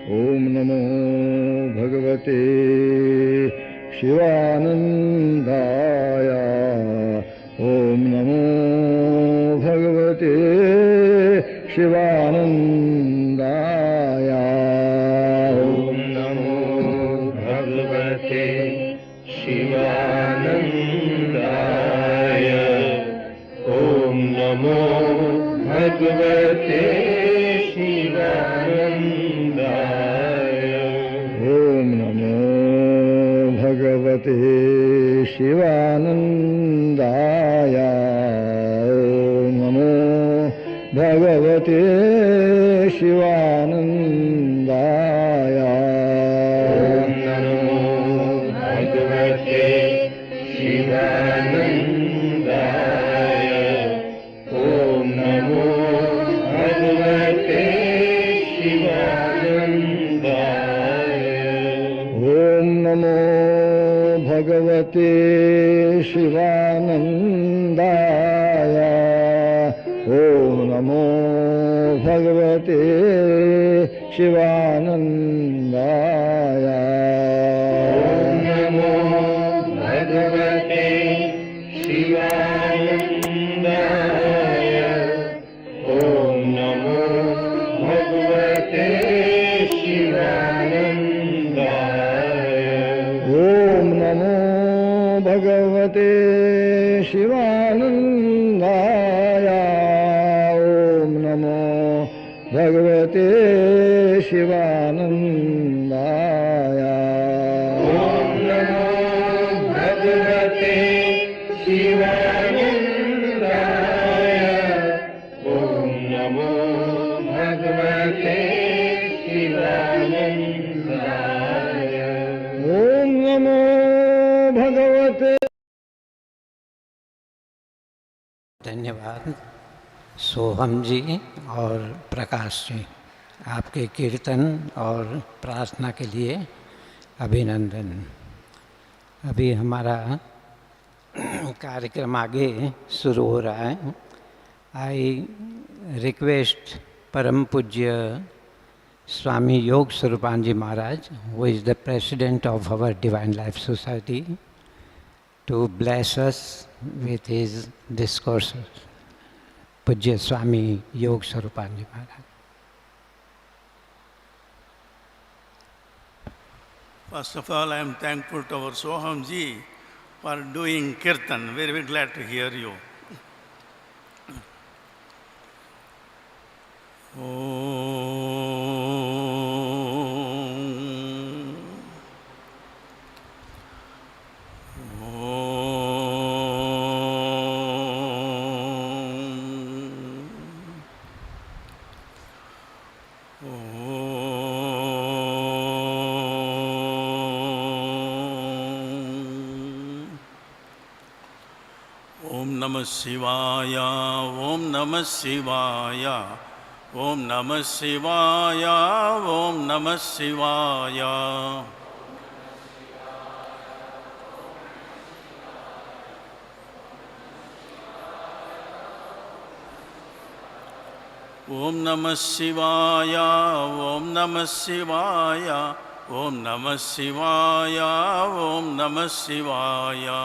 ॐ नमो भगवते शिवानन्दाय ॐ नमो भगवते शिवानन्दाय ॐ नमो भगवते शिवानन्दाय ॐ नमो भगवते शिवानन्दाय ॐ नमो भगवते शिवानन्दाय ॐ नमो भगवते शिवानन्दाय ॐ नमो भगवते शिवानन्दाय ॐ नमो भगवते शिवानन्दाय ॐ नमो भगवते शिवानन्दाय ॐ नमो भगवते शिवानन्दाय ॐ नमो भगवते शिवानन्दाय ॐ नमो भगवते शिवानन्दाय ॐ नमो भगवते शिवानन्दाय ॐ नमो भगवते शिवानन्दाय ॐ नमो भगवते शिवानन्दाय ॐ नमो भगवते शिवानन्दाय ॐ नमो भगवते। धन्यवाद सोहम जी और प्रकाश जी, आपके कीर्तन और प्रार्थना के लिए अभिनंदन। अभी हमारा कार्यक्रम आगे शुरू हो रहा है। आई रिक्वेस्ट परम पूज्य स्वामी योग स्वरूपानंद महाराज, who is the president of our Divine Life Society, to bless us with his discourses. पूज्य स्वामी योग स्वरूपानंद महाराज। First of all, I am thankful to our Swami G for doing kirtan. Very, very glad to hear you. Om Namah Shivaya, Om Namah Shivaya, Om Namah Shivaya, Om Namah Shivaya. Om Namah Shivaya, Om Namah Shivaya, Om Namah Shivaya, Om Namah Shivaya.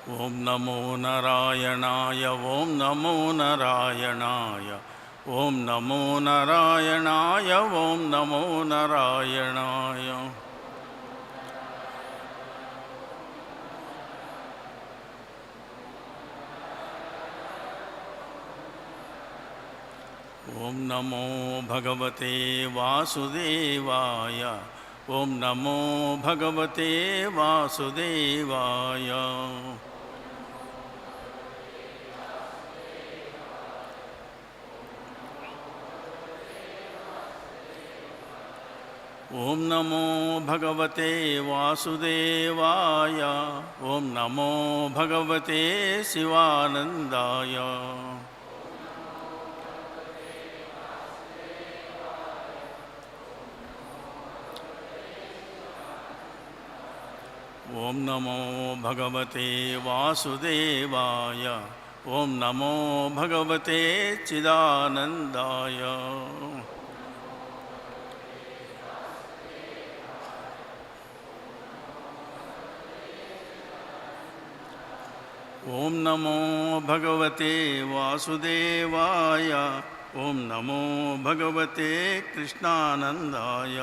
Om Namo Narayanaya, Om Namo Narayanaya, Om Namo Narayanaya, Om Namo Narayanaya. Om Namo Bhagavate Vasudevaya, Om Namo Bhagavate Vasudevaya. Om Namo Bhagavate Vasudevaya, Om Namo Bhagavate Shivanandaya. ॐ नमो भगवते वासुदेवाय ॐ नमो भगवते चिदानन्दाय ॐ नमो भगवते वासुदेवाय ॐ नमो भगवते कृष्णानन्दाय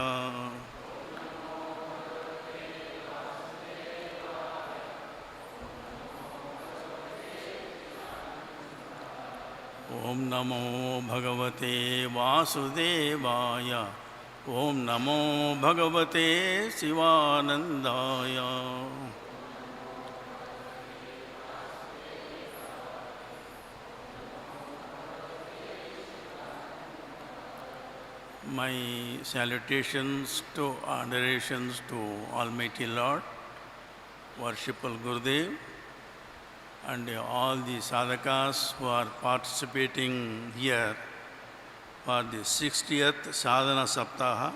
ॐ नमो भगवते वासुदेवाय ॐ नमो भगवते शिवानन्दाय My salutations to adorations to Almighty Lord, Worshipful Gurudev, and all the sadhakas who are participating here for the 60th Sadhana Saptah.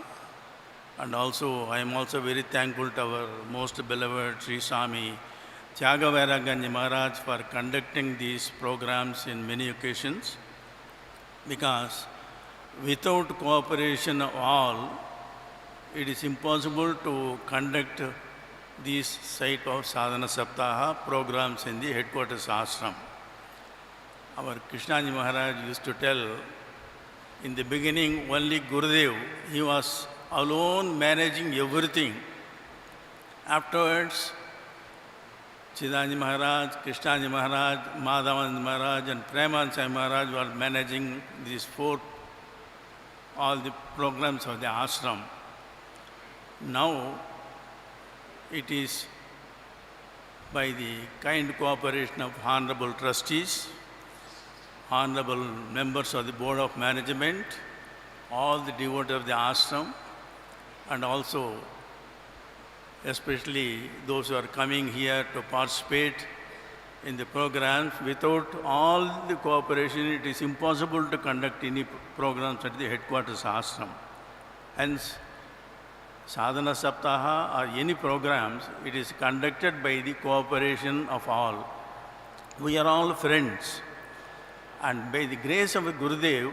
And also, I am also very thankful to our most beloved Sri Swami Tyagavairaganji Maharaj for conducting these programs in many occasions, because without cooperation of all, it is impossible to conduct these site of Sadhana Saptaha programs in the headquarters ashram. Our Krishnaji Maharaj used to tell, in the beginning only Gurudev, he was alone managing everything. Afterwards, Chidanji Maharaj, Krishnaji Maharaj, Madhavanand Maharaj and Premanand Maharaj were managing these all the programs of the ashram. Now, it is by the kind cooperation of honorable trustees, honorable members of the board of management, all the devotees of the ashram, and also especially those who are coming here to participate in the programs. Without all the cooperation, it is impossible to conduct any programs at the headquarters ashram. Hence, Sadhana Saptaha or any programs, it is conducted by the cooperation of all. We are all friends, and by the grace of Gurudev,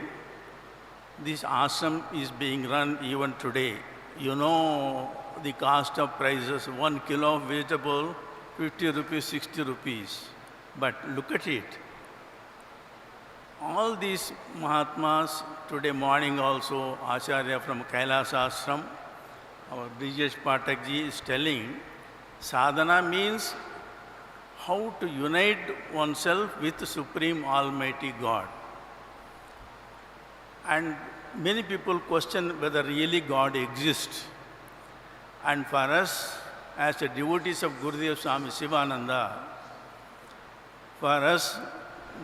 this ashram is being run even today. You know the cost of prices, 1 kilo of vegetable, 50 rupees, 60 rupees. But look at it. All these Mahatmas, today morning also, Acharya from Kailas Ashram, our Brijesh Pathak Ji is telling, sadhana means how to unite oneself with the Supreme Almighty God. And many people question whether really God exists. And for us, as the devotees of Gurudev Swami Sivananda, for us,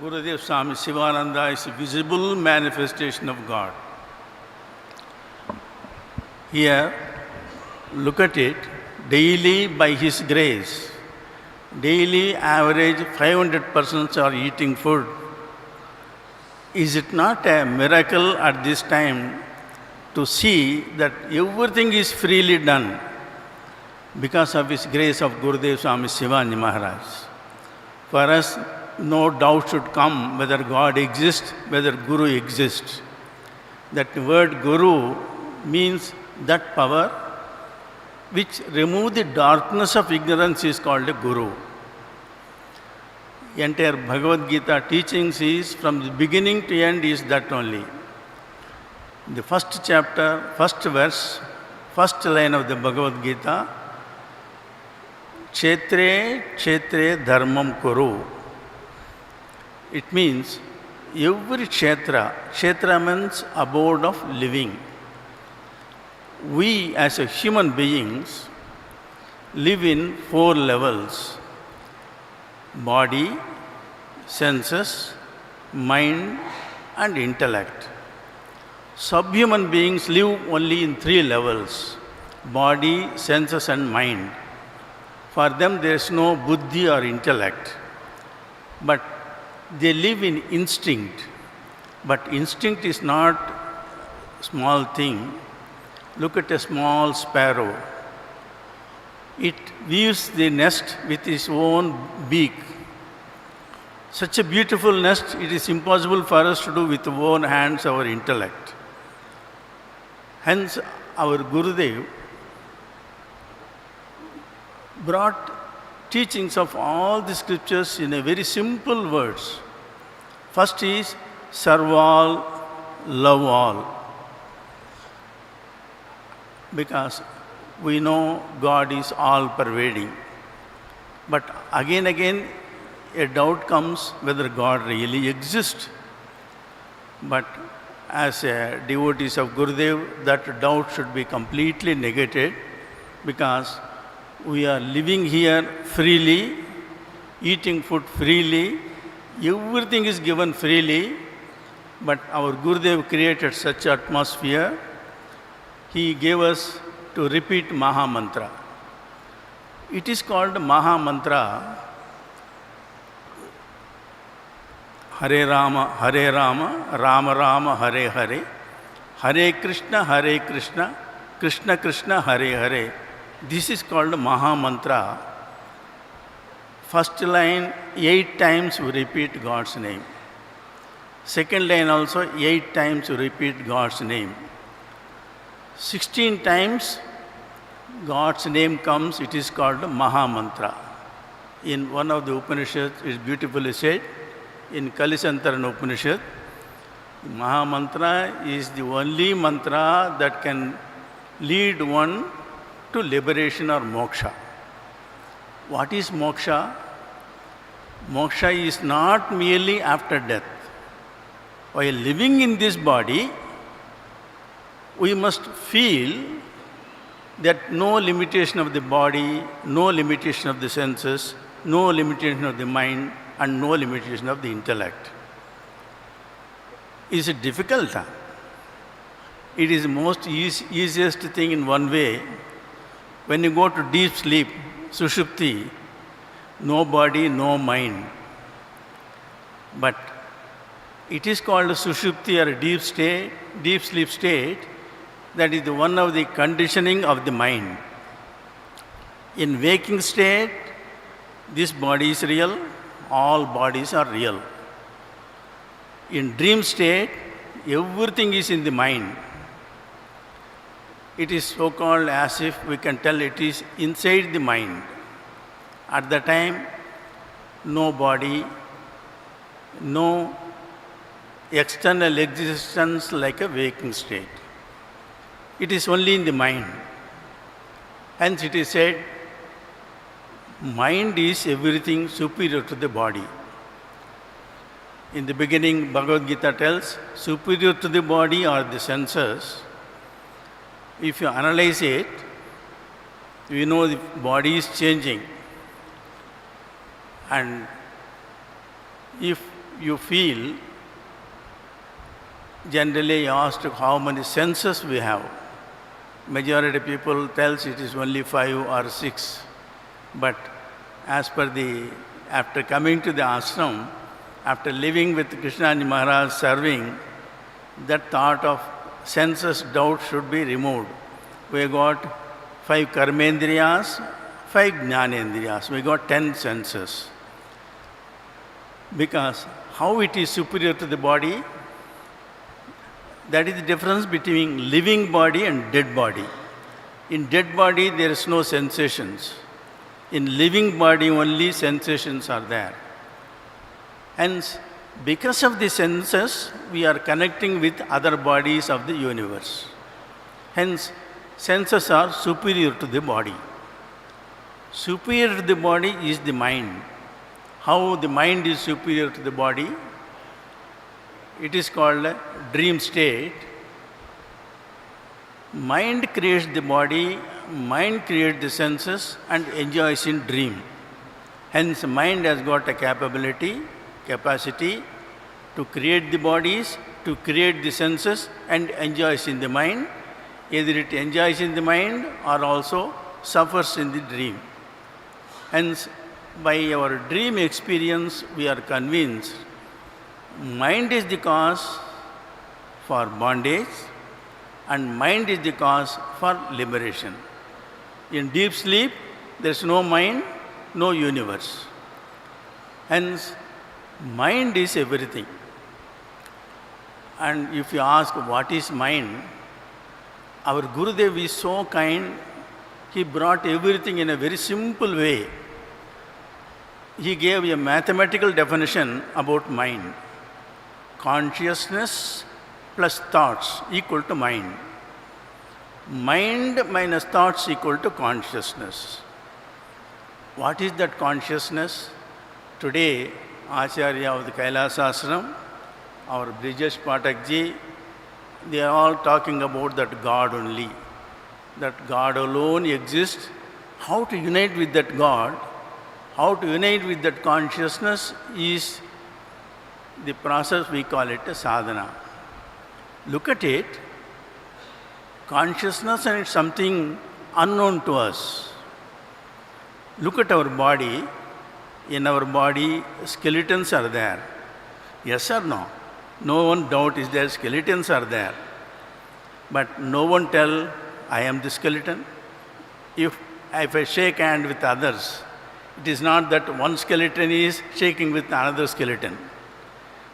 Gurudev Swami Sivananda is a visible manifestation of God. Here, look at it, daily by His grace, daily average 500 persons are eating food. Is it not a miracle at this time to see that everything is freely done because of His grace of Gurudev Swami Sivananda Maharaj? For us, no doubt should come whether God exists, whether Guru exists. That word Guru means that power which removes the darkness of ignorance is called a Guru. Entire Bhagavad Gita teachings is from the beginning to end is that only. The first chapter, first verse, first line of the Bhagavad Gita, Kshetre Kshetre Dharmam Kuru. It means every kshetra, kshetra means abode of living. We as a human beings live in 4 levels: body, senses, mind and intellect. Subhuman beings live only in 3 levels: body, senses and mind. For them there is no buddhi or intellect, but they live in instinct. But instinct is not a small thing. Look at a small sparrow. it weaves the nest with its own beak. Such a beautiful nest, it is impossible for us to do with our own hands, our intellect. Hence, our Gurudev brought teachings of all the scriptures in a very simple words. First is serve all, love all. Because we know God is all pervading. But again, a doubt comes whether God really exists. But as a devotees of Gurudev, that doubt should be completely negated, because we are living here freely, eating food freely, everything is given freely, but our Gurudev created such atmosphere. He gave us to repeat Maha Mantra. It is called Maha Mantra. Hare Rama, Rama Rama, Hare Hare, Hare Krishna, Krishna Krishna, Hare Hare. This is called Maha Mantra. First line, 8 times we repeat God's name. Second line also, 8 times we repeat God's name. 16 times God's name comes, it is called Maha Mantra. In one of the Upanishads, it is beautifully said, in Kalisantaran Upanishad, Maha Mantra is the only mantra that can lead one to liberation or moksha. What is moksha? Moksha is not merely after death. While living in this body, we must feel that no limitation of the body, no limitation of the senses, no limitation of the mind, and no limitation of the intellect. Is it difficult? It is the most easiest thing in one way. When you go to deep sleep, sushupti, no body, no mind. But it is called sushupti, or deep sleep state. That is one of the conditioning of the mind. In waking state, this body is real, all bodies are real. In dream state, everything is in the mind. It is so called as if we can tell it is inside the mind. At the time, no body, no external existence like a waking state. It is only in the mind. Hence it is said, mind is everything superior to the body. In the beginning, Bhagavad Gita tells, superior to the body are the senses. If you analyze it, you know the body is changing. And if you feel, generally asked how many senses we have. Majority of people tells it is only 5 or 6. But as per after coming to the ashram, after living with Krishnaji Maharaj serving, that thought of senses doubt should be removed. We got 5 karmendriyas, 5 jnanendriyas. We got 10 senses. Because how it is superior to the body, that is the difference between living body and dead body. In dead body, there is no sensations. In living body, only sensations are there. Hence, because of the senses, we are connecting with other bodies of the universe. Hence, senses are superior to the body. Superior to the body is the mind. How the mind is superior to the body? It is called a dream state. Mind creates the body, mind creates the senses and enjoys in dream. Hence, mind has got a capacity to create the bodies, to create the senses and enjoys in the mind. Either it enjoys in the mind or also suffers in the dream. Hence, by our dream experience, we are convinced mind is the cause for bondage and mind is the cause for liberation. In deep sleep, there is no mind, no universe. Hence, mind is everything. And if you ask what is mind, our Gurudev is so kind, he brought everything in a very simple way. He gave a mathematical definition about mind. Consciousness plus thoughts equal to mind. Mind minus thoughts equal to consciousness. What is that consciousness? Today, Acharya of the Kailasa Ashram, our Brijesh Pathak Ji, they are all talking about that God only. That God alone exists. How to unite with that God, how to unite with that consciousness is the process we call it a sadhana. Look at it. Consciousness and it's something unknown to us. Look at our body. In our body, skeletons are there. Yes or no? No one doubt is there, skeletons are there. But no one tell, I am the skeleton. If I shake hand with others, it is not that one skeleton is shaking with another skeleton.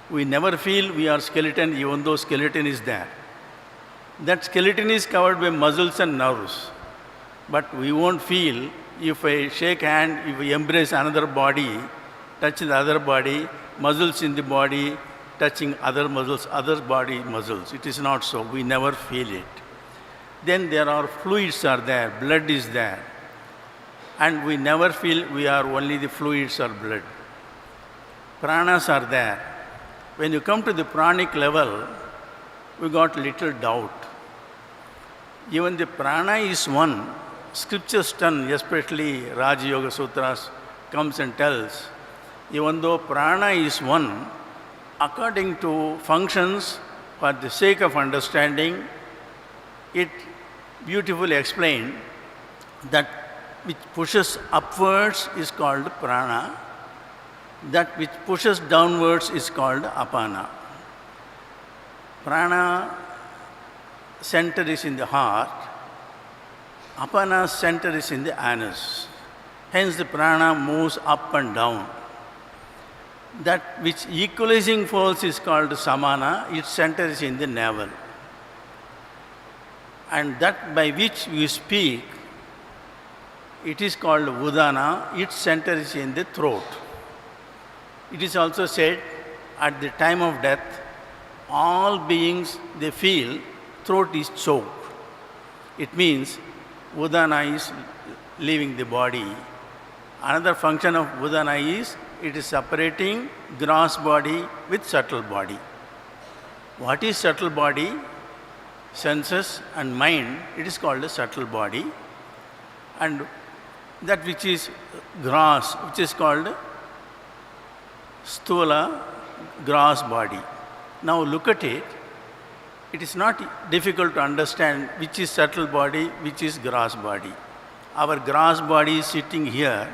We never feel we are skeleton even though skeleton is there. That skeleton is covered by muscles and nerves. But we won't feel if I shake hand, if we embrace another body, touch the other body, muscles in the body, touching other muscles, other body muscles. It is not so. We never feel it. Then there are fluids are there, blood is there. And we never feel we are only the fluids or blood. Pranas are there. When you come to the pranic level, we got little doubt. Even the prana is one. Scriptures turn, especially Raja Yoga Sutras, comes and tells, even though prana is one, according to functions, for the sake of understanding, it beautifully explained that which pushes upwards is called prana, that which pushes downwards is called apana. Prana center is in the heart, apana center is in the anus. Hence the prana moves up and down. That which equalizing force is called samana, its center is in the navel. And that by which we speak, it is called udana, its center is in the throat. It is also said at the time of death, all beings they feel throat is choked. It means udana is leaving the body. Another function of udana is it is separating gross body with subtle body. What is subtle body? Senses and mind, it is called a subtle body. And that which is gross, which is called sthula, gross body. Now look at it. It is not difficult to understand which is subtle body, which is gross body. Our gross body is sitting here.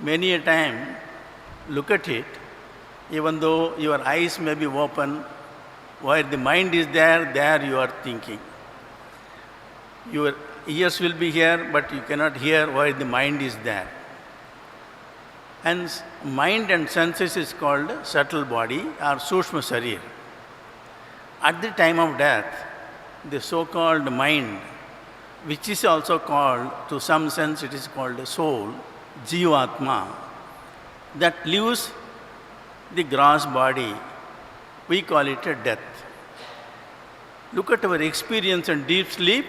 Many a time, look at it, even though your eyes may be open, where the mind is there, there you are thinking. Your ears will be here, but you cannot hear where the mind is there. Hence, mind and senses is called subtle body or Sushma Sharir. At the time of death, the so-called mind, which is also called, to some sense it is called a soul, Jivatma, that leaves the gross body, we call it a death. Look at our experience in deep sleep.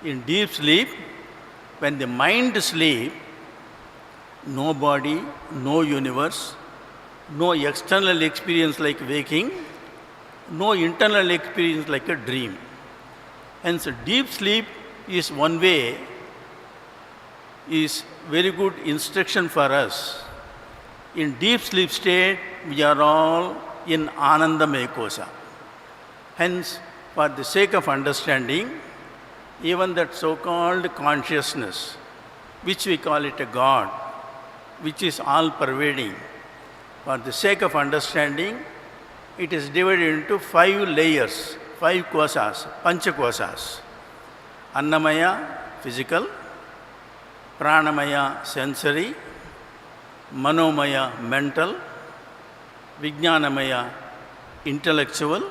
In deep sleep, when the mind sleeps, no body, no universe, no external experience like waking, no internal experience like a dream. Hence, deep sleep is one way, is very good instruction for us. In deep sleep state, we are all in Anandamaya Kosha. Hence, for the sake of understanding, even that so-called consciousness, which we call it a God, which is all-pervading, for the sake of understanding, it is divided into 5 layers, 5 kosas, pancha kosas. Annamaya, physical. Pranamaya sensory, Manomaya mental, Vijnanamaya intellectual,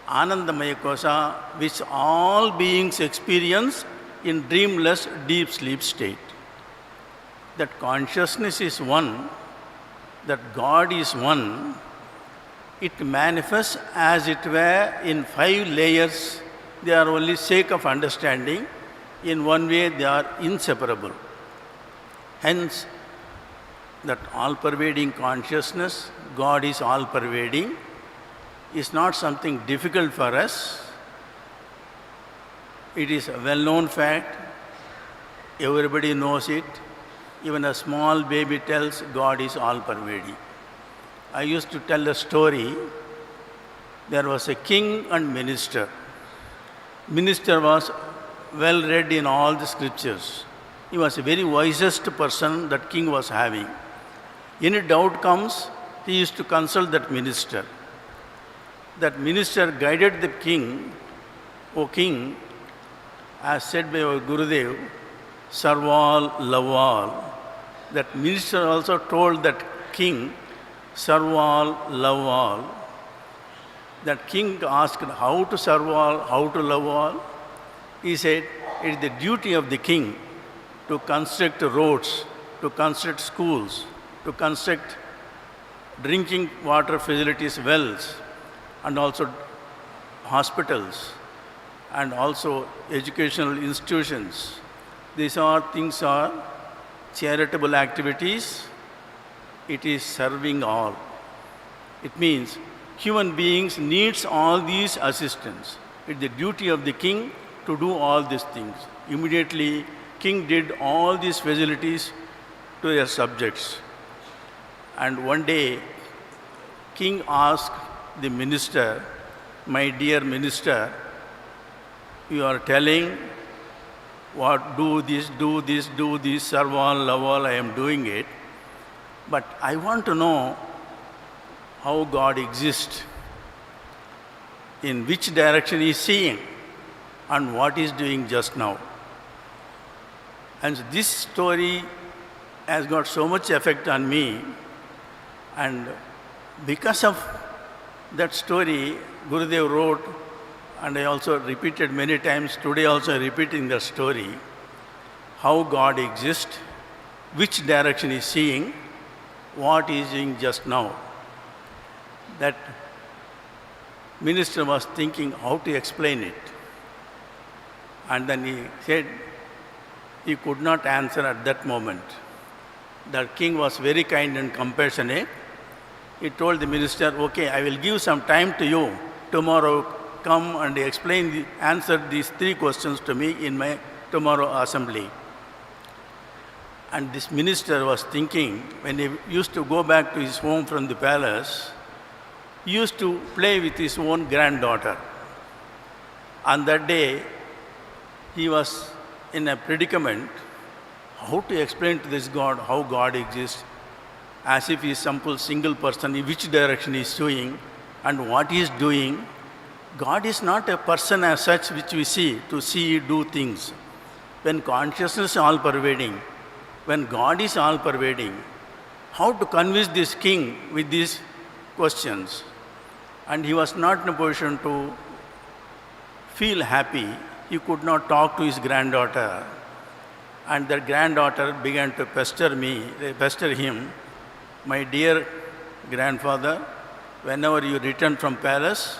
Anandamaya kosha, which all beings experience in dreamless deep sleep state. That consciousness is one, that God is one, it manifests as it were in 5 layers. They are only sake of understanding. In one way they are inseparable. Hence, that all-pervading consciousness, God is all-pervading, is not something difficult for us. It is a well-known fact. Everybody knows it. Even a small baby tells God is all-pervading. I used to tell a story. There was a king and minister. Minister was well read in all the scriptures. He was a very wisest person that king was having. Any doubt comes, he used to consult that minister. That minister guided the king, O king, as said by our Gurudev, serve all, love all. That minister also told that king, serve all, love all. That king asked how to serve all, how to love all. He said, it is the duty of the king to construct roads, to construct schools, to construct drinking water facilities, wells, and also hospitals, and also educational institutions. These are things are charitable activities. It is serving all. It means human beings needs all these assistance. It is the duty of the king to do all these things. Immediately, king did all these facilities to their subjects. And one day, king asked the minister, my dear minister, you are telling what do this, serve all, love all, I am doing it. But I want to know how God exists, in which direction he is seeing, and what he is doing just now. And this story has got so much effect on me, and because of that story, Gurudev wrote, and I also repeated many times, today also repeating the story, how God exists, which direction he is seeing, what he is doing just now. That minister was thinking how to explain it. And then he said, he could not answer at that moment. The king was very kind and compassionate. He told the minister, okay, I will give some time to you. Tomorrow come and answer these 3 questions to me in my tomorrow assembly. And this minister was thinking, when he used to go back to his home from the palace, he used to play with his own granddaughter. On that day, he was in a predicament, how to explain to this God how God exists, as if he is some single person, in which direction he is doing and what he is doing. God is not a person as such which we see, to see, do things. When consciousness is all-pervading, when God is all-pervading, how to convince this king with these questions? And he was not in a position to feel happy. He could not talk to his granddaughter. And the granddaughter began to pester him. My dear grandfather, whenever you return from palace,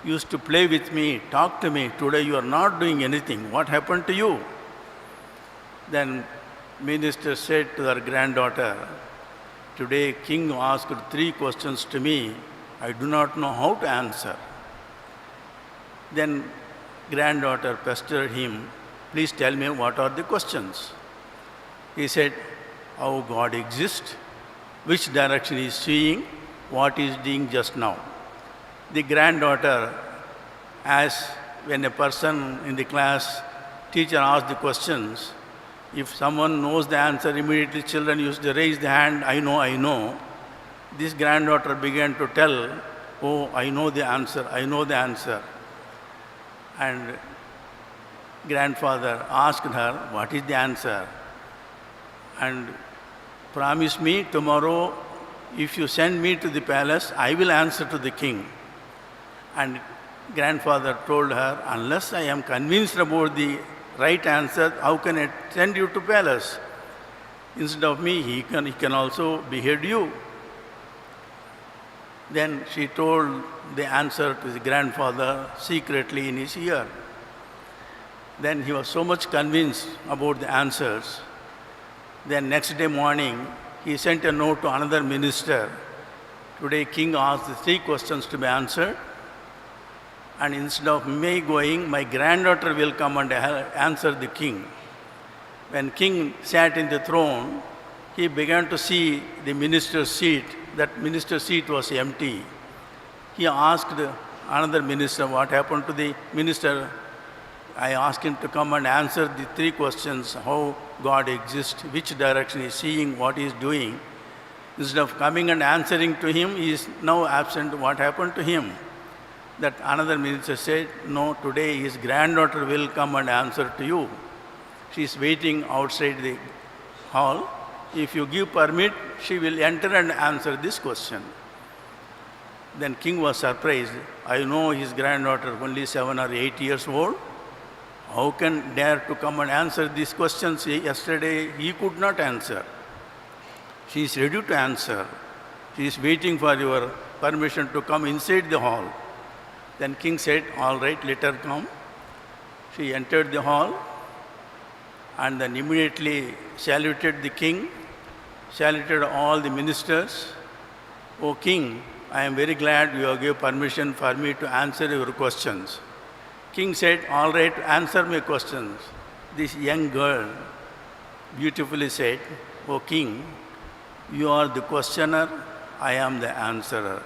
you used to play with me, talk to me. Today you are not doing anything. What happened to you? Then minister said to her granddaughter, today king asked 3 questions to me. I do not know how to answer. Then granddaughter pestered him, please tell me what are the questions. He said, how God exists, which direction he is seeing, what he is doing just now. The granddaughter, as when a person in the class, teacher asks the questions, if someone knows the answer, immediately children used to raise the hand, I know. This granddaughter began to tell, oh, I know the answer. And grandfather asked her, what is the answer? and promise me tomorrow, if you send me to the palace, I will answer to the king. And grandfather told her, unless I am convinced about the right answer, how can I send you to palace? Instead of me, he can also behead you. Then she told the answer to the grandfather secretly in his ear. Then he was so much convinced about the answers. Then next day morning, he sent a note to another minister. Today, king asked the 3 questions to be answered. And instead of me going, my granddaughter will come and answer the king. When king sat in the throne, he began to see the minister's seat. That minister's seat was empty. He asked another minister, what happened to the minister? I asked him to come and answer the 3 questions, how God exists, which direction he is seeing, what he is doing. Instead of coming and answering to him, he is now absent. What happened to him? That another minister said, no, today his granddaughter will come and answer to you. She is waiting outside the hall. If you give permit, she will enter and answer this question. Then king was surprised. I know his granddaughter only 7 or 8 years old. How can dare to come and answer these questions? Yesterday he could not answer. She is ready to answer. She is waiting for your permission to come inside the hall. Then king said, all right, let her come. She entered the hall and then immediately saluted the king, saluted all the ministers. O king, I am very glad you have given permission for me to answer your questions. King said, all right, answer my questions. This young girl beautifully said, O king, you are the questioner, I am the answerer.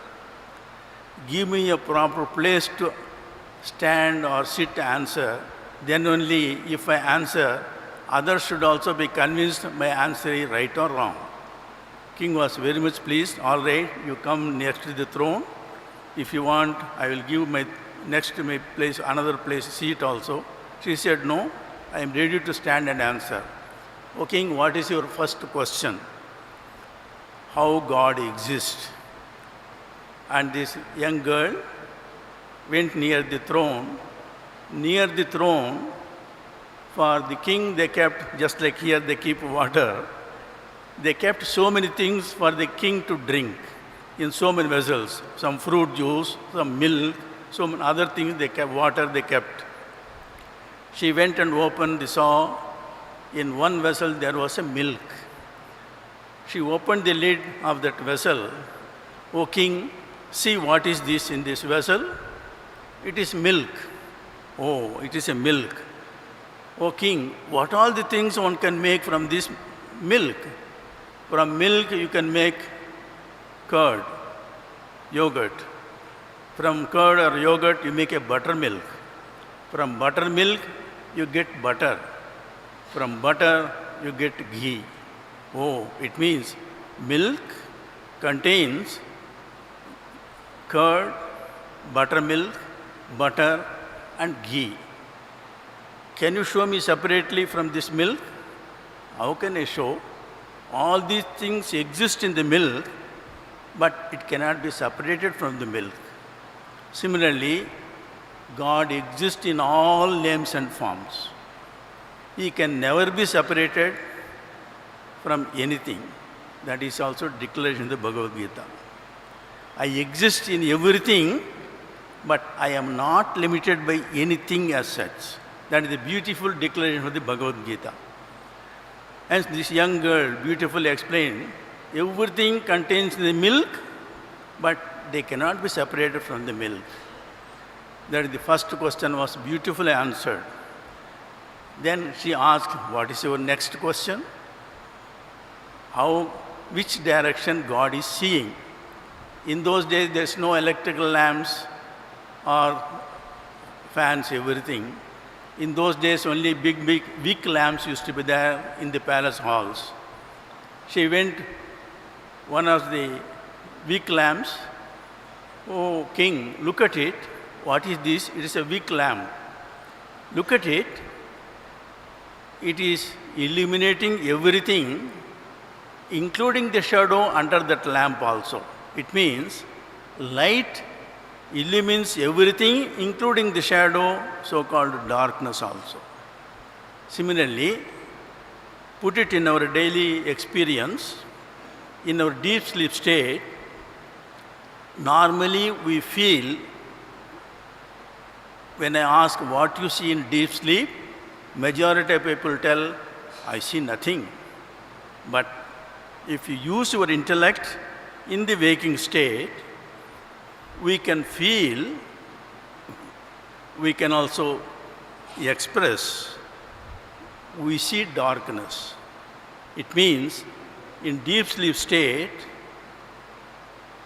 Give me a proper place to stand or sit to answer. Then only if I answer, others should also be convinced my answer is right or wrong. King was very much pleased. All right, you come next to the throne. If you want, I will give my next to my place, another place, seat also. She said, no, I am ready to stand and answer. O king, what is your first question? How God exists? And this young girl went near the throne. Near the throne, for the king they kept, just like here they keep water, they kept so many things for the king to drink in so many vessels. Some fruit juice, some milk, some other things they kept, water they kept. She went and opened, saw in one vessel there was a milk. She opened the lid of that vessel. O king, see what is this in this vessel? It is milk. Oh, it is a milk. O king, what all the things one can make from this milk? From milk you can make curd, yogurt. From curd or yogurt you make a buttermilk. From buttermilk you get butter. From butter you get ghee. Oh, it means milk contains curd, buttermilk, butter and ghee. Can you show me separately from this milk? How can I show? All these things exist in the milk, but it cannot be separated from the milk. Similarly, God exists in all names and forms. He can never be separated from anything. That is also declared in the Bhagavad Gita. I exist in everything, but I am not limited by anything as such. That is the beautiful declaration of the Bhagavad Gita. And this young girl beautifully explained, everything contains the milk, but they cannot be separated from the milk. That is the first question was beautifully answered. Then she asked, what is your next question? Which direction God is seeing? In those days, there's no electrical lamps or fans, everything. In those days, only big wick lamps used to be there in the palace halls. She went, one of the wick lamps. Oh, king, look at it. What is this? It is a wick lamp. Look at it. it is illuminating everything, including the shadow under that lamp also. It means light illumines everything, including the shadow, so-called darkness also. Similarly, put it in our daily experience, in our deep sleep state, normally we feel, when I ask what you see in deep sleep, majority of people tell, I see nothing. But if you use your intellect in the waking state, we can feel, we can also express, we see darkness. It means in deep sleep state,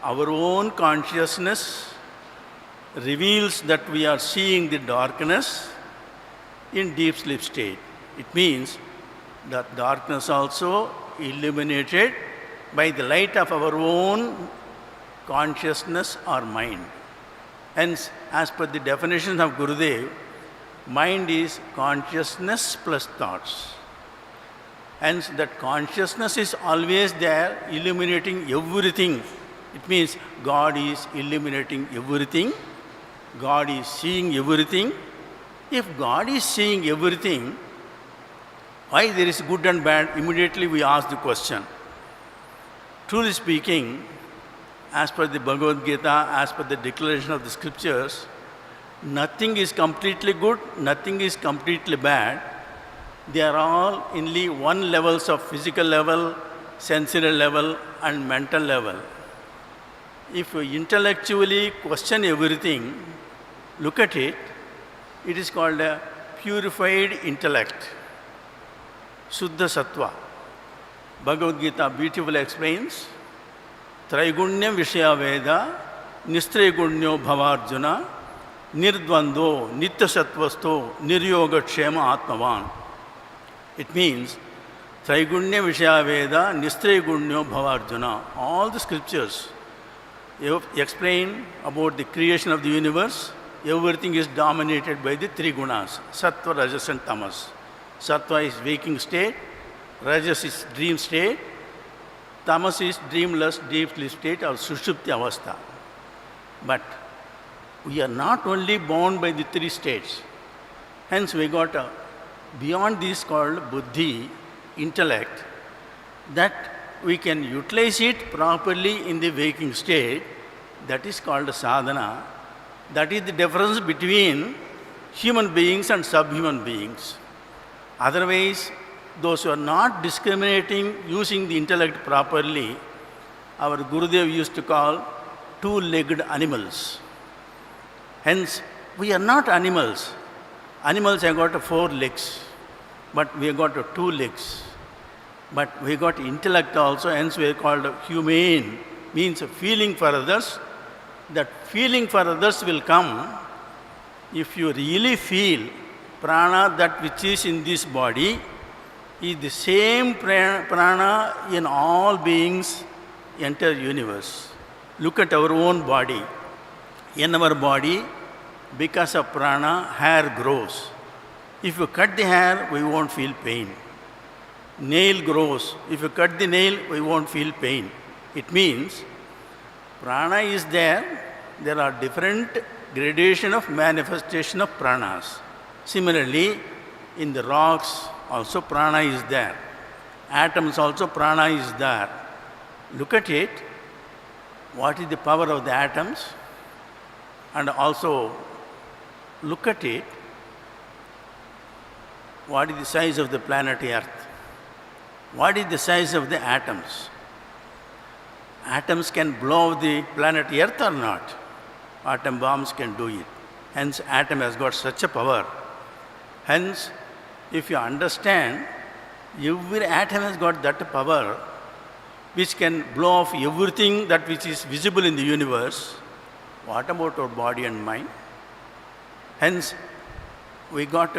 our own consciousness reveals that we are seeing the darkness in deep sleep state. It means that darkness also illuminated by the light of our own consciousness or mind. Hence, as per the definition of Gurudev, mind is consciousness plus thoughts. Hence, that consciousness is always there, illuminating everything. It means God is illuminating everything. God is seeing everything. If God is seeing everything, why there is good and bad? Immediately we ask the question. Truly speaking, as per the Bhagavad Gita, as per the declaration of the scriptures, nothing is completely good, nothing is completely bad. They are all only one levels of physical level, sensory level, and mental level. If you intellectually question everything, look at it, it is called a purified intellect, Shuddha Sattva. Bhagavad Gita beautifully explains, Traigunya Vishaya Veda, Nistraigunya Bhavarjuna, Nirdvando, Nitya Sattvasto, Niryoga Kshema Atmavan. It means, Traigunya Vishaya Veda, Nistraigunya Bhavarjuna. All the scriptures explain about the creation of the universe. Everything is dominated by the three gunas, Sattva, Rajas and Tamas. Sattva is waking state, Rajas is dream state, Tamas is dreamless, deep sleep state or Sushupti Avastha. But we are not only bound by the three states. Hence we got a beyond this called Buddhi, intellect, that we can utilize it properly in the waking state. That is called sadhana. That is the difference between human beings and subhuman beings. Otherwise, those who are not discriminating, using the intellect properly, our Gurudev used to call two-legged animals. Hence, we are not animals. Animals have got 4 legs, but we have got 2 legs. But we got intellect also, hence we are called humane, means feeling for others. That feeling for others will come if you really feel prana, that which is in this body, is the same prana in all beings, entire universe. Look at our own body. In our body, because of prana, hair grows. If you cut the hair, we won't feel pain. Nail grows. If you cut the nail, we won't feel pain. It means prana is there. There are different gradation of manifestation of pranas. Similarly, in the rocks also prana is there. Atoms also prana is there. Look at it. What is the power of the atoms? And also look at it. What is the size of the planet Earth? What is the size of the atoms? Atoms can blow the planet Earth or not? Atom bombs can do it. Hence, atom has got such a power. Hence, if you understand, every atom has got that power which can blow off everything that which is visible in the universe. What about our body and mind? Hence, we got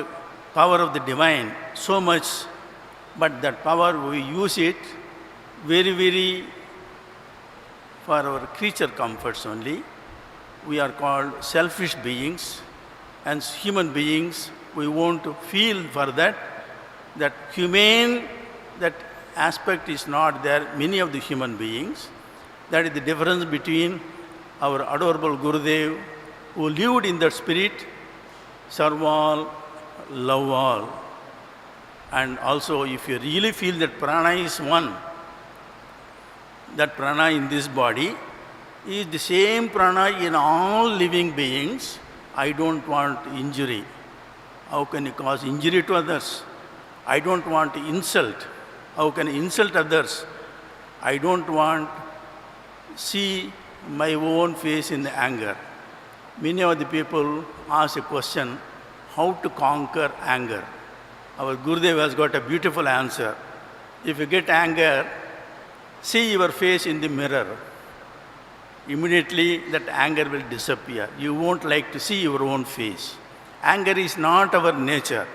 power of the divine so much, but that power we use it very, very for our creature comforts only. We are called selfish beings, and human beings, we want to feel for that. That humane, that aspect is not there, many of the human beings. That is the difference between our adorable Gurudev, who lived in that spirit, serve all, love all. And also, if you really feel that prana is one, that prana in this body is the same prana in all living beings. I don't want injury. How can you cause injury to others? I don't want insult. How can I insult others? I don't want see my own face in anger. Many of the people ask a question, how to conquer anger? Our Gurudev has got a beautiful answer. If you get anger, see your face in the mirror. Immediately that anger will disappear. You won't like to see your own face. Anger is not our nature.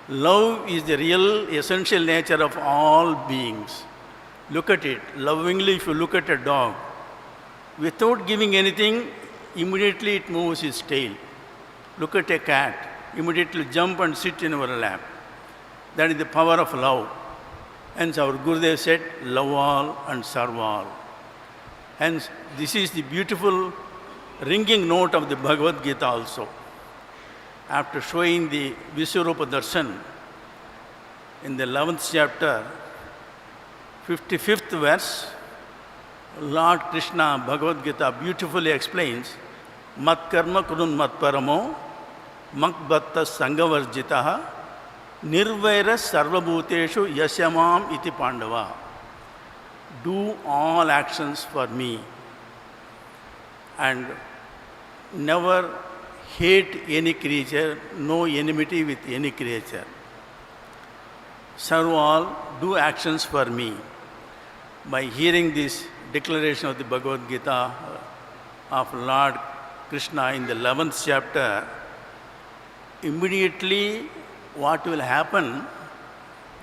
Love is the real essential nature of all beings. Look at it. Lovingly, if you look at a dog, without giving anything, immediately it moves its tail. Look at a cat, immediately jump and sit in our lap. That is the power of love. Hence our Gurudev said, love all and serve all. Hence, this is the beautiful ringing note of the Bhagavad Gita also. After showing the Vishwarupa Darshan, in the 11th chapter, 55th verse, Lord Krishna, Bhagavad Gita, beautifully explains, Mat karma kurun mat paramo, mak bhatta sangavarjitaha, nirvaira sarvabhuteshu yasyamam iti pandava. Do all actions for me and never hate any creature, no enmity with any creature. Serve all, do actions for me. By hearing this declaration of the Bhagavad Gita of Lord Krishna in the 11th chapter, immediately what will happen,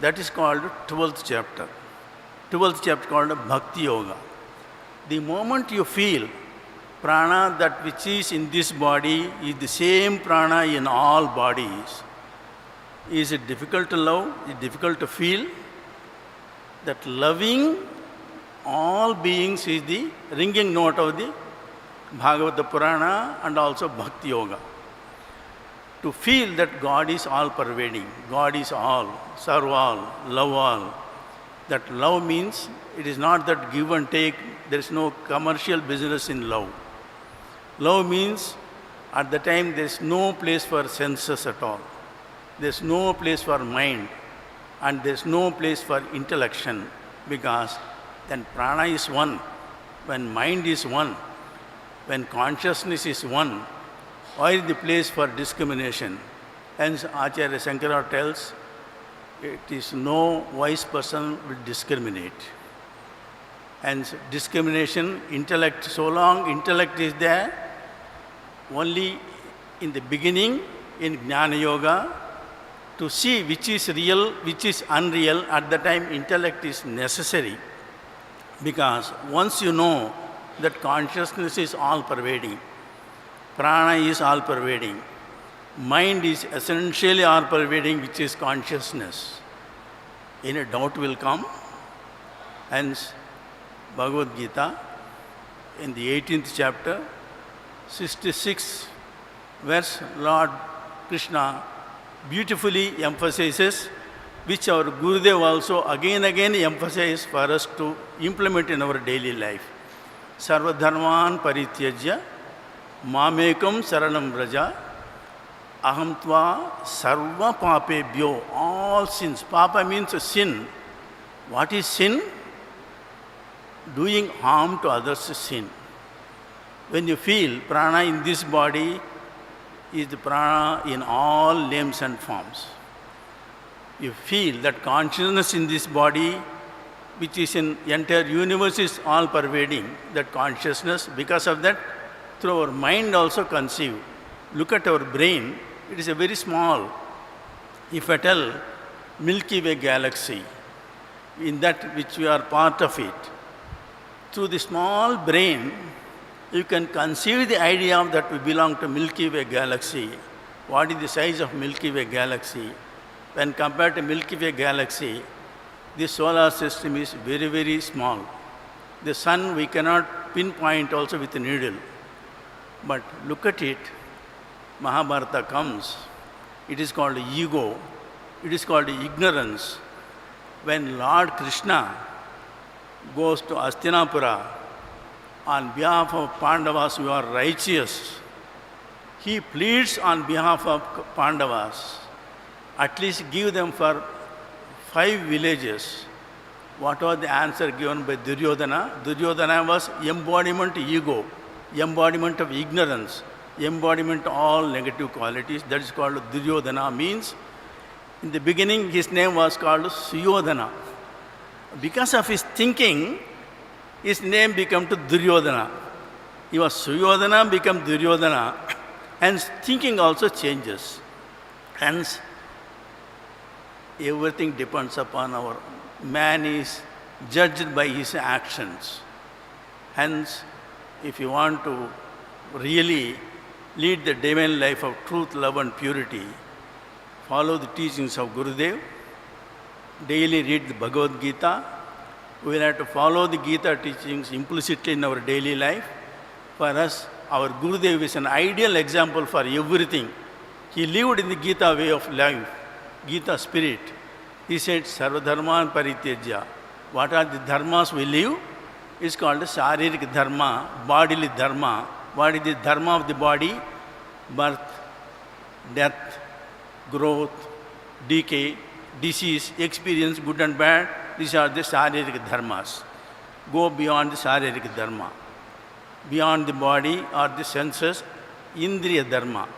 that is called 12th chapter. 12th chapter called Bhakti Yoga. The moment you feel prana, that which is in this body, is the same prana in all bodies. Is it difficult to love? Is it difficult to feel? That loving all beings is the ringing note of the Bhagavata Purana and also Bhakti Yoga. To feel that God is all pervading, God is all, serve all, love all. That love means it is not that give and take, there is no commercial business in love. Love means at the time there is no place for senses at all. There is no place for mind and there is no place for intellection, because then prana is one, when mind is one, when consciousness is one, why is the place for discrimination? Hence Acharya Shankara tells, it is no wise person will discriminate. Hence discrimination, intellect, so long intellect is there, only in the beginning in Jnana Yoga, to see which is real, which is unreal, at the time intellect is necessary. Because once you know that consciousness is all pervading, prana is all pervading, mind is essentially all pervading, which is consciousness, any doubt will come. Hence Bhagavad Gita in the 18th chapter, 66th verse, Lord Krishna beautifully emphasizes, which our Gurudev also again emphasizes for us to implement in our daily life. Sarva dharman parityajya mamekam saranam vraja aham tva sarva papebhyo. All sins. Papa means sin. What is sin? Doing harm to others is sin. When you feel prana in this body is the prana in all names and forms. You feel that consciousness in this body, which is in entire universe, is all pervading, that consciousness. Because of that, through our mind also conceive. Look at our brain, it is a very small, if at all, Milky Way galaxy, in that which we are part of it. Through the small brain, you can conceive the idea of that we belong to Milky Way galaxy. What is the size of Milky Way galaxy? When compared to Milky Way galaxy, the solar system is very, very small. The sun we cannot pinpoint also with a needle. But look at it, Mahabharata comes. It is called ego. It is called ignorance. When Lord Krishna goes to Hastinapura on behalf of Pandavas who are righteous, he pleads on behalf of Pandavas, at least give them for 5 villages. What was the answer given by Duryodhana? Duryodhana was embodiment ego, embodiment of ignorance, embodiment of all negative qualities. That is called Duryodhana. Means, in the beginning his name was called Suyodhana. Because of his thinking, his name became to Duryodhana. He was Suyodhana, become Duryodhana. Hence, thinking also changes. Hence, everything depends upon our man is judged by his actions. Hence, if you want to really lead the divine life of truth, love and purity, follow the teachings of Gurudev, daily read the Bhagavad Gita. We will have to follow the Gita teachings implicitly in our daily life. For us, our Gurudev is an ideal example for everything. He lived in the Gita way of life, Gita spirit. He said, Sarva dharman parityajya. What are the dharmas we live? It's called Sharirik dharma, bodily dharma. What is the dharma of the body? Birth, death, growth, decay, disease, experience, good and bad. These are the Sharirik dharmas. Go beyond the Sharirik dharma. Beyond the body or the senses, Indriya dharma.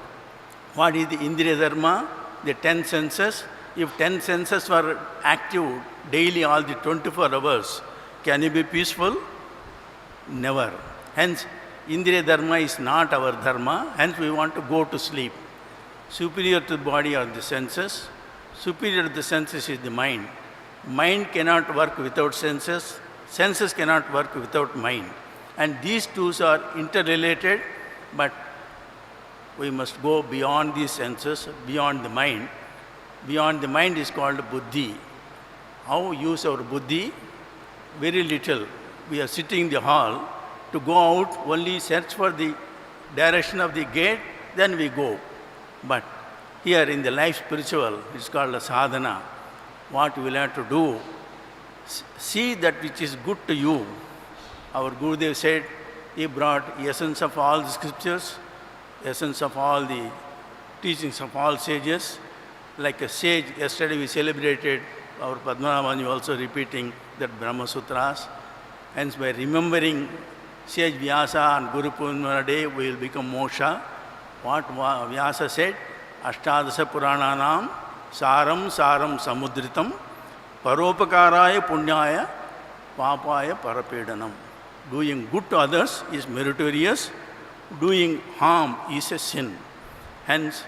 What is the Indriya dharma? The 10 senses. If 10 senses were active daily all the 24 hours, can you be peaceful? Never. Hence, Indriya dharma is not our dharma. Hence, we want to go to sleep. Superior to the body are the senses. Superior to the senses is the mind. Mind cannot work without senses. Senses cannot work without mind. And these two are interrelated, but we must go beyond these senses, beyond the mind. Beyond the mind is called buddhi. How use our buddhi? Very little. We are sitting in the hall. To go out, only search for the direction of the gate, then we go. But here in the life spiritual, it's called a sadhana. What we will have to do, see that which is good to you. Our Gurudev said, he brought essence of all the scriptures, essence of all the teachings of all sages. Like a sage, yesterday we celebrated our Padabanji also repeating that Brahma Sutras. Hence, by remembering sage Vyasa on Guru Purnima day, we will become moksha. What Vyasa said, Ashtadasa Purananam Saram Saram Samudritam Paropakaraya Punyaya Papaya Parapedanam. Doing good to others is meritorious. Doing harm is a sin. Hence,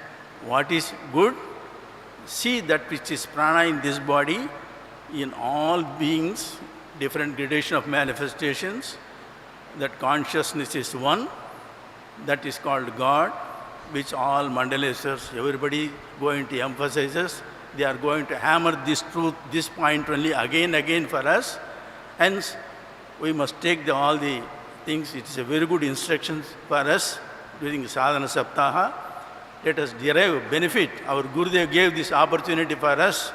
what is good? See that which is prana in this body, in all beings, different gradation of manifestations, that consciousness is one, that is called God, which all Mandaleswars, everybody going to emphasize us. They are going to hammer this truth, this point only again for us. Hence, we must take all the things. It is a very good instruction for us during Sadhana Saptaha. Let us derive benefit. Our Gurudev gave this opportunity for us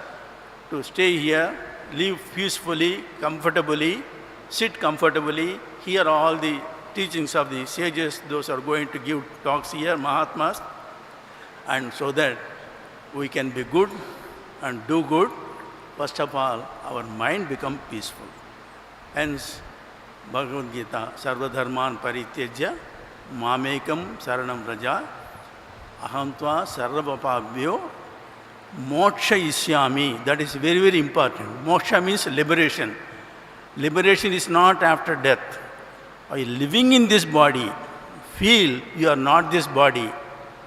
to stay here, live peacefully, comfortably, sit comfortably, hear all the teachings of the sages, those are going to give talks here, Mahatmas, and so that we can be good and do good. First of all, our mind become peaceful. Hence, Bhagavad Gita, Sarva dharman parityajya, mamekam saranam raja, ahamtva sarvapabhyo moksha isyami. That is very, very important. Moksha means liberation. Liberation is not after death. By living in this body, feel you are not this body,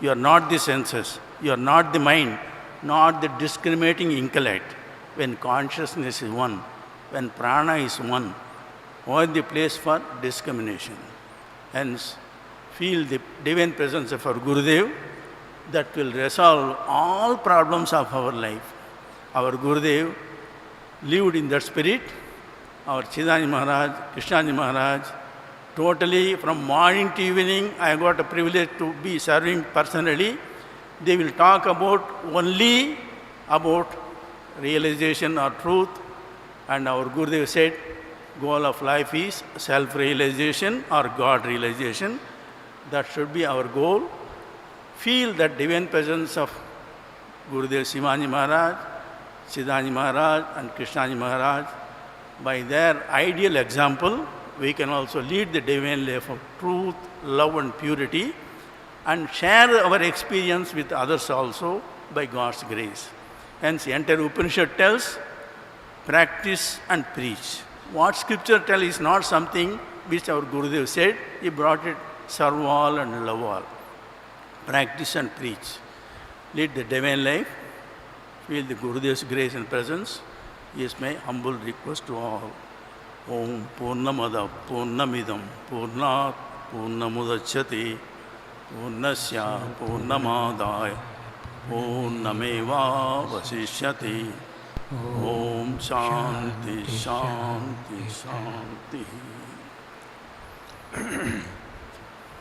you are not the senses, you are not the mind, not the discriminating intellect. When consciousness is one, when prana is one, what is the place for discrimination? Hence, feel the divine presence of our Gurudev that will resolve all problems of our life. our Gurudev lived in that spirit. Our Chidanji Maharaj, Krishnaji Maharaj, totally from morning to evening, I got a privilege to be serving personally. They will talk about only about realization or truth. And our Gurudev said, goal of life is self-realization or God realization. That should be our goal. Feel that divine presence of Gurudev Shivaji Maharaj, Siddhanji Maharaj and Krishnaji Maharaj. By their ideal example, we can also lead the divine life of truth, love and purity and share our experience with others also by God's grace. Hence, the entire Upanishad tells, practice and preach. What scripture tells is not something which our Gurudev said. He brought it, serve all and love all. Practice and preach. Lead the divine life. Feel the Gurudev's grace and presence. Is my humble request to all. Om Purnamada Purnamidam Purnat Purnamudachyati Purnasya Purnamadaya Purnameva Vasishyati. Om Shanti Shanti Shanti.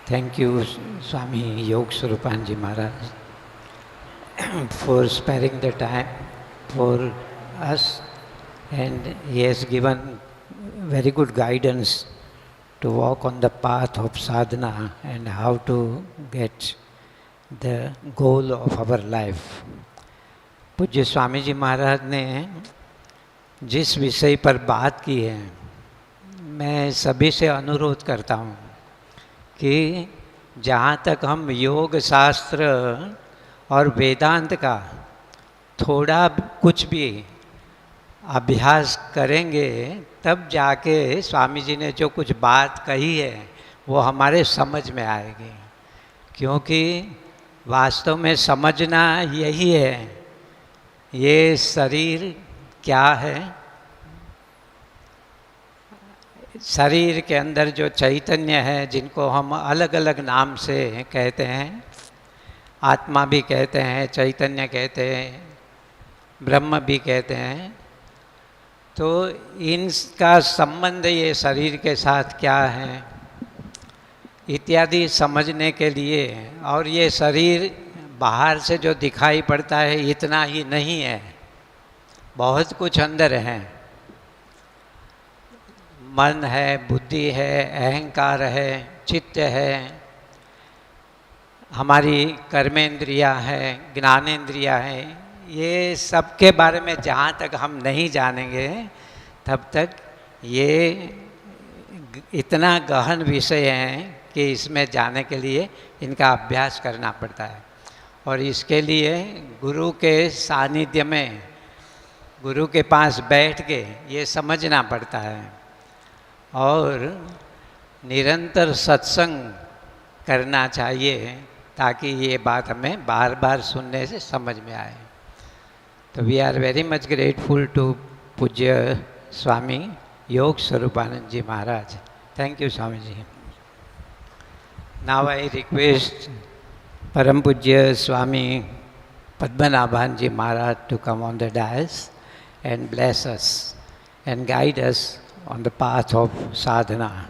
Thank you, Swami Yog Swarupanji Maharaj, for sparing the time for us, and he has given very good guidance to walk on the path of sadhana and how to get the goal of our life. पूज्य स्वामी जी महाराज ने जिस विषय पर बात की है, मैं सभी से अनुरोध करता हूँ कि जहाँ तक हम योग शास्त्र और वेदांत का थोड़ा कुछ भी अभ्यास करेंगे, तब जाके स्वामी जी ने जो कुछ बात कही है वो हमारे समझ में आएगी। क्योंकि वास्तव में समझना यही है, ये शरीर क्या है, शरीर के अंदर जो चैतन्य है, जिनको हम अलग अलग नाम से कहते हैं, आत्मा भी कहते हैं, चैतन्य कहते हैं, ब्रह्म भी कहते हैं, तो इनका संबंध ये शरीर के साथ क्या है इत्यादि समझने के लिए। और ये शरीर बाहर से जो दिखाई पड़ता है इतना ही नहीं है, बहुत कुछ अंदर है। मन है, बुद्धि है, अहंकार है, चित्त है, हमारी कर्मेंद्रिया है, ज्ञानेंद्रिया है। ये सब के बारे में जहाँ तक हम नहीं जानेंगे तब तक ये इतना गहन विषय है कि इसमें जाने के लिए इनका अभ्यास करना पड़ता है। और इसके लिए गुरु के सानिध्य में, गुरु के पास बैठ के ये समझना पड़ता है और निरंतर सत्संग करना चाहिए ताकि ये बात हमें बार बार सुनने से समझ में आए। तो we are very much grateful to पूज्य Swami Yog Swarupanand ji Maharaj. Thank you Swami ji. Now I request परम पूज्य स्वामी Padmanabhanji Maharaj to come on the dais and bless us and guide us on the path of sadhana.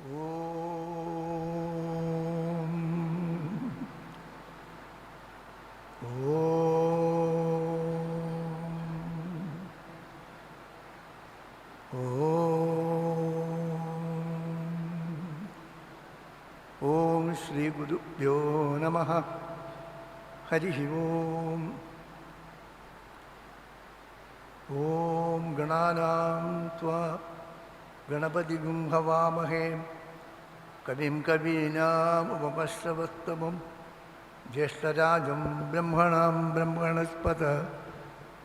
Om Shri Gurubhyo Namaha. Harihi Om. Om Gananam Tva Ganapatigum Havamahe Kavim Kavinam Upamashravattamam Jeshtarajam Brahmanam Brahmanaspata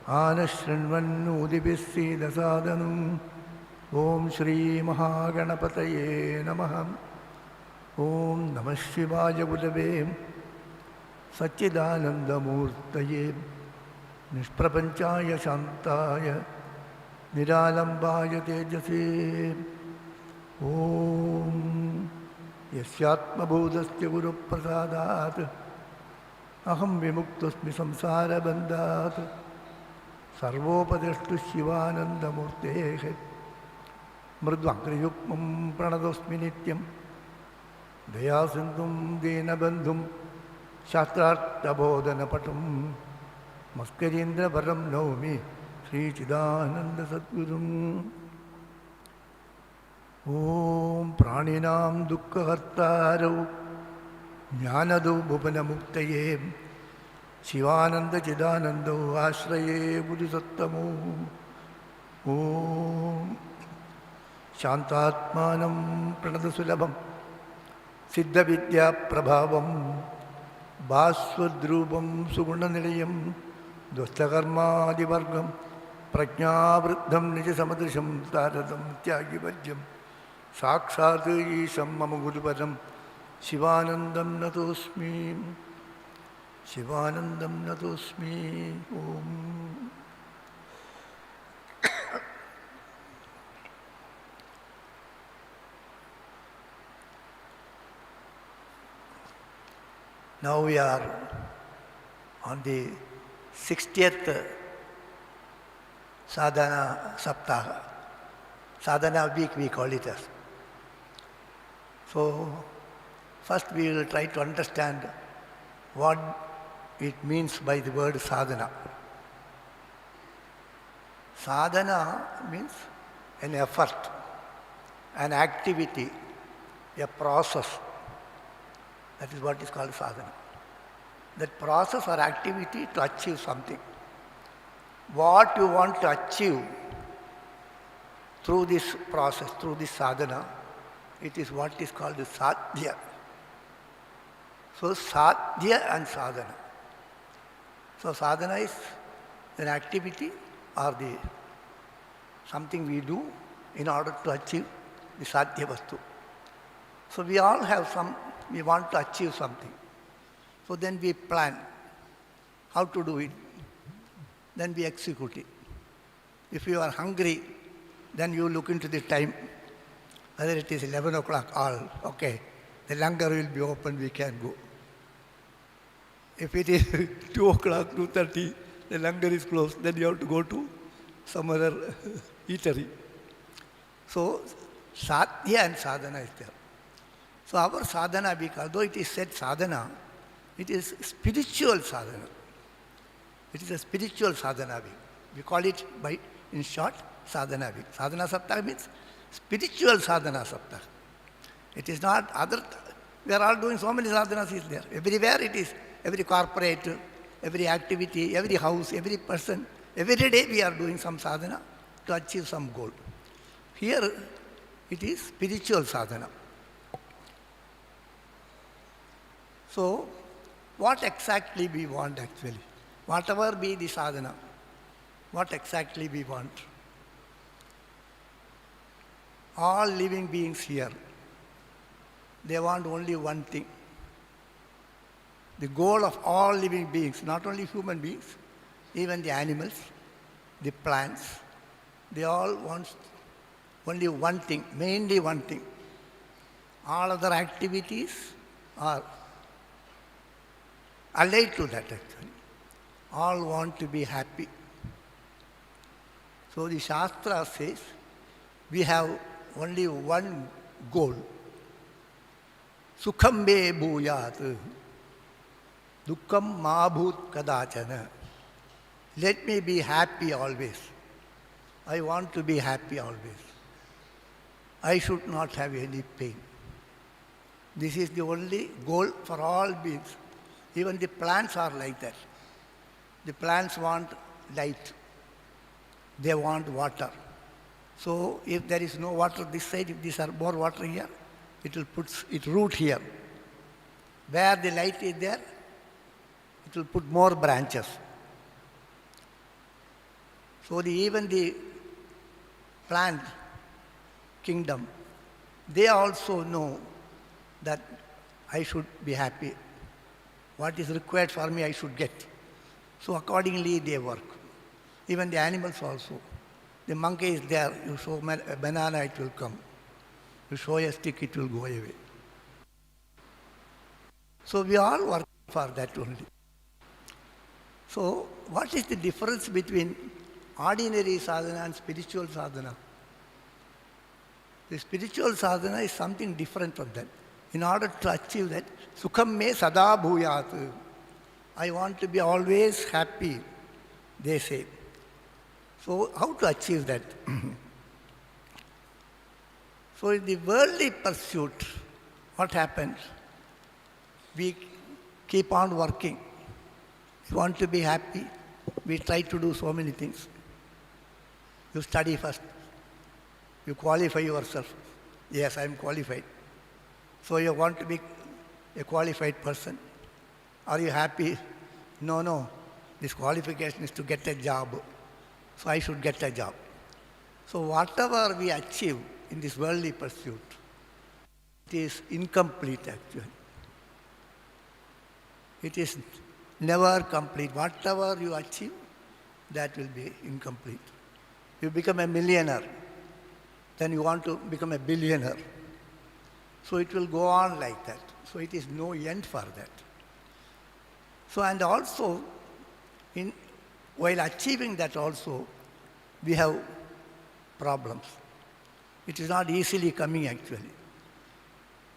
Anashrinvannudibissida sadhanam. Om Shri Mahaganapataye Namaha. Om Namah Shivaya Gurave Satchidanandamurtaye Nishprapanchaya Shantaya Niralambaya Tejase. Om Yasyatma Bodhasya Guru Prasadat Aham Vimuktasmi Samsara Bandhat Sarvopadashtu Shivanandamurtehe Mridvangriyukmam Pranadosmi Nityam Dayasindhum Dinabandhum Shastrarthabodhanapatam Maskarindra Varam Naumi Sri Chidananda Sadgurum. Om Praninam Dukkhahartaro Jnanado Bhuvanamuktaye Shivananda Chidanando Ashraye Bodhisattamo. Om Shantatmanam Pranadasulabham Siddha Vidya Prabhavam Bhaswadrupam Sugunanilayam Dvastakarma Adivargam Prajnavriddham Nijasamadrisham Taradam Tyagivajyam Sakshat Isham Mama Gurupadam Shivanandam Natosmi. Shivanandam Natosmi. Om. Now we are on the 60th Sadhana Saptah. Sadhana week we call it as. So first we will try to understand what it means by the word sadhana. Sadhana means an effort, an activity, a process. That is what is called sadhana. That process or activity to achieve something. What you want to achieve through this process, through this sadhana, it is what is called sadhya. So sadhya and sadhana. So sadhana is an activity or something we do in order to achieve the sadhya vastu. So we all have we want to achieve something. So then we plan how to do it. Then we execute it. If you are hungry, then you look into the time, whether it is 11 o'clock or, okay, the langar will be open, we can go. If it is 2 o'clock, 2:30, the langar is closed, then you have to go to some other eatery. So sadhya and sadhana is there. So our sadhana, although it is said sadhana, it is spiritual sadhana. It is a spiritual sadhana. We call it in short, sadhana. Sadhana Saptah means spiritual sadhana Saptah. It is not other. We are all doing so many sadhanas is there. Everywhere it is. Every corporate, every activity, every house, every person. Every day we are doing some sadhana to achieve some goal. Here it is spiritual sadhana. So, what exactly we want actually? Whatever be the sadhana, what exactly we want? All living beings here, they want only one thing. The goal of all living beings, not only human beings, even the animals, the plants, they all want only one thing, mainly one thing. All other activities are allied to that actually. All want to be happy. So the Shastra says we have only one goal Sukham me bhuyat. Dukkam ma bhut kadachana. Let me be happy always. I want to be happy always. I should not have any pain. This is the only goal for all beings. Even the plants are like that. The plants want light. They want water. So if there is no water this side, if these are more water here, it will put its root here. Where the light is there, it will put more branches. So even the plant kingdom, they also know that I should be happy. What is required for me, I should get. So accordingly they work. Even the animals also. The monkey is there, you show a banana, it will come. You show a stick, it will go away. So we all work for that only. So what is the difference between ordinary sadhana and spiritual sadhana? The spiritual sadhana is something different from that. In order to achieve that, sukham me sada bhuyat. I want to be always happy, they say. So how to achieve that? So in the worldly pursuit, what happens? We keep on working. We want to be happy. We try to do so many things. You study first. You qualify yourself. Yes, I am qualified. So you want to be a qualified person. Are you happy? No. This qualification is to get a job. So I should get a job. So whatever we achieve in this worldly pursuit, it is incomplete actually. It is never complete. Whatever you achieve, that will be incomplete. You become a millionaire, then you want to become a billionaire. So it will go on like that. So it is no end for that. So and also, while achieving that also, we have problems. It is not easily coming actually.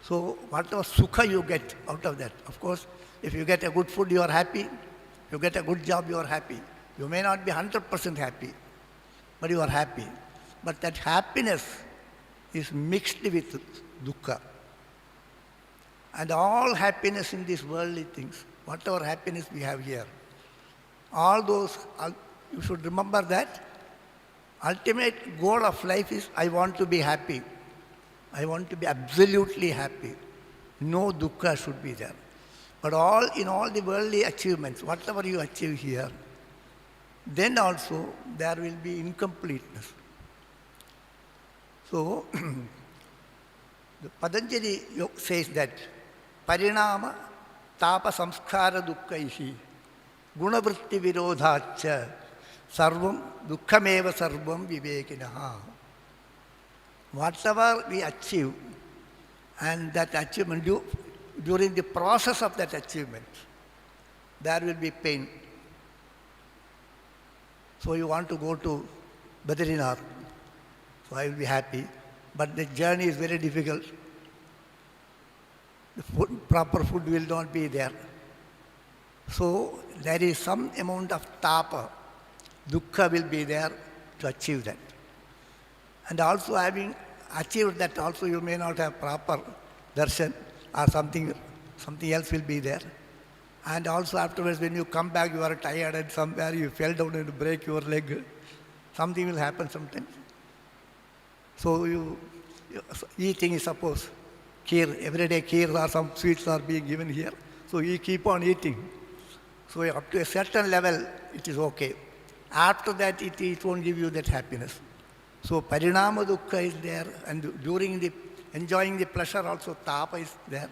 So whatever sukha you get out of that, of course, if you get a good food, you are happy. If you get a good job, you are happy. You may not be 100% happy, but you are happy. But that happiness is mixed with dukkha. And all happiness in these worldly things, whatever happiness we have here, all those, you should remember that ultimate goal of life is I want to be happy. I want to be absolutely happy. No dukkha should be there. But in all the worldly achievements, whatever you achieve here, then also there will be incompleteness. So, the Padanjali says that parinama tapa samskara dukkaihi gunavritti virodhacha sarvam dukkhameva sarvam vivekinaha. Whatever we achieve, and that achievement, during the process of that achievement, there will be pain. So you want to go to Badrinath, so I will be happy, but the journey is very difficult. The proper food will not be there. So there is some amount of tapa, dukkha will be there to achieve that. And also having achieved that also you may not have proper darshan or something else will be there. And also afterwards when you come back you are tired and somewhere you fell down and break your leg. Something will happen sometimes. So eating is suppose kheer, every day kheer or some sweets are being given here. So you keep on eating. So up to a certain level it is okay. After that it won't give you that happiness. So parinama dukkha is there, and during enjoying the pleasure also tapa is there,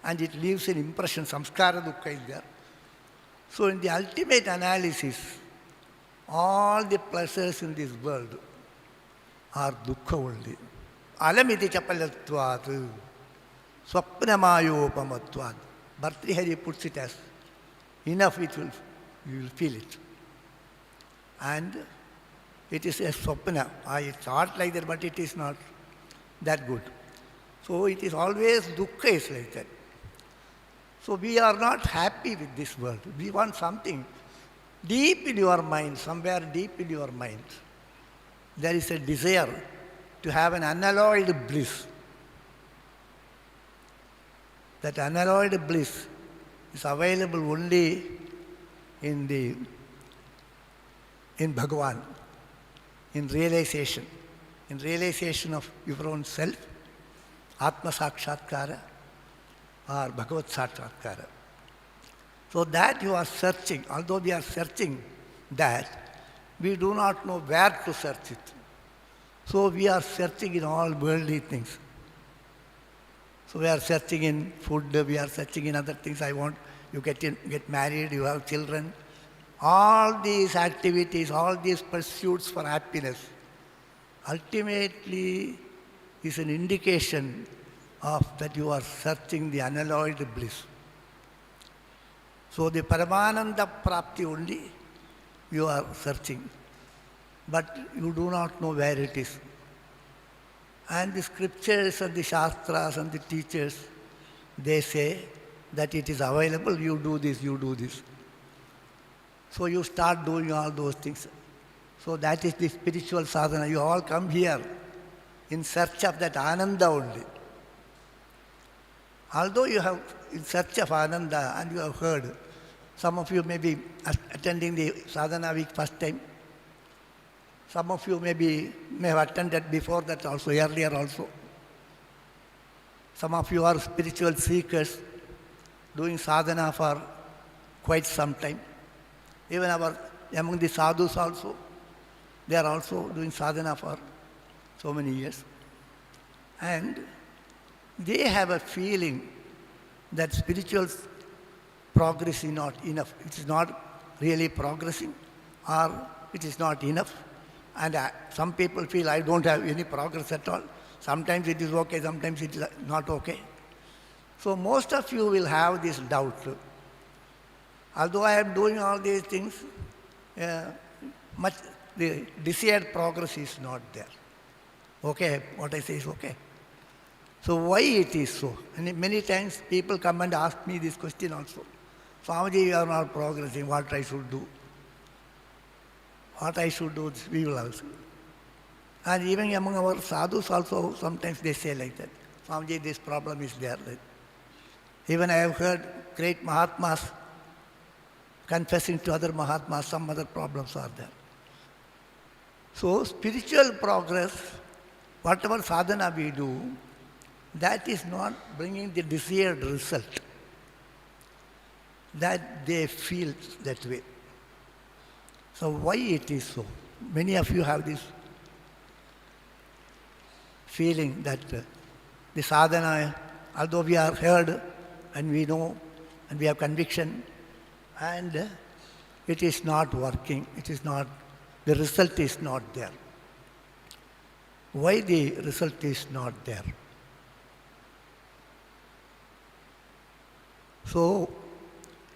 and it leaves an impression, samskara dukkha is there. So in the ultimate analysis, all the pleasures in this world are dukkha only. Alamiti chapalatvat, swapnamayopamatvat. Bhartrihari puts it as enough, you will feel it. And it is a swapna. I thought like that, but it is not that good. So it is always dukkha is like that. So we are not happy with this world. We want something deep in your mind, somewhere deep in your mind. There is a desire to have an unalloyed bliss. That unalloyed bliss is available only in Bhagavan, in realization of your own self, Atma Sakshatkara or Bhagavad Sakshatkara. So that you are searching, although we are searching that, we do not know where to search it. So we are searching in all worldly things. So we are searching in food, we are searching in other things. You get married, you have children. All these activities, all these pursuits for happiness, ultimately is an indication of that you are searching the unalloyed bliss. So the Paramananda Prapti only you are searching, but you do not know where it is. And the scriptures and the shastras and the teachers, they say that it is available, you do this, you do this. So you start doing all those things. So that is the spiritual sadhana. You all come here in search of that ananda only. Although you have in search of ananda and you have heard, some of you may be attending the sadhana week first time. Some of you may have attended before that also, earlier also. Some of you are spiritual seekers doing sadhana for quite some time. Even among the sadhus also, they are also doing sadhana for so many years. And they have a feeling that spiritual progress is not enough. It is not really progressing, or it is not enough. And some people feel I don't have any progress at all. Sometimes it is okay, sometimes it is not okay. So most of you will have this doubt. Although I am doing all these things, the desired progress is not there. Okay, what I say is okay. So why it is so? And many times people come and ask me this question also. Swamiji, you are not progressing, what I should do? What I should do, we will also. And even among our sadhus also, sometimes they say like that. Swamiji, this problem is there. Even I have heard great Mahatmas confessing to other Mahatmas, some other problems are there. So spiritual progress, whatever sadhana we do, that is not bringing the desired result. That they feel that way. So why it is so? Many of you have this feeling that the sadhana, although we are heard and we know and we have conviction, and it is not working, the result is not there. Why the result is not there? So,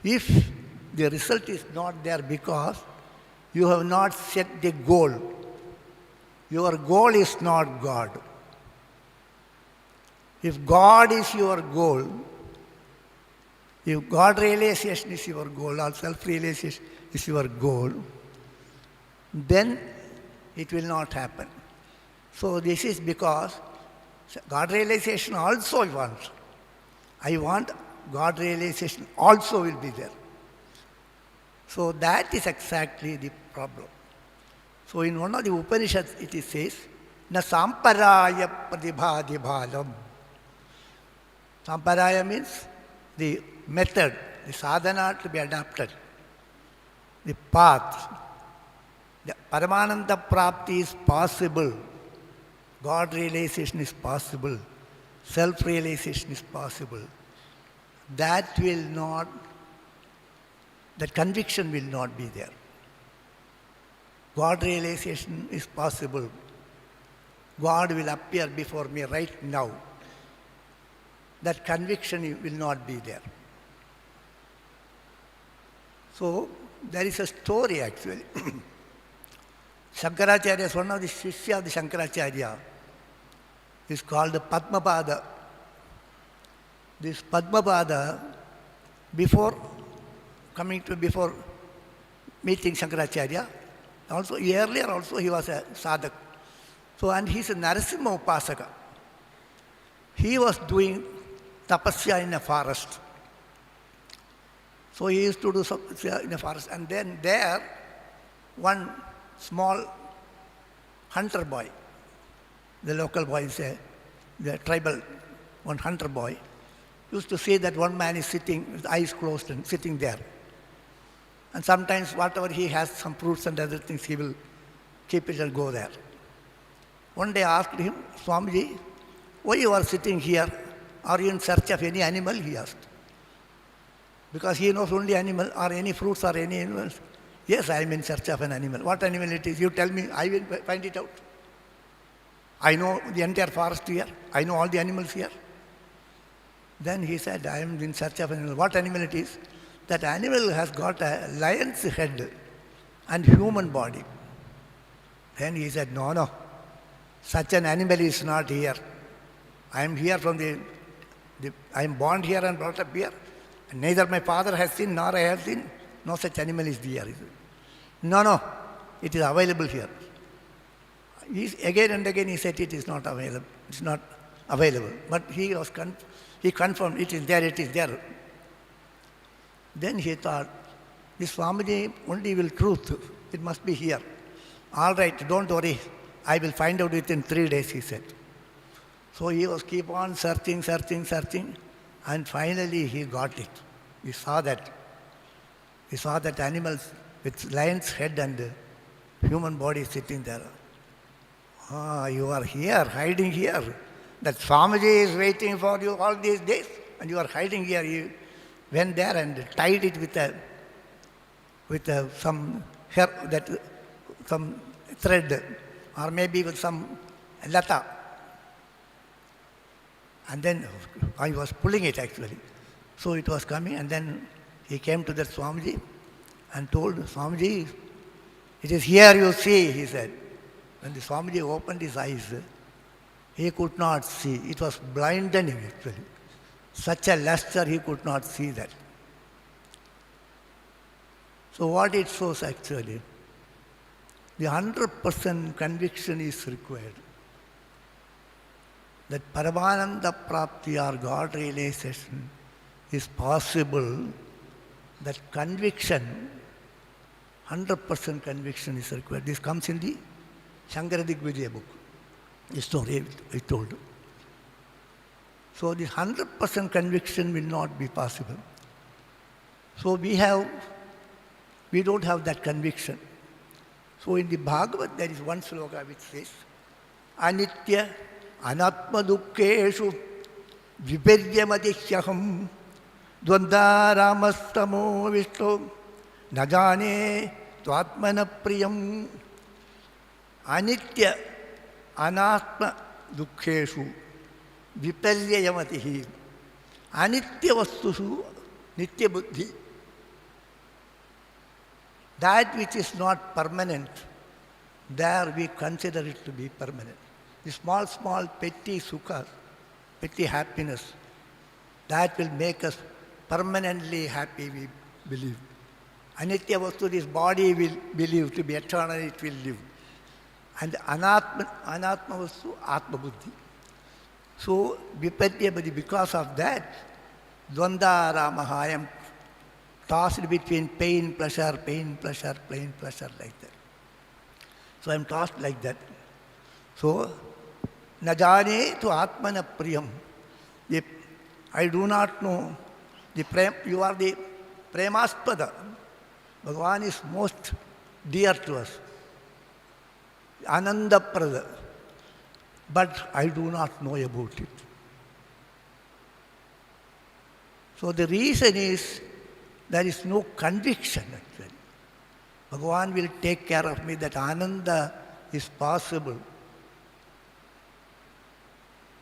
if the result is not there because you have not set the goal, your goal is not God. If God is your goal, if God realization is your goal or self-realization is your goal, then it will not happen. So this is because God realization also I want. I want God realization also will be there. So that is exactly the problem. So in one of the Upanishads it says, na samparaya pratibhadibhalam. Samparaya means the method, the sadhana to be adapted, the path. The Paramananda Prapti is possible. God realization is possible. Self-realization is possible. That conviction will not be there. God realization is possible. God will appear before me right now. That conviction will not be there. So, there is a story actually. Shankaracharya is one of the Shishya of the Shankaracharya. Is called Padmapada. this Padmapada, before meeting Shankaracharya, also earlier also he was a sadhak. So, and he's a Narasimha Upasaka. He was doing tapasya in a forest. So he used to do tapasya in a forest. And then there, one small hunter boy, the local boy is the tribal, one hunter boy, used to see that one man is sitting with eyes closed and sitting there. And sometimes whatever he has, some fruits and other things, he will keep it and go there. One day I asked him, Swamiji, why you are sitting here? Are you in search of any animal? He asked. Because he knows only animal or any fruits or any animals. Yes, I am in search of an animal. What animal it is? You tell me, I will find it out. I know the entire forest here. I know all the animals here. Then he said, I am in search of an animal. What animal it is? That animal has got a lion's head and human body. Then he said, no, such an animal is not here. I am here from I am born here and brought up here. And neither my father has seen nor I have seen. No such animal is there. No, it is available here. Again and again he said it is not available. It's not available. But he confirmed it is there. Then he thought, this Swamiji only will truth. It must be here. All right, don't worry. I will find out within 3 days, he said. So he was keep on searching, and finally he got it. He saw that animal with lion's head and human body sitting there. You are here, hiding here. That Swamiji is waiting for you all these days, and you are hiding here. He went there and tied it with some hair, some thread, or maybe with some lata. And then I was pulling it actually. So it was coming, and then he came to that Swamiji and told Swamiji, it is here you see, he said. When the Swamiji opened his eyes, he could not see. It was blinding actually. Such a luster, he could not see that. So what it shows actually, the 100% conviction is required. That Paramananda Prapti or God realization is possible, that conviction, 100% conviction is required. This comes in the Shankara Digvijaya book, the story I told you. So this 100% conviction will not be possible. So we don't have that conviction. So in the Bhagavad there is one sloka which says, Anitya Anatma Dukkeshu Viparyamadihyaham Dvanda Ramastamo Vishto Najane Tvatmana Priyam. Anitya Anatma Dukkeshu Viparyamatihi. Anitya Vastusu Nitya Buddhi. That which is not permanent, there we consider it to be permanent. The small petty sukha, petty happiness, that will make us permanently happy, we believe. Anitya Vastu, this body will believe to be eternal, it will live. And Anatma Vastu, Atma Buddhi. So, Viparyamati, because of that, Dvanda Ramaha, I am tossed between pain, pleasure, like that. So I am tossed like that. So, Najane to Atmana Priyam. I do not know. You are the Premaspada. Bhagavan is most dear to us. Ananda Prada. But I do not know about it. So the reason is, there is no conviction actually. Bhagavan will take care of me, that Ananda is possible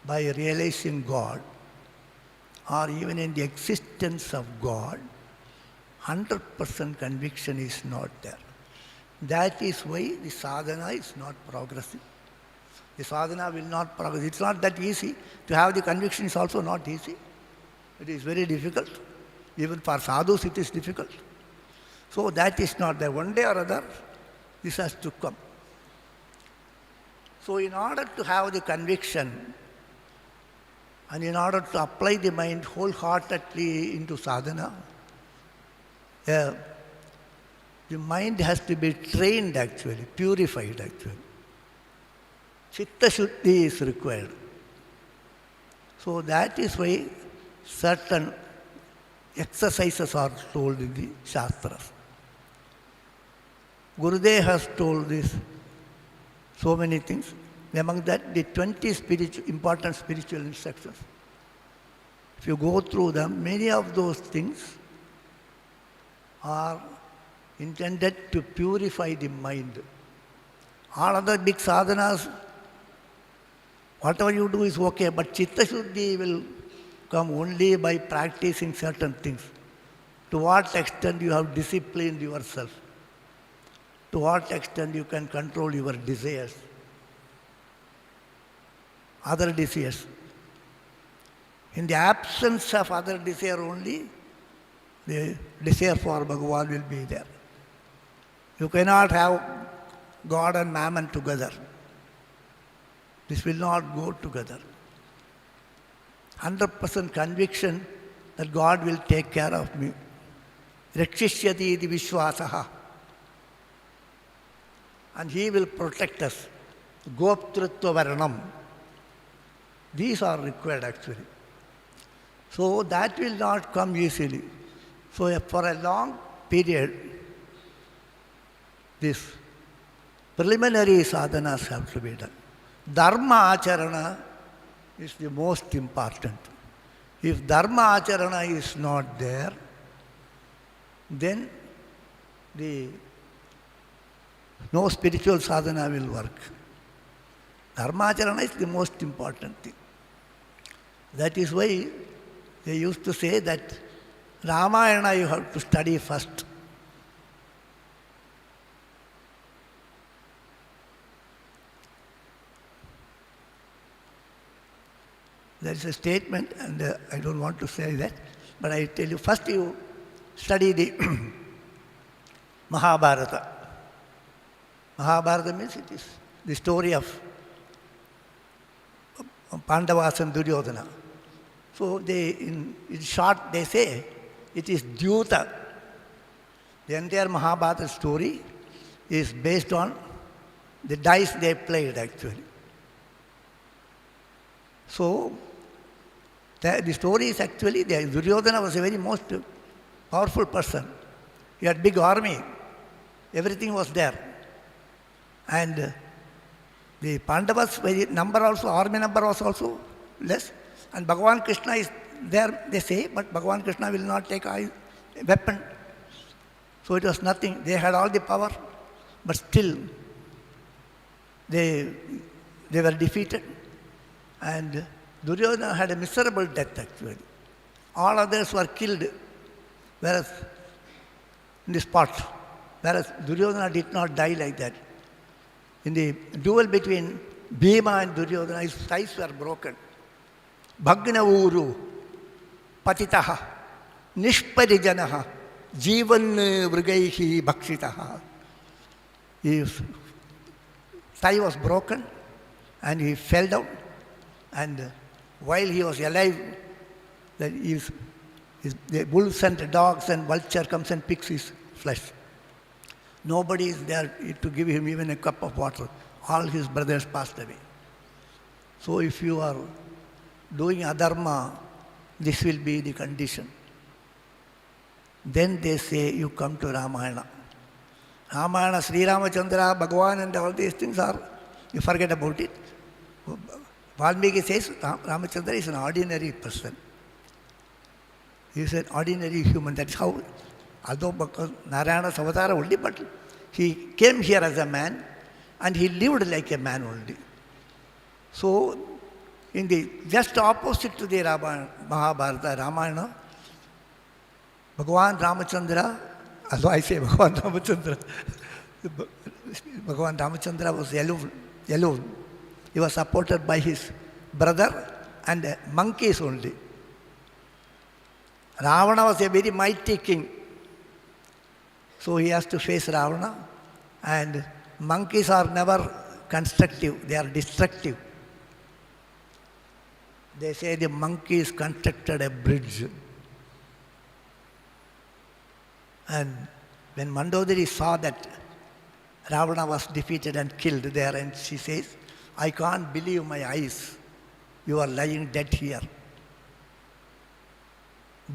by realizing God, or even in the existence of God. 100% conviction is not there. That is why the sadhana is not progressive. The sadhana will not progress. It's not that easy. To have the conviction is also not easy. It is very difficult. Even for sadhus it is difficult. So that is not there. One day or other, this has to come. So in order to have the conviction and in order to apply the mind wholeheartedly into sadhana, the mind has to be trained actually, purified actually. Chitta Shuddhi is required. So that is why certain exercises are told in the Shastras. Gurudev has told this, so many things. Among that, the 20 important spiritual instructions. If you go through them, many of those things are intended to purify the mind. All other big sadhanas, whatever you do is okay, but Chitta Shuddhi will come only by practicing certain things. To what extent you have disciplined yourself. To what extent you can control your desires. Other desires. In the absence of other desire only, the desire for Bhagavan will be there. You cannot have God and mammon together. This will not go together. 100% conviction that God will take care of me. Rakshishyati iti vishwasaha. And He will protect us. Goptrutva varanam. These are required actually. So that will not come easily. So for a long period, this preliminary sadhanas have to be done. Dharma acharana is the most important. If dharma acharana is not there, then no spiritual sadhana will work. Dharma acharana is the most important thing. That is why they used to say that Ramayana you have to study first. There is a statement, and I don't want to say that, but I tell you, first you study the Mahabharata. Mahabharata means it is the story of Pandavas and Duryodhana. So in short, they say it is Dyuta. The entire Mahabharata story is based on the dice they played actually. So the story is actually, Duryodhana was a very most powerful person. He had big army. Everything was there. And the Pandavas, number also, army number was also less. And Bhagavan Krishna is there, they say, but Bhagavan Krishna will not take a weapon. So it was nothing. They had all the power, but still they were defeated. And Duryodhana had a miserable death actually. All others were killed, whereas in the spot. Whereas Duryodhana did not die like that. In the duel between Bhima and Duryodhana, his thighs were broken. Bhagna uru, patitaha, nishparijanaha, jivan vrigaihi bhakshitaha. His thigh was broken and he fell down. And while he was alive, the wolves and the dogs and vulture comes and picks his flesh. Nobody is there to give him even a cup of water. All his brothers passed away. So if you are doing adharma, this will be the condition. Then they say you come to Ramayana. Ramayana, Sri Ramachandra, Bhagavan and all these things are, you forget about it. Valmiki says Ramachandra is an ordinary person. He is an ordinary human. That's how, although Narayana's avatar only, but he came here as a man and he lived like a man only. So, in the just opposite to the Mahabharata, Ramayana, Bhagavan Ramachandra, although I say Bhagavan Ramachandra, Bhagavan Ramachandra was alone. He was supported by his brother and monkeys only. Ravana was a very mighty king. So he has to face Ravana. And monkeys are never constructive, they are destructive. They say the monkeys constructed a bridge. And when Mandodari saw that Ravana was defeated and killed there, and she says, I can't believe my eyes. You are lying dead here.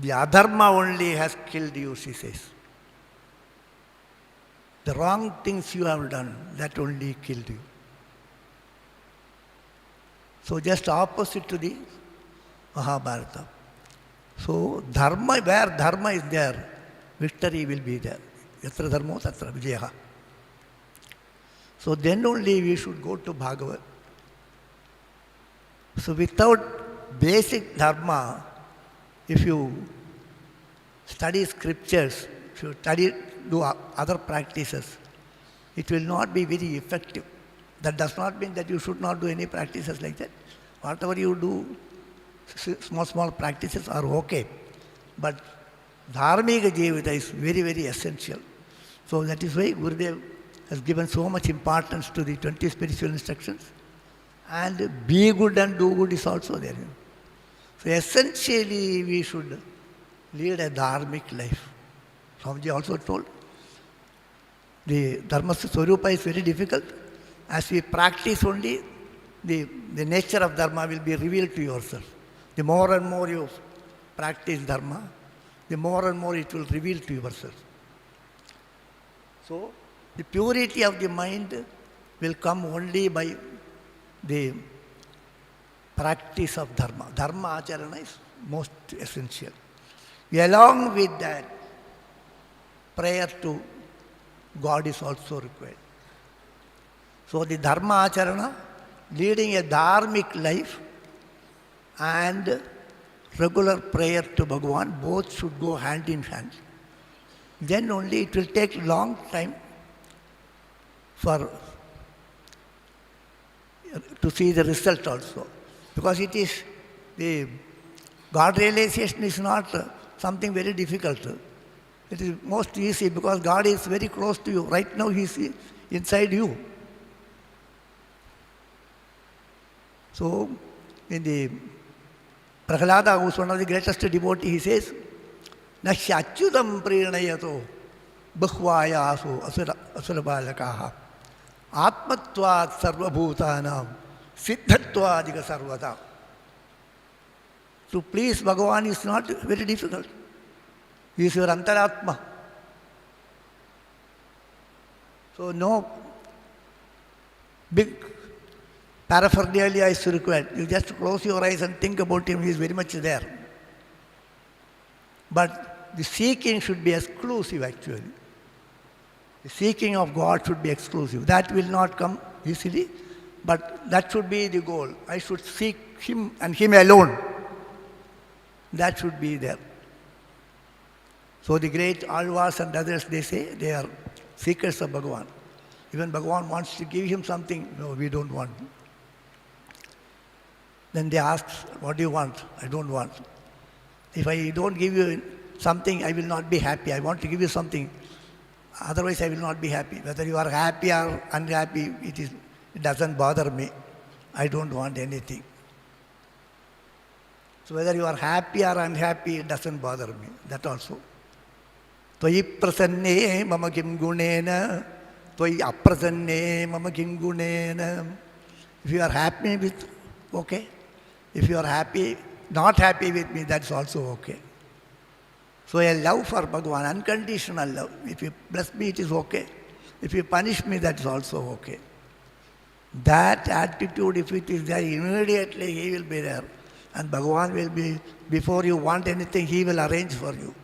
The adharma only has killed you, she says. The wrong things you have done, that only killed you. So just opposite to the Mahabharata. So dharma, where dharma is there, victory will be there. Yatra dharmo tatra vijayaha. So then only we should go to Bhagavad. So without basic dharma, if you study scriptures, if you do other practices, it will not be very effective. That does not mean that you should not do any practices like that. Whatever you do, small practices are okay. But dharmika jivita is very, very essential. So that is why Gurudev has given so much importance to the 20 spiritual instructions. And be good and do good is also there. So essentially we should lead a dharmic life. Swami G also told, the dharma swarupa is very difficult. As we practice only, the nature of dharma will be revealed to yourself. The more and more you practice dharma, the more and more it will reveal to yourself. So the purity of the mind will come only by the practice of dharma. Dharma acharana is most essential. Along with that, prayer to God is also required. So the dharma acharana, leading a dharmic life, and regular prayer to Bhagavan, both should go hand in hand. Then only it will take long time to see the result also. Because it is, the God realization is not something very difficult. It is most easy because God is very close to you. Right now He is inside you. So, in the Prahlada, who is one of the greatest devotees, he says, Nashya achyutam prinayato bhukvayasu asurabalakaha atmatvat sarvabhutanam siddhattvadika sarvata. To please Bhagavan is not very difficult. He is your antaratma. So no big paraphernalia is required. You just close your eyes and think about Him. He is very much there. But the seeking should be exclusive actually. The seeking of God should be exclusive. That will not come easily, but that should be the goal. I should seek Him and Him alone. That should be there. So the great Alvars and others, they say they are seekers of Bhagavan. Even Bhagavan wants to give him something. No, we don't want. Then they ask, what do you want? I don't want. If I don't give you something, I will not be happy. I want to give you something. Otherwise, I will not be happy. Whether you are happy or unhappy, it doesn't bother me. I don't want anything. So whether you are happy or unhappy, it doesn't bother me. That also. Tvai prasanne mama kim gunena, tvai aprasanne mama kim gunena. If you are happy with, okay. If you are happy, not happy with me, that's also okay. So a love for Bhagavan, unconditional love. If you bless me, it is okay. If you punish me, that's also okay. That attitude, if it is there, immediately He will be there. And Bhagavan will be, before you want anything, He will arrange for you.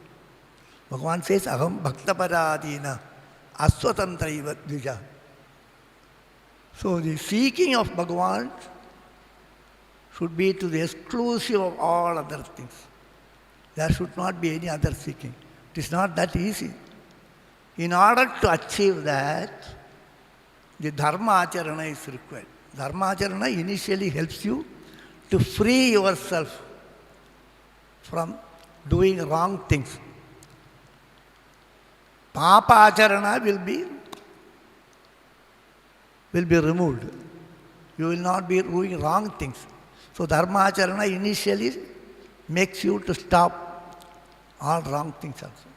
Bhagavan says, Aham bhakta paradina aswatantraiva dvija. So the seeking of Bhagavan should be to the exclusive of all other things. There should not be any other seeking. It is not that easy. In order to achieve that, the dharma acharana is required. Dharma acharana initially helps you to free yourself from doing wrong things. Papa acharana will be removed. You will not be doing wrong things. So dharma acharana initially makes you to stop all wrong things also.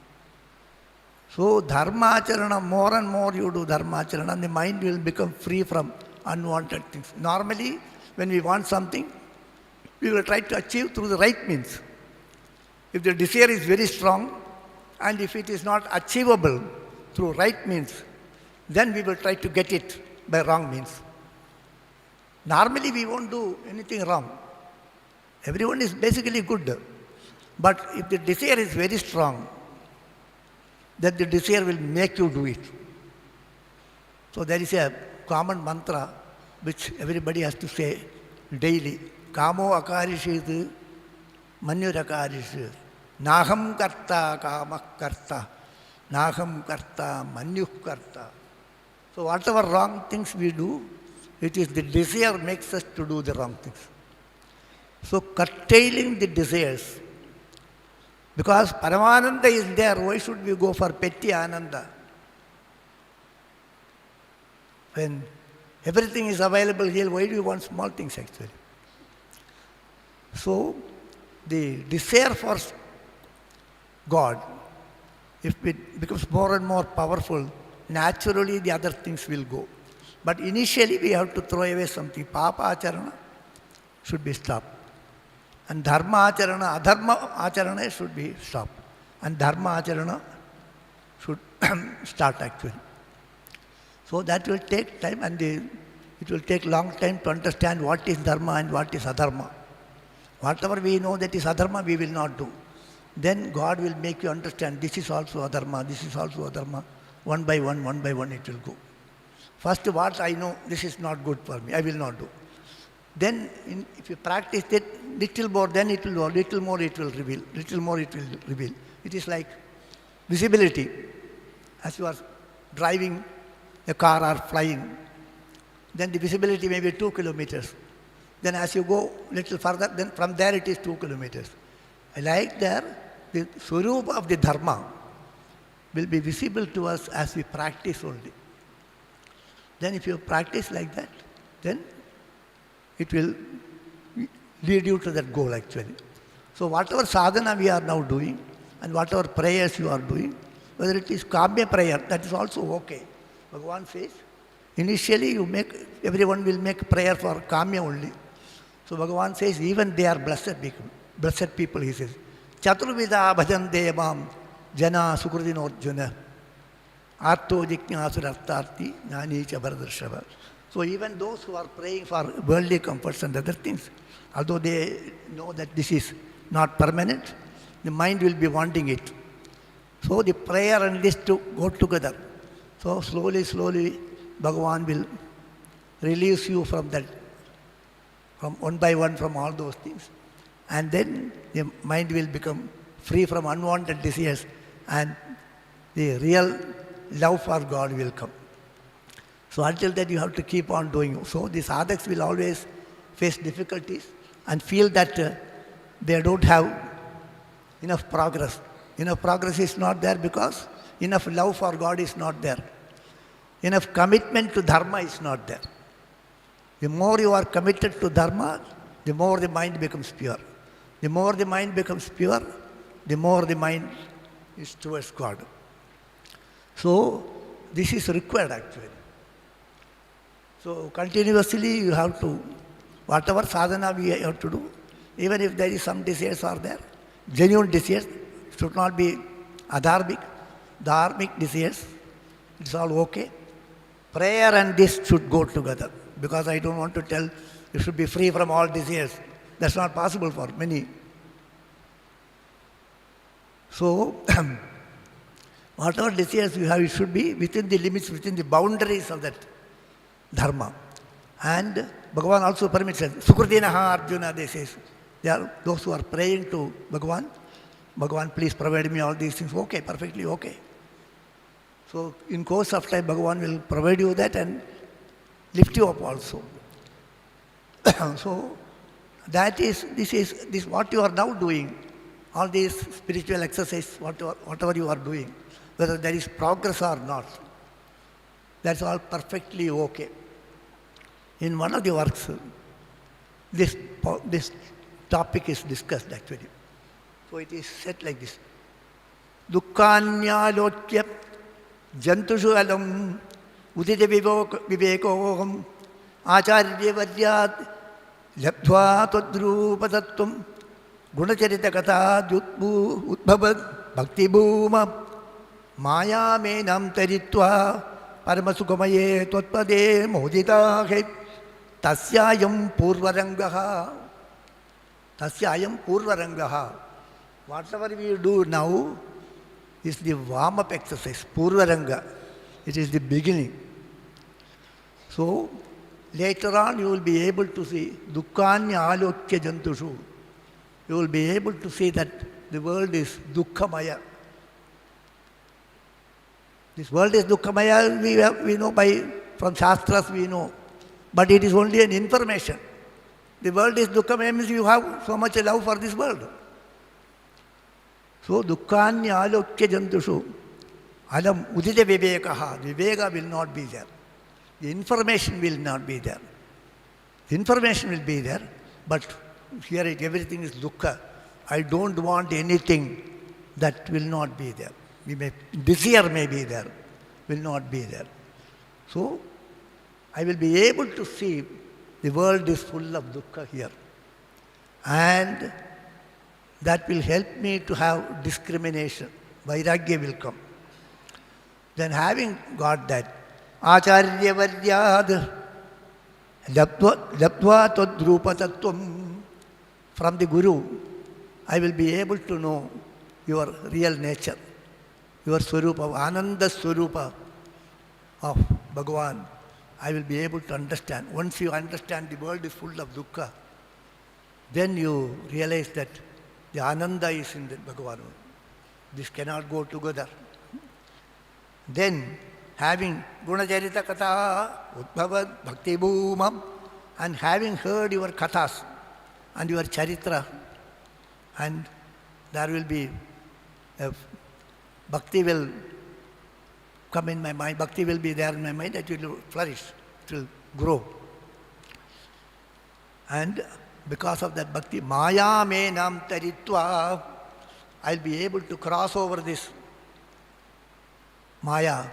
So dharma acharana, more and more you do dharma acharana, the mind will become free from unwanted things. Normally, when we want something, we will try to achieve through the right means. If the desire is very strong, and if it is not achievable through right means, then we will try to get it by wrong means. Normally, we won't do anything wrong. Everyone is basically good. But if the desire is very strong, then the desire will make you do it. So there is a common mantra which everybody has to say daily. Kamo akarishitu manyurakarishu. Naham karta kama karta. Naham karta manyuh karta. So whatever wrong things we do, it is the desire makes us to do the wrong things. So curtailing the desires. Because Paramananda is there, why should we go for petty Ananda? When everything is available here, why do you want small things actually? So, the desire for God, if it becomes more and more powerful, naturally the other things will go. But initially we have to throw away something. Papa acharana should be stopped. And dharma acharana, adharma acharana should be stopped. And dharma acharana should start actually. So that will take time, and it will take long time to understand what is dharma and what is adharma. Whatever we know that is adharma, we will not do. Then God will make you understand this is also adharma, this is also adharma. One by one it will go. First what I know, this is not good for me, I will not do. Then if you practice it little more, then it will go, little more it will reveal, little more it will reveal. It is like visibility. As you are driving a car or flying, then the visibility may be 2 kilometers. Then as you go little further, then from there it is 2 kilometers. Like there, the swarupa of the dharma will be visible to us as we practice only. Then if you practice like that, then it will lead you to that goal actually. So whatever sadhana we are now doing, and whatever prayers you are doing, whether it is kamya prayer, that is also okay. Bhagavan says, initially everyone will make prayer for kamya only. So Bhagavan says, even they are blessed people, he says. Chaturvida bhajan devam jana sukrudinorjuna arto jiknyasurartarti jnani chabardarshava. So even those who are praying for worldly comforts and other things, although they know that this is not permanent, the mind will be wanting it. So the prayer and this to go together. So slowly, Bhagavan will release you from that, from one by one from all those things. And then the mind will become free from unwanted desires, and the real love for God will come. So until that you have to keep on doing. So the sadhaks will always face difficulties and feel that they don't have enough progress. Enough progress is not there because enough love for God is not there. Enough commitment to dharma is not there. The more you are committed to dharma, the more the mind becomes pure. The more the mind becomes pure, the more the mind is towards God. So this is required actually. So continuously you have to, whatever sadhana we have to do, even if there is some desires are there, genuine desires, should not be adharmic, dharmic desires, it's all okay. Prayer and this should go together, because I don't want to tell you should be free from all desires. That's not possible for many. So, whatever desires you have, it should be within the limits, within the boundaries of that dharma. And Bhagavan also permits us. Sukurdinaha Arjuna, they say. They are those who are praying to Bhagavan. Bhagavan, please provide me all these things. Okay, perfectly okay. So, in course of time, Bhagavan will provide you that and lift you up also. So, this what you are now doing all these spiritual exercise, whatever you are doing, whether there is progress or not, that's all perfectly okay. In one of the works, this topic is discussed actually. So it is said like this. Dukkanyalokya jantushu alam udita vivekoham acharya varyat labdhva tadrupatatvam gunacharita katha udbhavat bhakti bhuma maya menam taritva paramasukamaye tvatpade moditahe tasyayam purvarangaha. Tasyayam purvarangaha. Whatever we do now is the warm-up exercise, purvaranga. It is the beginning. So, later on you will be able to see dukkanya alokya jantushu. You will be able to see that the world is dukkhamaya. This world is dukkhamaya, we know from Shastras we know. But it is only an information. The world is dukkhamaya means you have so much love for this world. So, dukkanya alokya jantushu alam udita vivekaha. Viveka will not be there. The information will not be there. The information will be there, but here everything is dukkha. I don't want anything that will not be there. Desire may be there, will not be there. So, I will be able to see the world is full of dukkha here. And that will help me to have discrimination. Vairagya will come. Then having got that, acharya varyad labdhva tadrupa tattvam, from the Guru, I will be able to know your real nature, your swarupa, ananda swarupa of Bhagavan. I will be able to understand. Once you understand the world is full of dukkha, then you realize that the ananda is in the Bhagavan. This cannot go together. Then, having gunacharita katha udbhavat bhakti bhumam, and having heard your kathas and your charitra, and there will be bhakti will come in my mind, bhakti will be there in my mind, it will flourish, it will grow. And because of that bhakti, maya menam taritva, I'll be able to cross over this maya.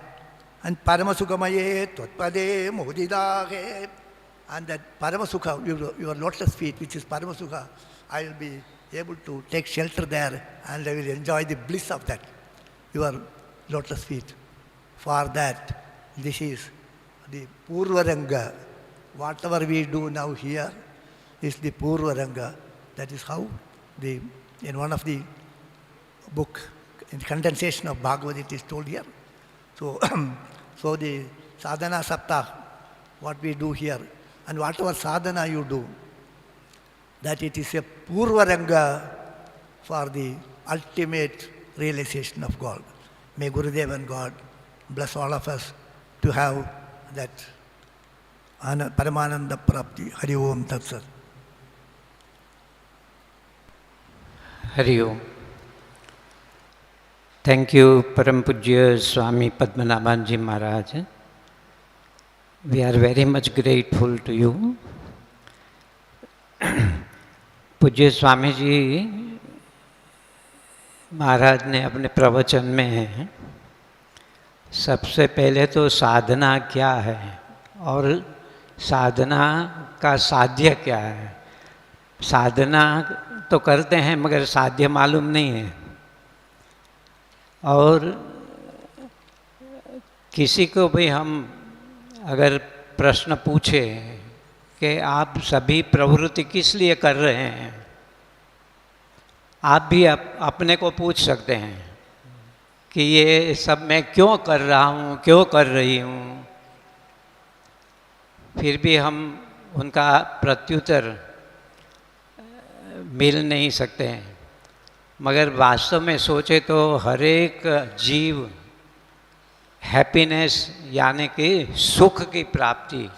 And paramasukamaye tvatpade modidahe, and that paramasukha, your lotus feet, which is paramasukha, I will be able to take shelter there and I will enjoy the bliss of that, your lotus feet. For that, this is the purvaranga. Whatever we do now here is the purvaranga. That is how in one of the book, in condensation of Bhagavad, it is told here. So the sadhana saptah, what we do here, and whatever sadhana you do, that it is a purvaranga for the ultimate realization of God. May Gurudev and God bless all of us to have that Paramananda Prapti. Hari Om Tat Sat. Hari Om. Thank you, Param Pujya Swami Padabanji Maharaj. We are very much grateful to you. पूज्य स्वामी जी महाराज ने अपने प्रवचन में सबसे पहले तो साधना क्या है और साधना का साध्य क्या है। साधना तो करते हैं मगर साध्य मालूम नहीं है। और किसी को भी हम अगर प्रश्न पूछे कि आप सभी प्रवृत्ति किस लिए कर रहे हैं, आप भी अपने को पूछ सकते हैं कि ये सब मैं क्यों कर रहा हूँ, क्यों कर रही हूँ। फिर भी हम उनका प्रत्युत्तर मिल नहीं सकते हैं। मगर वास्तव में सोचे तो हर एक जीव हैप्पीनेस यानी कि सुख की प्राप्ति,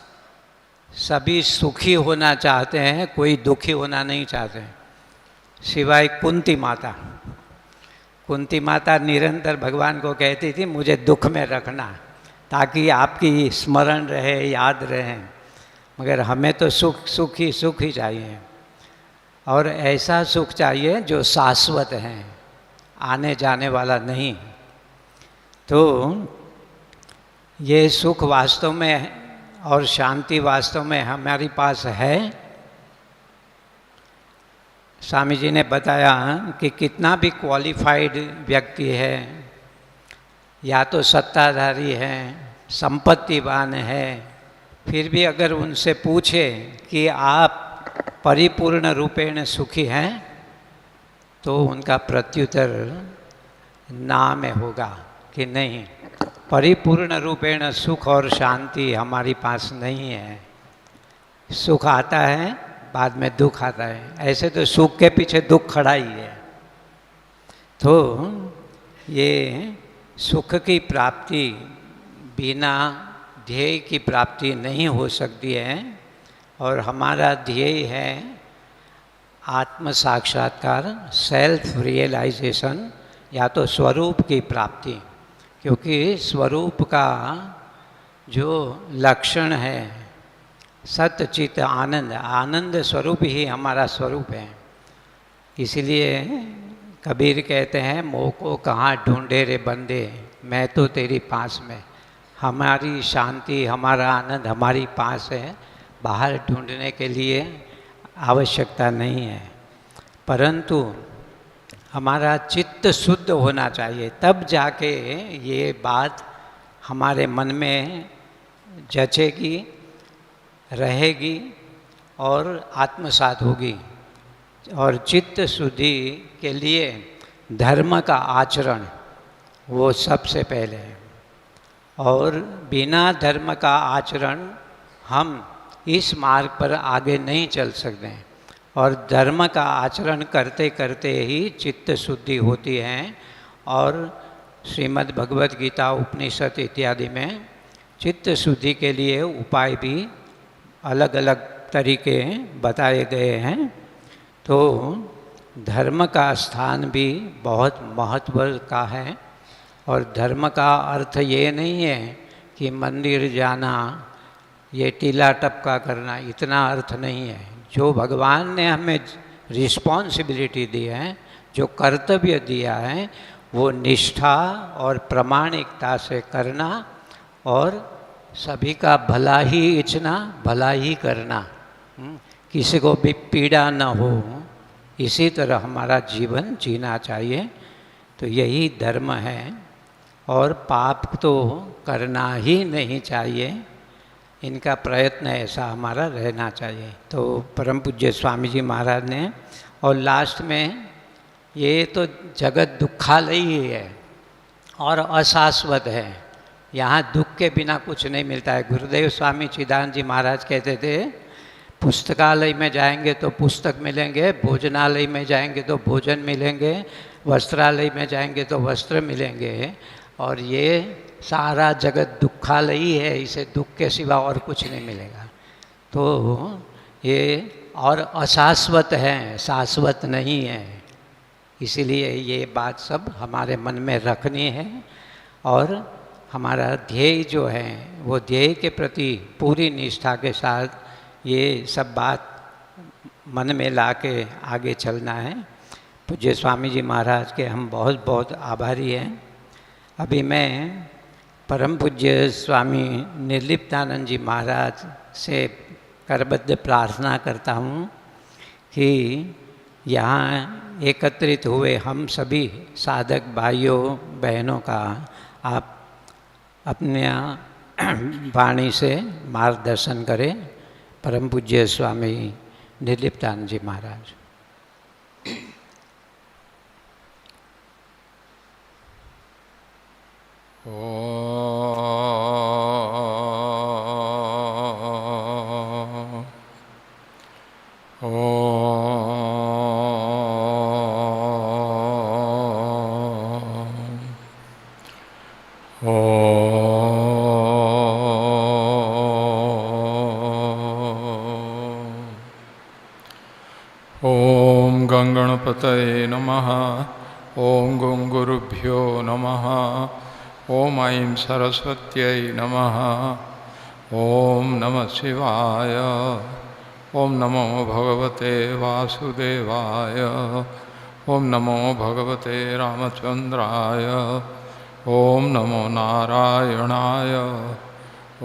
सभी सुखी होना चाहते हैं, कोई दुखी होना नहीं चाहते, सिवाय कुंती माता। कुंती माता निरंतर भगवान को कहती थी मुझे दुख में रखना ताकि आपकी स्मरण रहे, याद रहे। मगर हमें तो सुख ही चाहिए, और ऐसा सुख चाहिए जो शाश्वत है, आने जाने वाला नहीं। तो ये सुख वास्तव में और शांति वास्तव में हमारे पास है। स्वामी जी ने बताया कि कितना भी क्वालिफाइड व्यक्ति है, या तो सत्ताधारी है, संपत्तिवान है, फिर भी अगर उनसे पूछे कि आप परिपूर्ण रूपेण सुखी हैं, तो उनका प्रत्युत्तर ना में होगा कि नहीं, परिपूर्ण रूपेण सुख और शांति हमारे पास नहीं है। सुख आता है, बाद में दुख आता है। ऐसे तो सुख के पीछे दुख खड़ा ही है। तो ये सुख की प्राप्ति बिना ध्येय की प्राप्ति नहीं हो सकती है, और हमारा ध्येय है आत्म साक्षात्कार, सेल्फ रियलाइजेशन, या तो स्वरूप की प्राप्ति। क्योंकि स्वरूप का जो लक्षण है सत्य चित आनंद, आनंद स्वरूप ही हमारा स्वरूप है। इसलिए कबीर कहते हैं मोह को कहाँ ढूंढे रे बंदे, मैं तो तेरी पास में। हमारी शांति, हमारा आनंद हमारी पास है, बाहर ढूंढने के लिए आवश्यकता नहीं है। परंतु हमारा चित्त शुद्ध होना चाहिए, तब जाके ये बात हमारे मन में जचेगी, रहेगी और आत्मसात होगी। और चित्त शुद्धि के लिए धर्म का आचरण वो सबसे पहले है, और बिना धर्म का आचरण हम इस मार्ग पर आगे नहीं चल सकते हैं। और धर्म का आचरण करते करते ही चित्त शुद्धि होती है। और श्रीमद् भगवद गीता, उपनिषद इत्यादि में चित्त शुद्धि के लिए उपाय भी अलग अलग तरीके बताए गए हैं। तो धर्म का स्थान भी बहुत महत्व का है। और धर्म का अर्थ ये नहीं है कि मंदिर जाना, ये टीला टपका करना, इतना अर्थ नहीं है। जो भगवान ने हमें रिस्पॉन्सिबिलिटी दी है, जो कर्तव्य दिया है, वो निष्ठा और प्रामाणिकता से करना, और सभी का भला ही इच्छना, भला ही करना, किसी को भी पीड़ा न हो, इसी तरह हमारा जीवन जीना चाहिए। तो यही धर्म है। और पाप तो करना ही नहीं चाहिए, इनका प्रयत्न ऐसा हमारा रहना चाहिए। तो परम पूज्य स्वामी जी महाराज ने, और लास्ट में ये तो जगत दुखालय ही है और अशाश्वत है, यहाँ दुख के बिना कुछ नहीं मिलता है। गुरुदेव स्वामी चिदानंद जी महाराज कहते थे पुस्तकालय में जाएंगे तो पुस्तक मिलेंगे, भोजनालय में जाएंगे तो भोजन मिलेंगे, वस्त्रालय में जाएंगे तो वस्त्र मिलेंगे, और ये सारा जगत दुखालय ही है, इसे दुख के सिवा और कुछ नहीं मिलेगा। तो ये और अशाश्वत है, शाश्वत नहीं है। इसीलिए ये बात सब हमारे मन में रखनी है। और हमारा ध्येय जो है वो ध्येय के प्रति पूरी निष्ठा के साथ ये सब बात मन में ला के आगे चलना है। पूज्य स्वामी जी महाराज के हम बहुत बहुत आभारी हैं। अभी मैं परम पूज्य स्वामी निर्लिप्तानंद जी महाराज से करबद्ध प्रार्थना करता हूँ कि यहाँ एकत्रित हुए हम सभी साधक भाइयों बहनों का आप अपने वाणी से मार्गदर्शन करें। परम पूज्य स्वामी निर्लिप्तानंद जी महाराज। ॐ गङ्गणपतये नमः। ओम गुं गुरुभ्यो नमः। ओम ऐं सरस्वत्यै नमः। ओम नमः शिवाय। ओम नमो भगवते वासुदेवाय। ओम नमो भगवते रामचंद्राय। ओम नमो नारायणाय।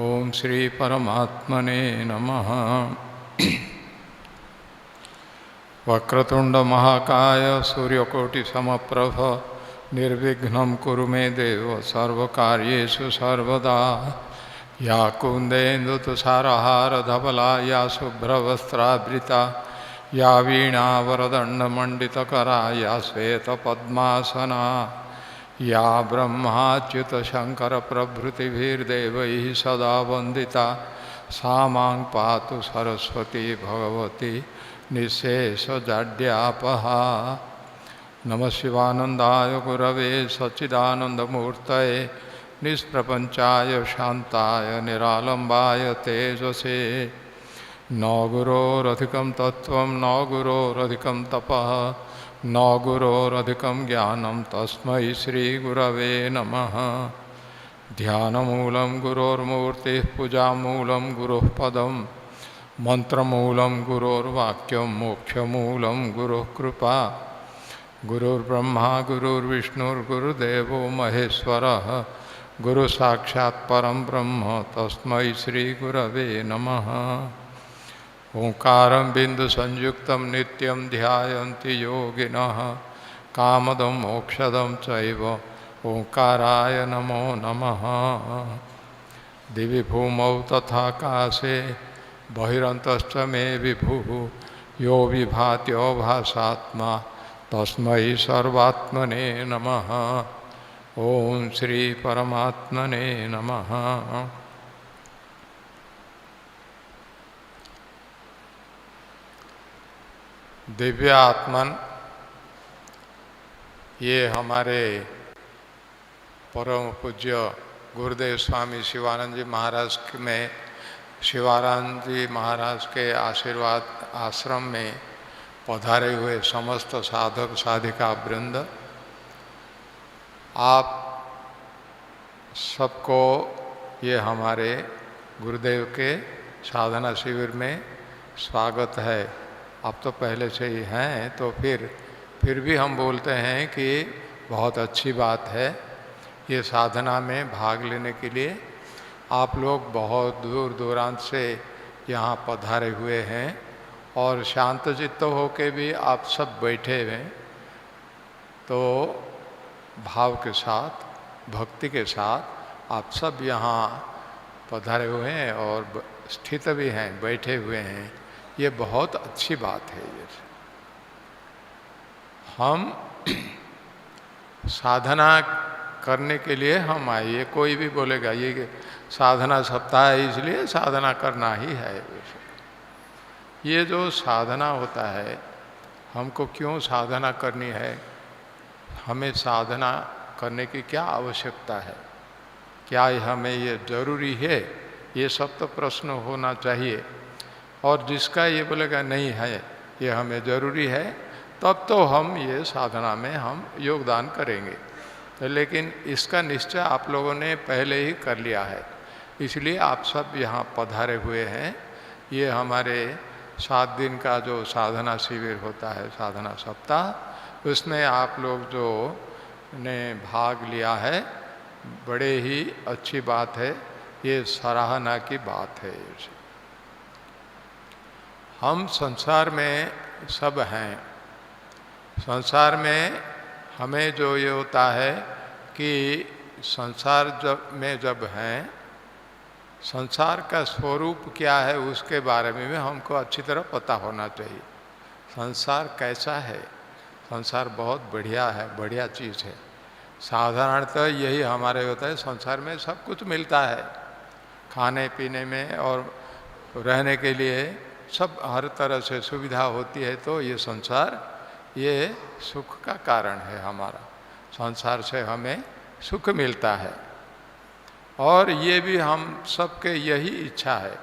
ओम श्री परमात्मने नमः। वक्रतुंड महाकाय सूर्यकोटि समप्रभ निर्विघ्नं कुरु मे देव सर्वकार्येषु सर्वदा। या कुन्देन्दुतुषारहार धवला या शुभ्रवस्त्रावृता या वीणावरदण्डमण्डितकरा या श्वेतपद्मासना या ब्रह्माच्युतशङ्करप्रभृतिभिर्देवैः सदा वन्दिता सा मां पातु सरस्वती भगवती निःशेषजाड्यापहा। नमः शिवानन्दाय गुरवे सच्चिदानन्दमूर्तये निष्प्रपञ्चाय शान्ताय निरालम्बाय तेजसे। न गुरोरधिकं तत्त्वं न गुरोरधिकं तपः न गुरोरधिकं ज्ञानं तस्मै श्रीगुरवे नमः। ध्यानमूलं गुरोर्मूर्तिः पूजामूलं गुरुः पदं मंत्रमूलं गुरोर्वाक्यं मोक्षमूलं गुरुः कृपा। गुरुर्ब्रह्मा गुरुर्विष्णुर्गुरुदेवो महेश्वरः गुरुसाक्षात् परं ब्रह्म तस्मै श्रीगुरवे नमः। ओंकारं बिन्दुसंयुक्तं नित्यं ध्यायन्ति योगिनः कामदं मोक्षदं चैव ओंकाराय नमो नमः। दिवि भूमौ तथाकाशे बहिरन्तश्च मे विभुः यो विभात्योभासात्मा तस्मै सर्वात्मने नमः। ओम श्री परमात्मने नमः। दिव्य आत्मन, ये हमारे परम पूज्य गुरुदेव स्वामी शिवानंद जी महाराज में शिवानंद जी महाराज के आशीर्वाद आश्रम में पधारे हुए समस्त साधक साधिका वृंद, आप सबको ये हमारे गुरुदेव के साधना शिविर में स्वागत है। आप तो पहले से ही हैं, तो फिर भी हम बोलते हैं कि बहुत अच्छी बात है ये साधना में भाग लेने के लिए आप लोग बहुत दूर दूरांत से यहाँ पधारे हुए हैं और शांत चित्त होके भी आप सब बैठे हुए हैं। तो भाव के साथ भक्ति के साथ आप सब यहाँ पधारे हुए हैं और स्थित भी हैं, बैठे हुए हैं। ये बहुत अच्छी बात है। ये हम साधना करने के लिए हम आइए, कोई भी बोलेगा ये साधना सप्ताह है इसलिए साधना करना ही है। ये जो साधना होता है, हमको क्यों साधना करनी है, हमें साधना करने की क्या आवश्यकता है, क्या हमें ये जरूरी है, ये सब तो प्रश्न होना चाहिए। और जिसका ये बोलेगा नहीं है ये हमें ज़रूरी है, तब तो हम ये साधना में हम योगदान करेंगे। लेकिन इसका निश्चय आप लोगों ने पहले ही कर लिया है, इसलिए आप सब यहाँ पधारे हुए हैं। ये हमारे 7 दिन का जो साधना शिविर होता है, साधना सप्ताह, उसमें आप लोग जो ने भाग लिया है, बड़े ही अच्छी बात है, ये सराहना की बात है। हम संसार में सब हैं। संसार में हमें जो ये होता है कि संसार जब हैं, संसार का स्वरूप क्या है उसके बारे में भी हमको अच्छी तरह पता होना चाहिए। संसार कैसा है, संसार बहुत बढ़िया है, बढ़िया चीज़ है। साधारणतः यही हमारे होता है, संसार में सब कुछ मिलता है, खाने पीने में और रहने के लिए सब हर तरह से सुविधा होती है। तो ये संसार ये सुख का कारण है हमारा, संसार से हमें सुख मिलता है। और ये भी हम सबके यही इच्छा है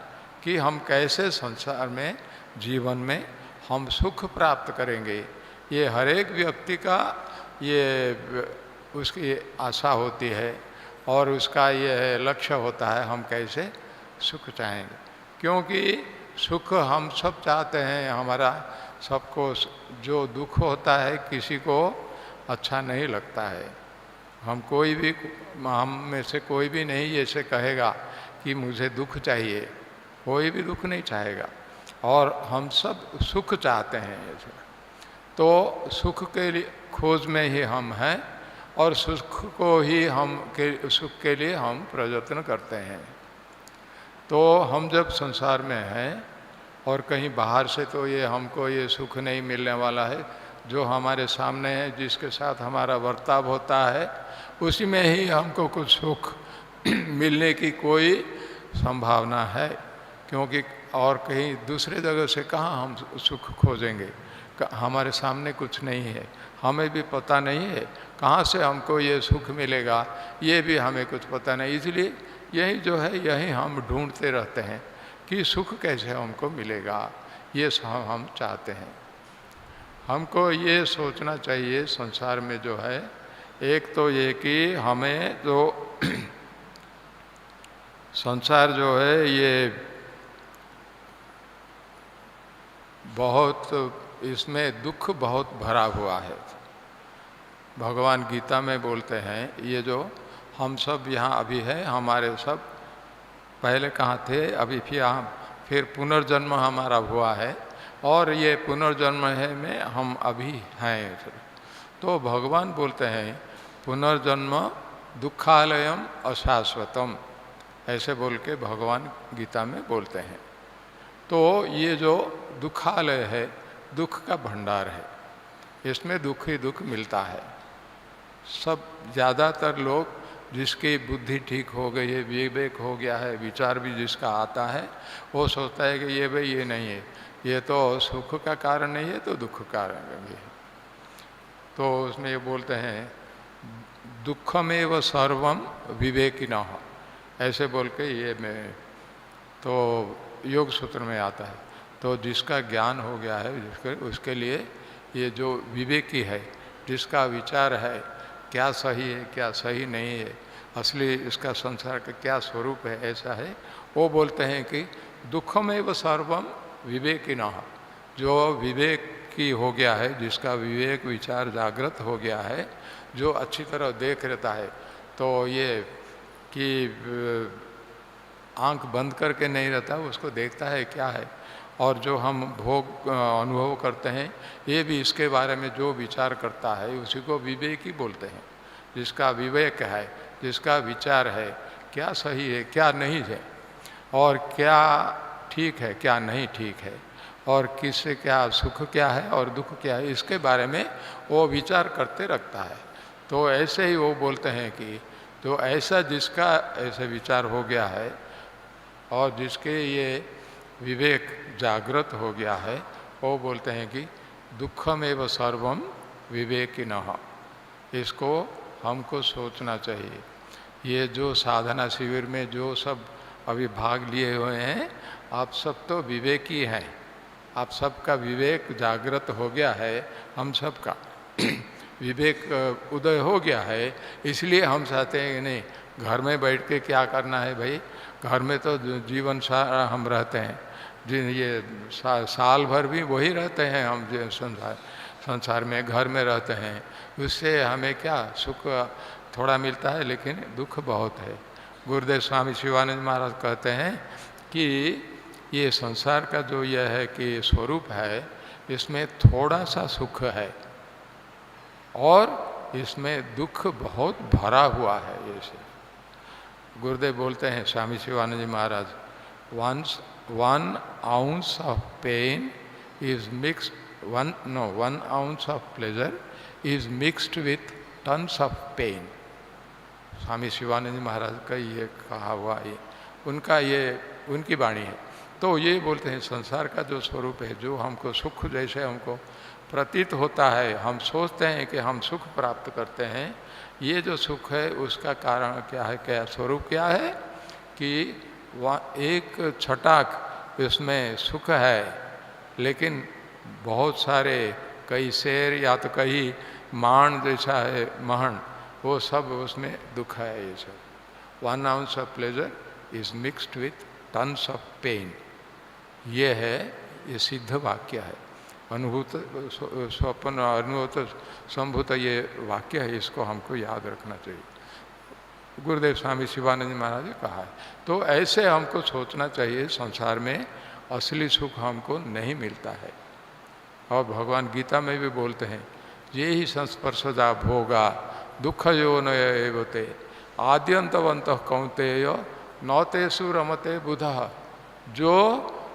कि हम कैसे संसार में जीवन में हम सुख प्राप्त करेंगे। ये हर एक व्यक्ति का ये उसकी आशा होती है और उसका ये लक्ष्य होता है हम कैसे सुख चाहेंगे, क्योंकि सुख हम सब चाहते हैं। हमारा सबको जो दुख होता है किसी को अच्छा नहीं लगता है। हम में से कोई भी नहीं ऐसे कहेगा कि मुझे दुख चाहिए, कोई भी दुख नहीं चाहेगा, और हम सब सुख चाहते हैं ऐसे। तो सुख के लिए खोज में ही हम हैं और सुख को ही सुख के लिए हम प्रयत्न करते हैं। तो हम जब संसार में हैं और कहीं बाहर से तो ये हमको ये सुख नहीं मिलने वाला है, जो हमारे सामने है, जिसके साथ हमारा बर्ताव होता है, उसी में ही हमको कुछ सुख मिलने की कोई संभावना है, क्योंकि और कहीं दूसरे जगह से कहाँ हम सुख खोजेंगे। हमारे सामने कुछ नहीं है, हमें भी पता नहीं है कहाँ से हमको ये सुख मिलेगा, ये भी हमें कुछ पता नहीं। इसलिए यही जो है यही हम ढूंढते रहते हैं कि सुख कैसे हमको मिलेगा, ये हम चाहते हैं। हमको ये सोचना चाहिए संसार में जो है, एक तो ये कि हमें जो संसार जो है ये बहुत, इसमें दुख बहुत भरा हुआ है। भगवान गीता में बोलते हैं ये जो हम सब यहाँ अभी है, हमारे सब पहले कहाँ थे, अभी फिर पुनर्जन्म हमारा हुआ है और ये पुनर्जन्म है में हम अभी हैं। तो भगवान बोलते हैं पुनर्जन्म दुखालयम अशाश्वतम, ऐसे बोल के भगवान गीता में बोलते हैं। तो ये जो दुखालय है, दुख का भंडार है, इसमें दुख ही दुख मिलता है। सब ज़्यादातर लोग जिसकी बुद्धि ठीक हो गई है, विवेक हो गया है, विचार भी जिसका आता है, वो सोचता है कि ये भाई ये नहीं है, ये तो सुख का कारण नहीं है तो दुख का कारण भी है। तो उसमें ये बोलते हैं दुखमेव सर्वम विवेकिनः, ऐसे बोल के ये मैं तो योग सूत्र में आता है। तो जिसका ज्ञान हो गया है उसके लिए ये जो विवेकी है, जिसका विचार है क्या सही है क्या सही नहीं है, असली इसका संसार का क्या स्वरूप है, ऐसा है, वो बोलते हैं कि दुखमेव सर्वम विवेकिनः, जो विवेकी हो गया है, जिसका विवेक विचार जागृत हो गया है, जो अच्छी तरह देख रहता है, तो ये कि आंख बंद करके नहीं रहता, उसको देखता है क्या है, और जो हम भोग अनुभव करते हैं ये भी इसके बारे में जो विचार करता है उसी को विवेकी बोलते हैं। जिसका विवेक है, जिसका विचार है क्या सही है क्या नहीं है, और क्या ठीक है क्या नहीं ठीक है, और किससे क्या सुख क्या है और दुख क्या है, इसके बारे में वो विचार करते रखता है। तो ऐसे ही वो बोलते हैं कि तो ऐसा जिसका ऐसे विचार हो गया है और जिसके ये विवेक जागृत हो गया है, वो बोलते हैं कि दुखमेव सर्वम विवेकिनः। इसको हमको सोचना चाहिए। ये जो साधना शिविर में जो सब अभी भाग लिए हुए हैं, आप सब तो विवेकी हैं, आप सबका विवेक जागृत हो गया है, हम सबका विवेक उदय हो गया है। इसलिए हम चाहते हैं कि नहीं घर में बैठ के क्या करना है भाई, घर में तो जीवन सारा हम रहते हैं, ये साल भर भी वही रहते हैं हम, जो संसार में घर में रहते हैं, उससे हमें क्या सुख थोड़ा मिलता है लेकिन दुख बहुत है। गुरुदेव स्वामी शिवानंद महाराज कहते हैं कि ये संसार का जो यह है कि स्वरूप है, इसमें थोड़ा सा सुख है और इसमें दुख बहुत भरा हुआ है। ये से गुरुदेव बोलते हैं स्वामी शिवानंद जी महाराज, one ounce of pain is mixed, one ounce of pleasure is mixed with tons of pain। स्वामी शिवानंद जी महाराज का ये कहा हुआ, ये उनका ये उनकी वाणी है। तो ये बोलते हैं संसार का जो स्वरूप है, जो हमको सुख जैसे हमको प्रतीत होता है, हम सोचते हैं कि हम सुख प्राप्त करते हैं, ये जो सुख है उसका कारण क्या है, क्या स्वरूप क्या है कि वह एक छटाक इसमें सुख है, लेकिन बहुत सारे कई शेर या तो कई माण जैसा है महण, वो सब उसमें दुख है। ये सब 1 ounce of pleasure is mixed with tons of pain. ये है, ये सिद्ध वाक्य है, अनुभूत स्वप्न अनुभूत संभूत ये वाक्य है, इसको हमको याद रखना चाहिए। गुरुदेव स्वामी शिवानंद महाराज ने कहा है। तो ऐसे हमको सोचना चाहिए, संसार में असली सुख हमको नहीं मिलता है। और भगवान गीता में भी बोलते हैं, ये ही संस्पर्शजा भोगा दुख यो न एवते आद्यंतवंत कौंतेय नौतेषु रमते बुधः। जो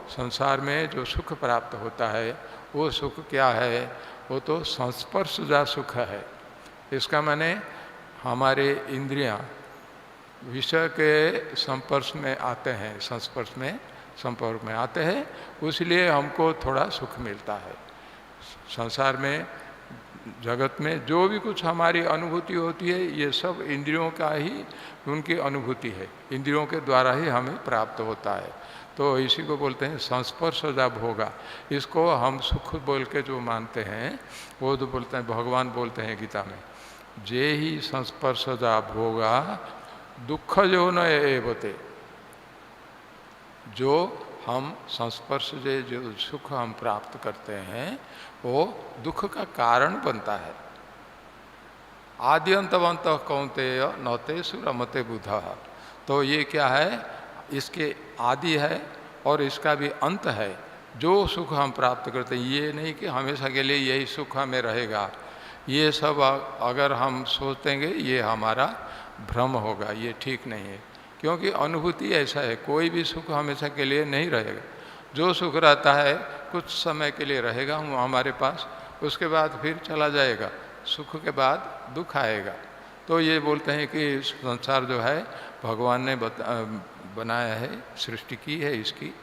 संसार में जो सुख प्राप्त होता है वो सुख क्या है? वो तो संस्पर्शजा सुख है। इसका माने हमारे इंद्रियां विषय के संपर्श में आते हैं, संस्पर्श में संपर्क में आते हैं, उसलिए हमको थोड़ा सुख मिलता है। संसार में जगत में जो भी कुछ हमारी अनुभूति होती है ये सब इंद्रियों का ही उनकी अनुभूति है, इंद्रियों के द्वारा ही हमें प्राप्त होता है। तो इसी को बोलते हैं संस्पर्शजा भोगा। इसको हम सुख बोल के जो मानते हैं वो तो बोलते हैं, भगवान बोलते हैं गीता में, जे ही संस्पर्शजा भोगा दुख जो न एवते। जो हम संस्पर्श से जो सुख हम प्राप्त करते हैं वो दुख का कारण बनता है। आद्यंतवंत कौंतेय नौतेषु रमते बुधः। तो ये क्या है? इसके आदि है और इसका भी अंत है। जो सुख हम प्राप्त करते हैं ये नहीं कि हमेशा के लिए यही सुख हमें रहेगा। ये सब अगर हम सोचेंगे ये हमारा भ्रम होगा, ये ठीक नहीं है। क्योंकि अनुभूति ऐसा है, कोई भी सुख हमेशा के लिए नहीं रहेगा। जो सुख रहता है कुछ समय के लिए रहेगा हमारे पास, उसके बाद फिर चला जाएगा। सुख के बाद दुख आएगा। तो ये बोलते हैं कि संसार जो है भगवान ने बनाया है, सृष्टि की है इसकी।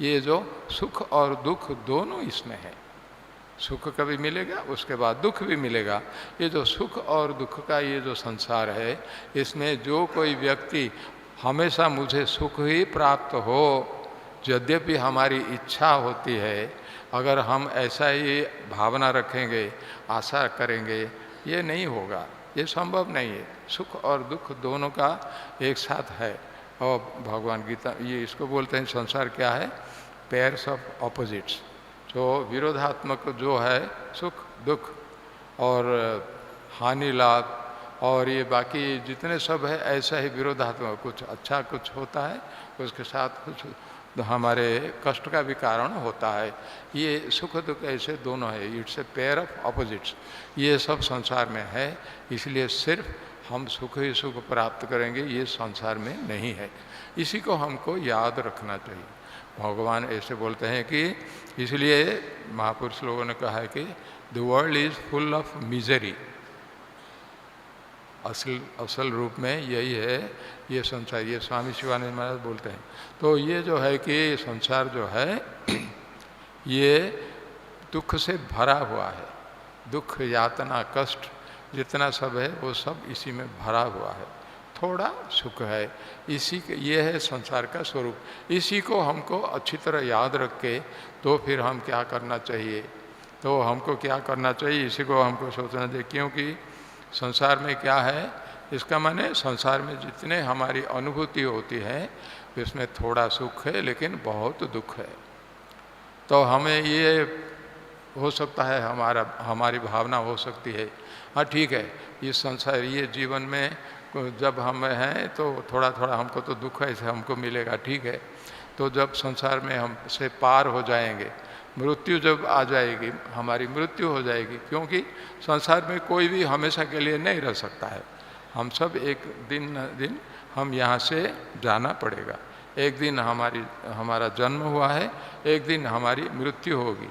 ये जो सुख और दुख दोनों इसमें है। सुख कभी मिलेगा, उसके बाद दुख भी मिलेगा। ये जो सुख और दुख का ये जो संसार है, इसमें जो कोई व्यक्ति हमेशा मुझे सुख ही प्राप्त हो, यद्यपि हमारी इच्छा होती है, अगर हम ऐसा ही भावना रखेंगे, आशा करेंगे, ये नहीं होगा, ये संभव नहीं है। सुख और दुख दोनों का एक साथ है। और भगवान गीता ये इसको बोलते हैं, संसार क्या है? Pairs of opposites. जो विरोधात्मक जो है सुख दुख और हानि लाभ और ये बाकी जितने सब है, ऐसा ही विरोधात्मक, कुछ अच्छा कुछ होता है, उसके साथ कुछ हमारे कष्ट का भी कारण होता है। ये सुख दुख ऐसे दोनों है, it's a pair of opposites. ये सब संसार में है, इसलिए सिर्फ हम सुख ही सुख प्राप्त करेंगे ये संसार में नहीं है। इसी को हमको याद रखना चाहिए। भगवान ऐसे बोलते हैं कि इसलिए महापुरुष लोगों ने कहा है कि the world is full of misery. असल रूप में यही है ये संसार। ये स्वामी शिवानंद महाराज बोलते हैं। तो ये जो है कि संसार जो है ये दुख से भरा हुआ है। दुख यातना कष्ट जितना सब है वो सब इसी में भरा हुआ है। थोड़ा सुख है, इसी ये है संसार का स्वरूप। इसी को हमको अच्छी तरह याद रख के तो फिर हम क्या करना चाहिए? तो हमको क्या करना चाहिए इसी को हमको सोचना चाहिए। क्योंकि संसार में क्या है, इसका माने संसार में जितने हमारी अनुभूति होती है उसमें थोड़ा सुख है लेकिन बहुत दुख है। तो हमें ये हो सकता है, हमारी भावना हो सकती है, हाँ ठीक है ये संसार ये जीवन में जब हम हैं तो थोड़ा थोड़ा हमको तो दुख ऐसे हमको मिलेगा, ठीक है। तो जब संसार में हम से पार हो जाएंगे, मृत्यु जब आ जाएगी, हमारी मृत्यु हो जाएगी, क्योंकि संसार में कोई भी हमेशा के लिए नहीं रह सकता है। हम सब एक दिन हम यहाँ से जाना पड़ेगा। एक दिन हमारा जन्म हुआ है, एक दिन हमारी मृत्यु होगी।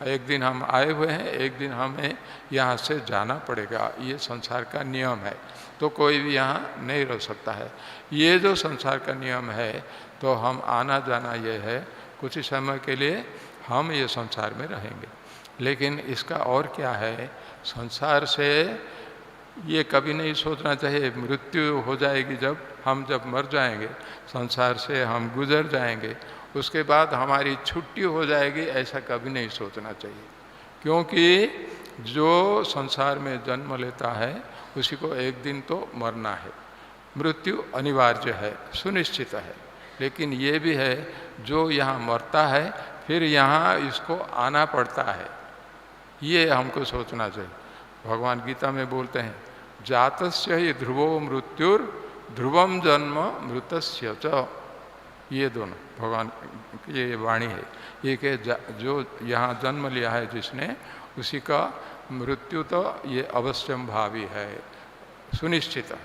एक दिन हम आए हुए हैं, एक दिन हमें यहाँ से जाना पड़ेगा। ये संसार का नियम है। तो कोई भी यहाँ नहीं रह सकता है। ये जो संसार का नियम है तो हम आना जाना ये है, कुछ ही समय के लिए हम ये संसार में रहेंगे। लेकिन इसका और क्या है, संसार से ये कभी नहीं सोचना चाहिए मृत्यु हो जाएगी, जब मर जाएंगे, संसार से हम गुजर जाएंगे, उसके बाद हमारी छुट्टी हो जाएगी, ऐसा कभी नहीं सोचना चाहिए। क्योंकि जो संसार में जन्म लेता है उसी को एक दिन तो मरना है, मृत्यु अनिवार्य है, सुनिश्चित है। लेकिन ये भी है जो यहाँ मरता है फिर यहाँ इसको आना पड़ता है, ये हमको सोचना चाहिए। भगवान गीता में बोलते हैं जातस्य ही ध्रुवो मृत्युर ध्रुवम जन्म मृतस्य च, ये दोनों भगवान की ये वाणी है। ये कि जो यहाँ जन्म लिया है जिसने, उसी का मृत्यु तो ये अवश्यम भावी है, सुनिश्चित है।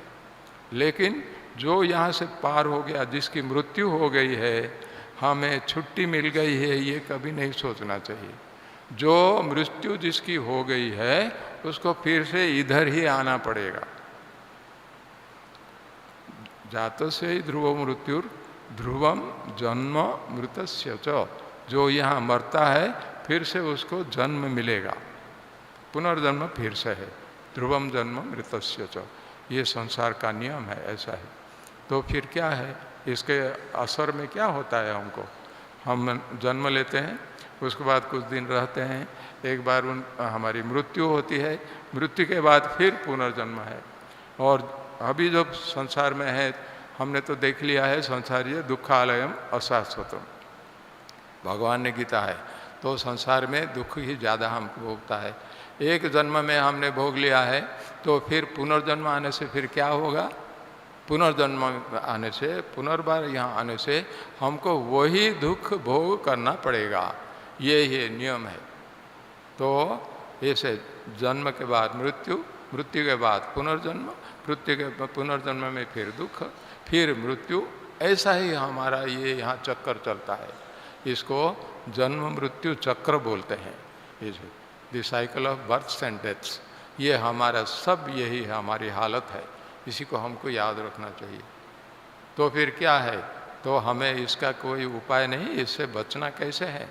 लेकिन जो यहाँ से पार हो गया, जिसकी मृत्यु हो गई है, हमें छुट्टी मिल गई है, ये कभी नहीं सोचना चाहिए। जो मृत्यु जिसकी हो गई है उसको फिर से इधर ही आना पड़ेगा। जात से ही ध्रुव मृत्युर ध्रुवम जन्म मृतस्य च, जो यहाँ मरता है फिर से उसको जन्म मिलेगा, पुनर्जन्म फिर से है, ध्रुवम जन्म मृतस्य च, ये संसार का नियम है, ऐसा है। तो फिर क्या है, इसके असर में क्या होता है, हमको हम जन्म लेते हैं, उसके बाद कुछ दिन रहते हैं, एक बार हमारी मृत्यु होती है, मृत्यु के बाद फिर पुनर्जन्म है। और अभी जब संसार में है, हमने तो देख लिया है संसार ये दुखालयम अशाश्वतम, भगवान ने गीता है। तो संसार में दुख ही ज़्यादा हमको भोगता है। एक जन्म में हमने भोग लिया है तो फिर पुनर्जन्म आने से फिर क्या होगा, पुनर्जन्म आने से, पुनर्बार यहाँ आने से हमको वही दुख भोग करना पड़ेगा, ये नियम है। तो ऐसे जन्म के बाद मृत्यु, मृत्यु के बाद पुनर्जन्म, मृत्यु के पुनर्जन्म में फिर दुख, फिर मृत्यु, ऐसा ही हमारा ये यहाँ चक्कर चलता है। इसको जन्म मृत्यु चक्र बोलते हैं, the cycle of births and deaths. ये हमारा सब यही हमारी हालत है, इसी को हमको याद रखना चाहिए। तो फिर क्या है, तो हमें इसका कोई उपाय नहीं, इससे बचना कैसे है।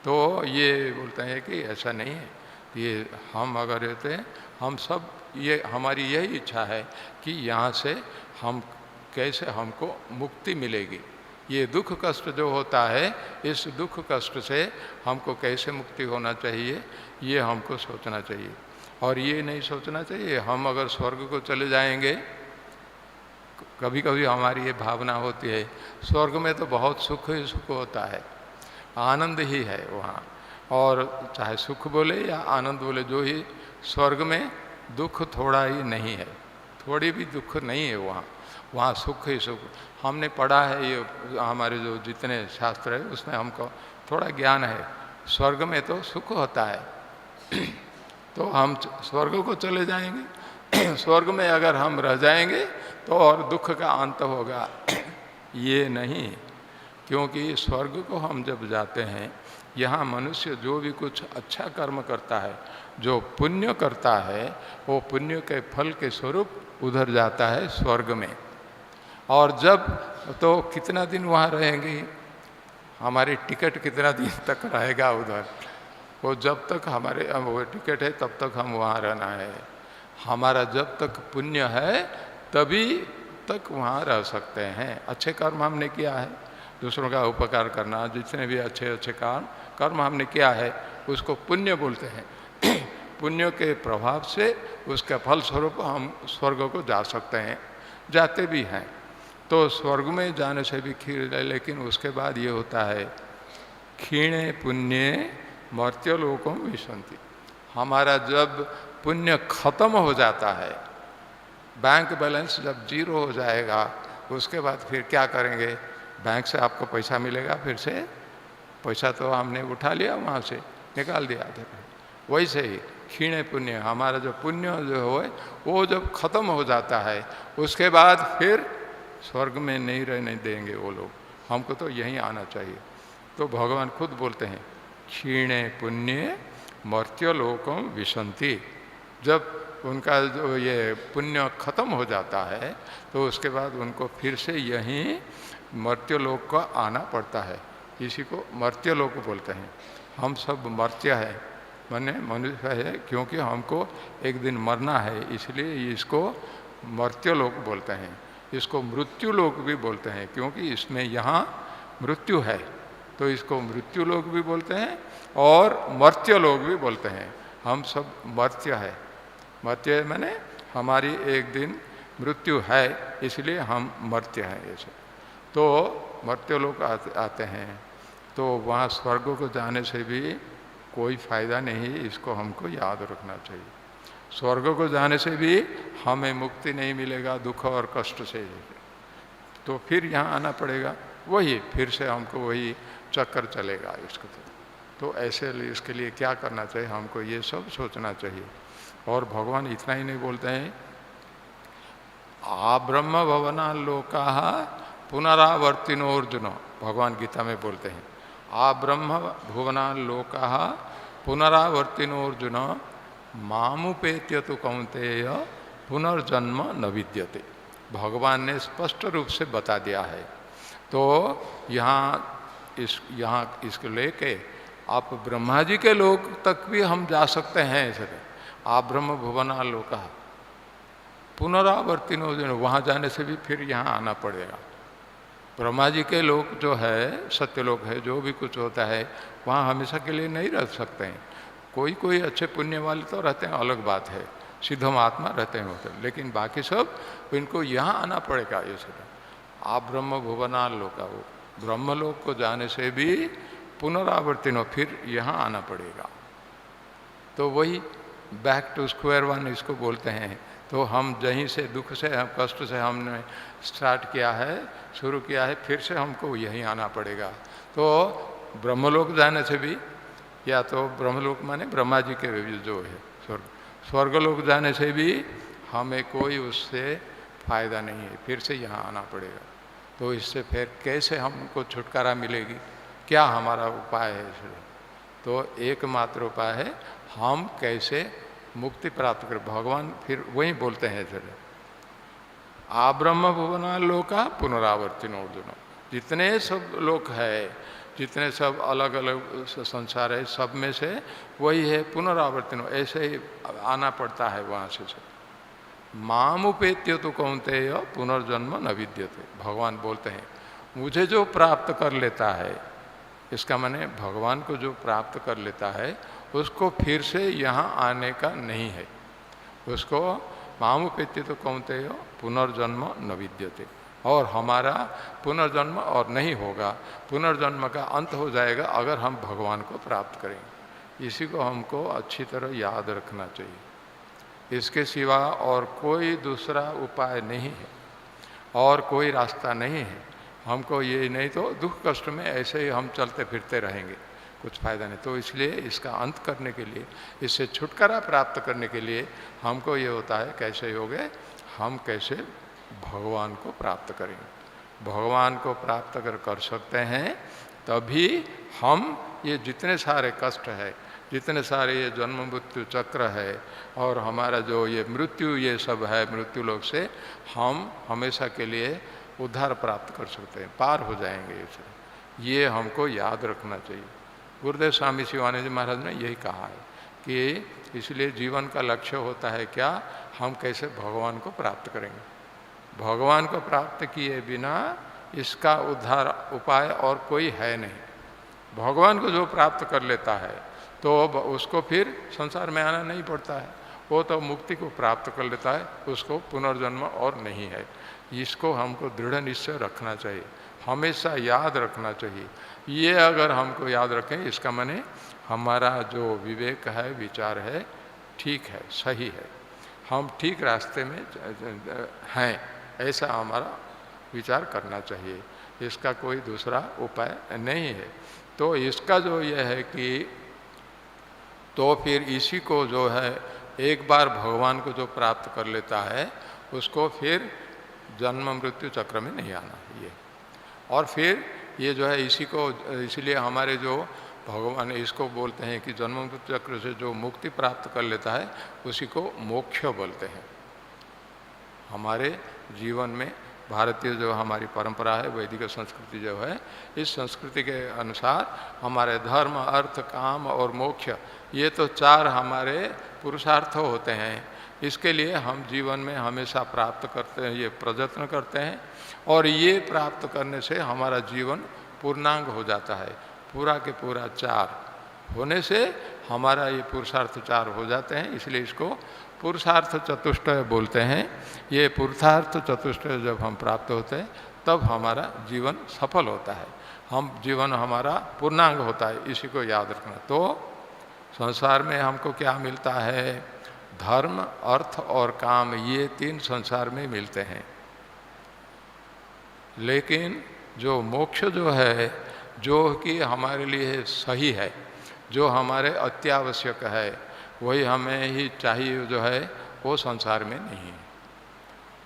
तो ये बोलते हैं कि ऐसा नहीं है, ये हम अगर रहते हैं, हम सब ये हमारी यही इच्छा है कि यहाँ से हम कैसे हमको मुक्ति मिलेगी। ये दुख कष्ट जो होता है, इस दुख कष्ट से हमको कैसे मुक्ति होना चाहिए, ये हमको सोचना चाहिए। और ये नहीं सोचना चाहिए हम अगर स्वर्ग को चले जाएंगे, कभी कभी हमारी ये भावना होती है स्वर्ग में तो बहुत सुख ही सुख होता है, आनंद ही है वहाँ, और चाहे सुख बोले या आनंद बोले, जो ही स्वर्ग में दुख थोड़ा ही नहीं है, थोड़ी भी दुख नहीं है वहाँ, वहाँ सुख ही सुख। हमने पढ़ा है, ये हमारे जो जितने शास्त्र है उसमें हमको थोड़ा ज्ञान है, स्वर्ग में तो सुख होता है। तो हम स्वर्ग को चले जाएंगे, स्वर्ग में अगर हम रह जाएंगे तो और दुख का अंत होगा, ये नहीं। क्योंकि स्वर्ग को हम जब जाते हैं, यहाँ मनुष्य जो भी कुछ अच्छा कर्म करता है, जो पुण्य करता है, वो पुण्य के फल के स्वरूप उधर जाता है स्वर्ग में। और जब तो कितना दिन वहाँ रहेंगे, हमारी टिकट कितना दिन तक रहेगा उधर, वो जब तक हमारे वो टिकट है तब तक हम वहाँ रहना है। हमारा जब तक पुण्य है तभी तक वहाँ रह सकते हैं। अच्छे कर्म हमने किया है, दूसरों का उपकार करना, जितने भी अच्छे अच्छे कर्म हमने किया है उसको पुण्य बोलते हैं। पुण्य के प्रभाव से उसके फल स्वरूप हम स्वर्ग को जा सकते हैं, जाते भी हैं। तो स्वर्ग में जाने से भी खीर है, लेकिन उसके बाद ये होता है क्षीणे पुण्य मर्त्यलोकम विशंति। हमारा जब पुण्य खत्म हो जाता है, बैंक बैलेंस जब जीरो हो जाएगा, उसके बाद फिर क्या करेंगे, बैंक से आपको पैसा मिलेगा, फिर से पैसा तो हमने उठा लिया, वहाँ से निकाल दिया था। वैसे ही क्षीणे पुण्य, हमारा जो पुण्य जो है वो जब खत्म हो जाता है, उसके बाद फिर स्वर्ग में नहीं रहने देंगे वो लोग, हमको तो यहीं आना चाहिए। तो भगवान खुद बोलते हैं क्षीणे पुण्य मर्त्यलोकम विशंति। जब उनका जो ये पुण्य खत्म हो जाता है तो उसके बाद उनको फिर से यहीं मर्त्यलोक का आना पड़ता है, इसी को मर्त्यलोक बोलते हैं। हम सब मर्त्य है, माने मनुष्य है, क्योंकि हमको एक दिन मरना है, इसलिए इसको मर्त्यलोक बोलते हैं। इसको मृत्युलोक भी बोलते हैं, क्योंकि इसमें यहाँ मृत्यु है, तो इसको मृत्युलोक भी बोलते हैं और मर्त्यलोक भी बोलते हैं। हम सब मर्त्य है। मर्त्य माने हमारी एक दिन मृत्यु है, इसलिए हम मर्त्य हैं ये सब। तो मर्त्य लोग आते हैं, तो वहाँ स्वर्ग को जाने से भी कोई फायदा नहीं, इसको हमको याद रखना चाहिए। स्वर्ग को जाने से भी हमें मुक्ति नहीं मिलेगा दुख और कष्ट से, तो फिर यहाँ आना पड़ेगा, वही फिर से हमको वही चक्कर चलेगा इसको। तो ऐसे इसके लिए क्या करना चाहिए, हमको ये सब सोचना चाहिए। और भगवान इतना ही नहीं बोलते हैं, आ ब्रह्म भवना लोका पुनरावर्तिनो अर्जुन, भगवान गीता में बोलते हैं, आ ब्रह्म भुवना लोका पुनरावर्तिनो अर्जुन मामुपेत्य तो कौन्तेय पुनर्जन्म न विद्यते। भगवान ने स्पष्ट रूप से बता दिया है। तो यहाँ इसको लेके आप ब्रह्मा जी के लोक तक भी हम जा सकते हैं। ऐसे आप ब्रह्म भुवना लोका पुनरावर्तिनो, वहाँ जाने से भी फिर यहाँ आना पड़ेगा। ब्रह्मा जी के लोक जो है सत्यलोक है, जो भी कुछ होता है वहाँ हमेशा के लिए नहीं रह सकते हैं। कोई कोई अच्छे पुण्य वाले तो रहते हैं, अलग बात है, सिद्ध महात्मा रहते हैं होते, लेकिन बाकी सब इनको यहाँ आना पड़ेगा। ये सब आप ब्रह्म भुवना लोका, वो ब्रह्मलोक को जाने से भी पुनरावर्तिनो, फिर यहाँ आना पड़ेगा। तो वही बैक टू स्क्वायर वन इसको बोलते हैं। तो हम जहीं से दुख से कष्ट से हमने स्टार्ट किया है, शुरू किया है, फिर से हमको यहीं आना पड़ेगा। तो ब्रह्मलोक जाने से भी, या तो ब्रह्मलोक माने ब्रह्मा जी के जो है स्वर्ग, स्वर्गलोक जाने से भी हमें कोई उससे फायदा नहीं है, फिर से यहाँ आना पड़ेगा। तो इससे फिर कैसे हमको छुटकारा मिलेगी, क्या हमारा उपाय है इसलिए? तो एकमात्र उपाय है हम कैसे मुक्ति प्राप्त कर। भगवान फिर वही बोलते हैं, चले आ ब्रह्म भुवना लोका पुनरावर्तिनो अर्जुन, जितने सब लोक है, जितने सब अलग अलग संसार है, सब में से वही है पुनरावर्तिनो, ऐसे ही आना पड़ता है वहाँ से सब। मामुपेत्य तो कौन्तेय पुनर्जन्म न विद्यते, भगवान बोलते हैं मुझे जो प्राप्त कर लेता है, इसका माने भगवान को जो प्राप्त कर लेता है उसको फिर से यहाँ आने का नहीं है। उसको मामुपेत्य तो कौन्तेय पुनर्जन्म न विद्यते, और हमारा पुनर्जन्म और नहीं होगा, पुनर्जन्म का अंत हो जाएगा अगर हम भगवान को प्राप्त करेंगे। इसी को हमको अच्छी तरह याद रखना चाहिए। इसके सिवा और कोई दूसरा उपाय नहीं है और कोई रास्ता नहीं है। हमको ये नहीं तो दुख कष्ट में ऐसे ही हम चलते फिरते रहेंगे, कुछ फायदा नहीं। तो इसलिए इसका अंत करने के लिए, इससे छुटकारा प्राप्त करने के लिए हमको ये होता है कैसे होगे, हम कैसे भगवान को प्राप्त करेंगे। भगवान को प्राप्त अगर कर सकते हैं तभी हम ये जितने सारे कष्ट है, जितने सारे ये जन्म मृत्यु चक्र है और हमारा जो ये मृत्यु ये सब है, मृत्यु लोक से हम हमेशा के लिए उद्धार प्राप्त कर सकते हैं, पार हो जाएंगे। ये हमको याद रखना चाहिए। गुरुदेव स्वामी शिवानंद जी महाराज ने यही कहा है कि इसलिए जीवन का लक्ष्य होता है क्या, हम कैसे भगवान को प्राप्त करेंगे। भगवान को प्राप्त किए बिना इसका उद्धार उपाय और कोई है नहीं। भगवान को जो प्राप्त कर लेता है तो उसको फिर संसार में आना नहीं पड़ता है, वो तो मुक्ति को प्राप्त कर लेता है, उसको पुनर्जन्म और नहीं है। इसको हमको दृढ़ निश्चय रखना चाहिए, हमेशा याद रखना चाहिए। ये अगर हमको याद रखें, इसका माने हमारा जो विवेक है, विचार है, ठीक है, सही है, हम ठीक रास्ते में हैं, ऐसा हमारा विचार करना चाहिए। इसका कोई दूसरा उपाय नहीं है। तो इसका जो ये है कि तो फिर इसी को जो है एक बार भगवान को जो प्राप्त कर लेता है उसको फिर जन्म मृत्यु चक्र में नहीं आना ये। और फिर ये जो है इसी को, इसलिए हमारे जो भगवान इसको बोलते हैं कि जन्म मृत्यु चक्र से जो मुक्ति प्राप्त कर लेता है उसी को मोक्ष बोलते हैं। हमारे जीवन में भारतीय जो हमारी परंपरा है, वैदिक संस्कृति जो है, इस संस्कृति के अनुसार हमारे धर्म, अर्थ, काम और मोक्ष, ये तो चार हमारे पुरुषार्थ होते हैं। इसके लिए हम जीवन में हमेशा प्राप्त करते हैं, ये प्रयत्न करते हैं, और ये प्राप्त करने से हमारा जीवन पूर्णांग हो जाता है। पूरा के पूरा चार होने से हमारा ये पुरुषार्थ 4 हो जाते हैं, इसलिए इसको पुरुषार्थ चतुष्टय बोलते हैं। ये पुरुषार्थ चतुष्टय जब हम प्राप्त होते हैं तब हमारा जीवन सफल होता है, जीवन हमारा पूर्णांग होता है, इसी को याद रखना। तो संसार में हमको क्या मिलता है? धर्म, अर्थ और काम, ये 3 संसार में मिलते हैं। लेकिन जो मोक्ष जो है, जो कि हमारे लिए सही है, जो हमारे अत्यावश्यक है, वही हमें ही चाहिए, जो है वो संसार में नहीं है।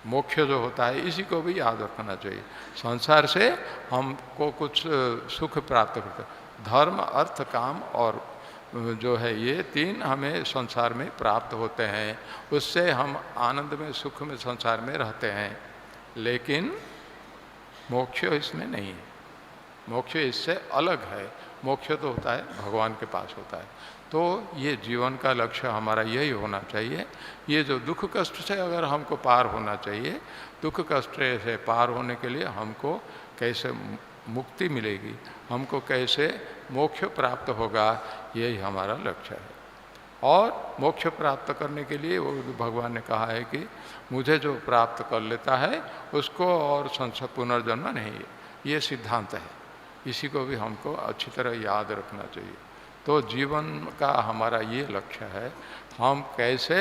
मोक्ष जो होता है इसी को भी याद रखना चाहिए। संसार से हमको कुछ सुख प्राप्त करते, धर्म, अर्थ, काम और जो है ये 3 हमें संसार में प्राप्त होते हैं, उससे हम आनंद में, सुख में संसार में रहते हैं। लेकिन मोक्ष इसमें नहीं है, मोक्ष इससे अलग है। मोक्ष तो होता है भगवान के पास होता है। तो ये जीवन का लक्ष्य हमारा यही होना चाहिए। ये जो दुख कष्ट से अगर हमको पार होना चाहिए, दुख कष्ट से पार होने के लिए हमको कैसे मुक्ति मिलेगी, हमको कैसे मोक्ष प्राप्त होगा, यही हमारा लक्ष्य है। और मोक्ष प्राप्त करने के लिए वो भगवान ने कहा है कि मुझे जो प्राप्त कर लेता है उसको और संसार पुनर्जन्म नहीं है, ये सिद्धांत है। इसी को भी हमको अच्छी तरह याद रखना चाहिए। तो जीवन का हमारा ये लक्ष्य है, हम कैसे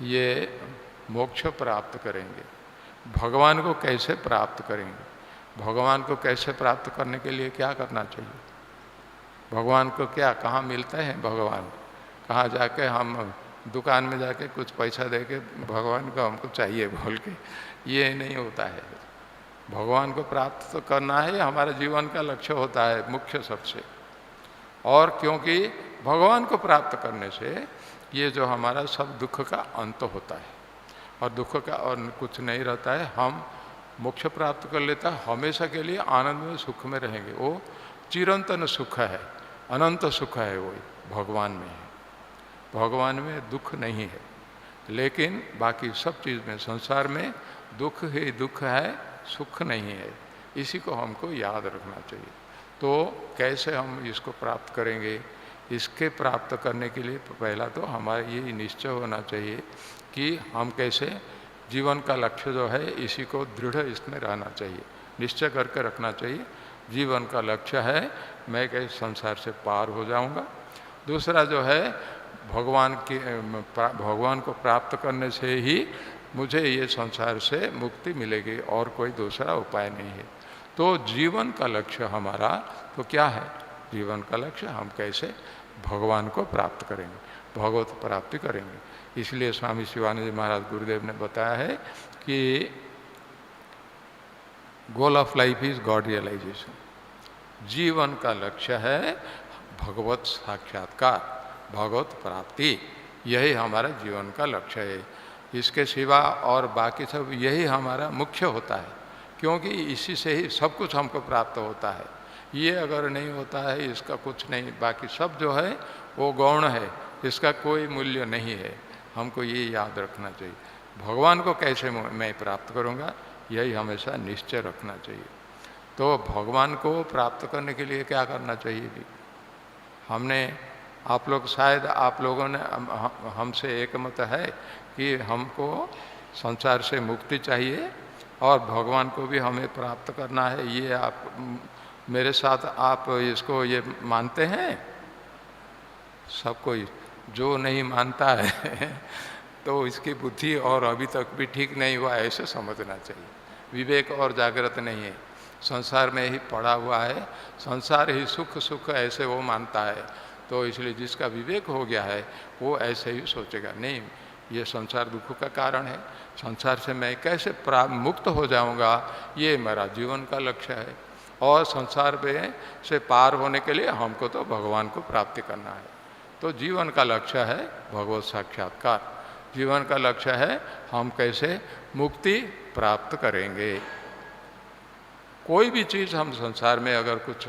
ये मोक्ष प्राप्त करेंगे, भगवान को कैसे प्राप्त करेंगे, भगवान को कैसे प्राप्त करने के लिए क्या करना चाहिए, भगवान को क्या, कहाँ मिलते हैं भगवान, कहाँ जाके हम दुकान में जाके कुछ पैसा दे के भगवान को हमको चाहिए बोल के, ये नहीं होता है। भगवान को प्राप्त तो करना है, हमारे जीवन का लक्ष्य होता है मुख्य सबसे। और क्योंकि भगवान को प्राप्त करने से ये जो हमारा सब दुख का अंत होता है, और दुख का और कुछ नहीं रहता है, हम मोक्ष प्राप्त कर लेता है, हमेशा के लिए आनंद में, सुख में रहेंगे। वो चिरंतन सुख है, अनंत सुख है, वही भगवान में है। भगवान में दुख नहीं है, लेकिन बाकी सब चीज़ में, संसार में दुख ही दुख है, सुख नहीं है। इसी को हमको याद रखना चाहिए। तो कैसे हम इसको प्राप्त करेंगे, इसके प्राप्त करने के लिए पहला तो हमारा ये निश्चय होना चाहिए कि हम कैसे जीवन का लक्ष्य जो है इसी को दृढ़ इसमें रहना चाहिए, निश्चय करके रखना चाहिए। जीवन का लक्ष्य है मैं कैसे संसार से पार हो जाऊंगा। दूसरा जो है भगवान को प्राप्त करने से ही मुझे ये संसार से मुक्ति मिलेगी, और कोई दूसरा उपाय नहीं है। तो जीवन का लक्ष्य हमारा तो क्या है? जीवन का लक्ष्य हम कैसे भगवान को प्राप्त करेंगे, भगवत प्राप्ति करेंगे। इसलिए स्वामी शिवानंद जी महाराज गुरुदेव ने बताया है कि goal of life is God realization. जीवन का लक्ष्य है भगवत साक्षात्कार, भगवत प्राप्ति, यही हमारा जीवन का लक्ष्य है। इसके सिवा और बाकी सब यही हमारा मुख्य होता है, क्योंकि इसी से ही सब कुछ हमको प्राप्त होता है। ये अगर नहीं होता है इसका कुछ नहीं, बाकी सब जो है वो गौण है, इसका कोई मूल्य नहीं है। हमको ये याद रखना चाहिए। भगवान को कैसे मैं प्राप्त करूँगा, यही हमेशा निश्चय रखना चाहिए। तो भगवान को प्राप्त करने के लिए क्या करना चाहिए भी, हमने आप लोग शायद आप लोगों ने हमसे एक मत है कि हमको संसार से मुक्ति चाहिए और भगवान को भी हमें प्राप्त करना है। ये आप मेरे साथ आप इसको ये मानते हैं? सब कोई जो नहीं मानता है तो इसकी बुद्धि और अभी तक भी ठीक नहीं हुआ, ऐसे समझना चाहिए। विवेक और जागृत नहीं है, संसार में ही पड़ा हुआ है, संसार ही सुख सुख ऐसे वो मानता है। तो इसलिए जिसका विवेक हो गया है वो ऐसे ही सोचेगा, नहीं ये संसार दुख का कारण है, संसार से मैं कैसे मुक्त हो जाऊंगा, ये मेरा जीवन का लक्ष्य है। और संसार पे से पार होने के लिए हमको तो भगवान को प्राप्ति करना है। तो जीवन का लक्ष्य है भगवत साक्षात्कार, जीवन का लक्ष्य है हम कैसे मुक्ति प्राप्त करेंगे। कोई भी चीज़ हम संसार में अगर कुछ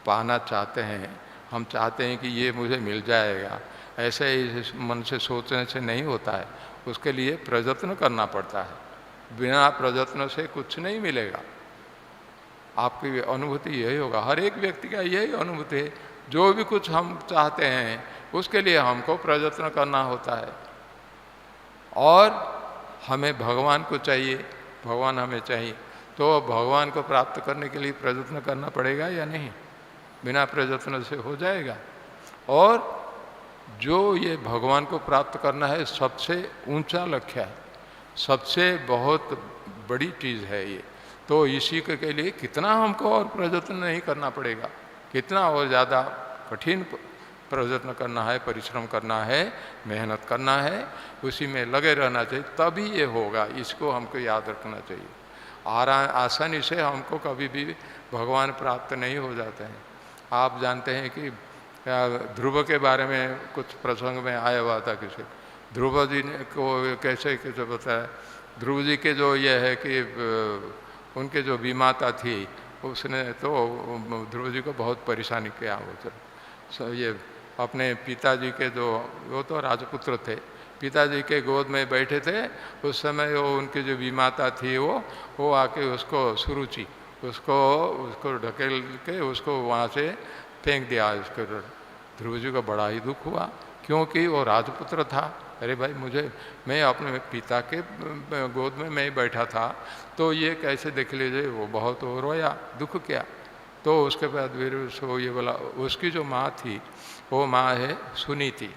पाना चाहते हैं, हम चाहते हैं कि ये मुझे मिल जाएगा, ऐसे ही मन से सोचने से नहीं होता है, उसके लिए प्रयत्न करना पड़ता है। बिना प्रयत्न से कुछ नहीं मिलेगा। आपकी अनुभूति यही होगा, हर एक व्यक्ति का यही अनुभूति है, जो भी कुछ हम चाहते हैं उसके लिए हमको प्रयत्न करना होता है। और हमें भगवान को चाहिए, भगवान हमें चाहिए, तो भगवान को प्राप्त करने के लिए प्रयत्न करना पड़ेगा या नहीं? बिना प्रयत्न से हो जाएगा? और जो ये भगवान को प्राप्त करना है सबसे ऊंचा लक्ष्य है, सबसे बहुत बड़ी चीज़ है ये। तो इसी के लिए कितना हमको और प्रयत्न नहीं करना पड़ेगा, कितना और ज़्यादा कठिन प्रयत्न करना है, परिश्रम करना है, मेहनत करना है, उसी में लगे रहना चाहिए, तभी ये होगा। इसको हमको याद रखना चाहिए। आसानी से हमको कभी भी भगवान प्राप्त नहीं हो जाते हैं। आप जानते हैं कि ध्रुव के बारे में कुछ प्रसंग में आया हुआ था किसी, ध्रुव जी ने को कैसे कैसे बताया। ध्रुव जी के जो ये है कि उनके जो बीमाता थी, उसने तो ध्रुव जी को बहुत परेशानी किया। वो ये अपने पिताजी के जो, वो तो राजपुत्र थे, पिताजी के गोद में बैठे थे, उस समय वो उनकी जो बीमाता थी वो आके उसको सुरुचि उसको ढकेल के उसको वहाँ से फेंक दिया। उसको ध्रुव जी को बड़ा ही दुख हुआ, क्योंकि वो राजपुत्र था। अरे भाई, मैं अपने पिता के गोद में मैं बैठा था, तो ये कैसे देख लीजिए। वो बहुत रोया, दुख किया। तो उसके बाद फिर उसको ये बोला, उसकी जो माँ थी वो माँ है सुनीति।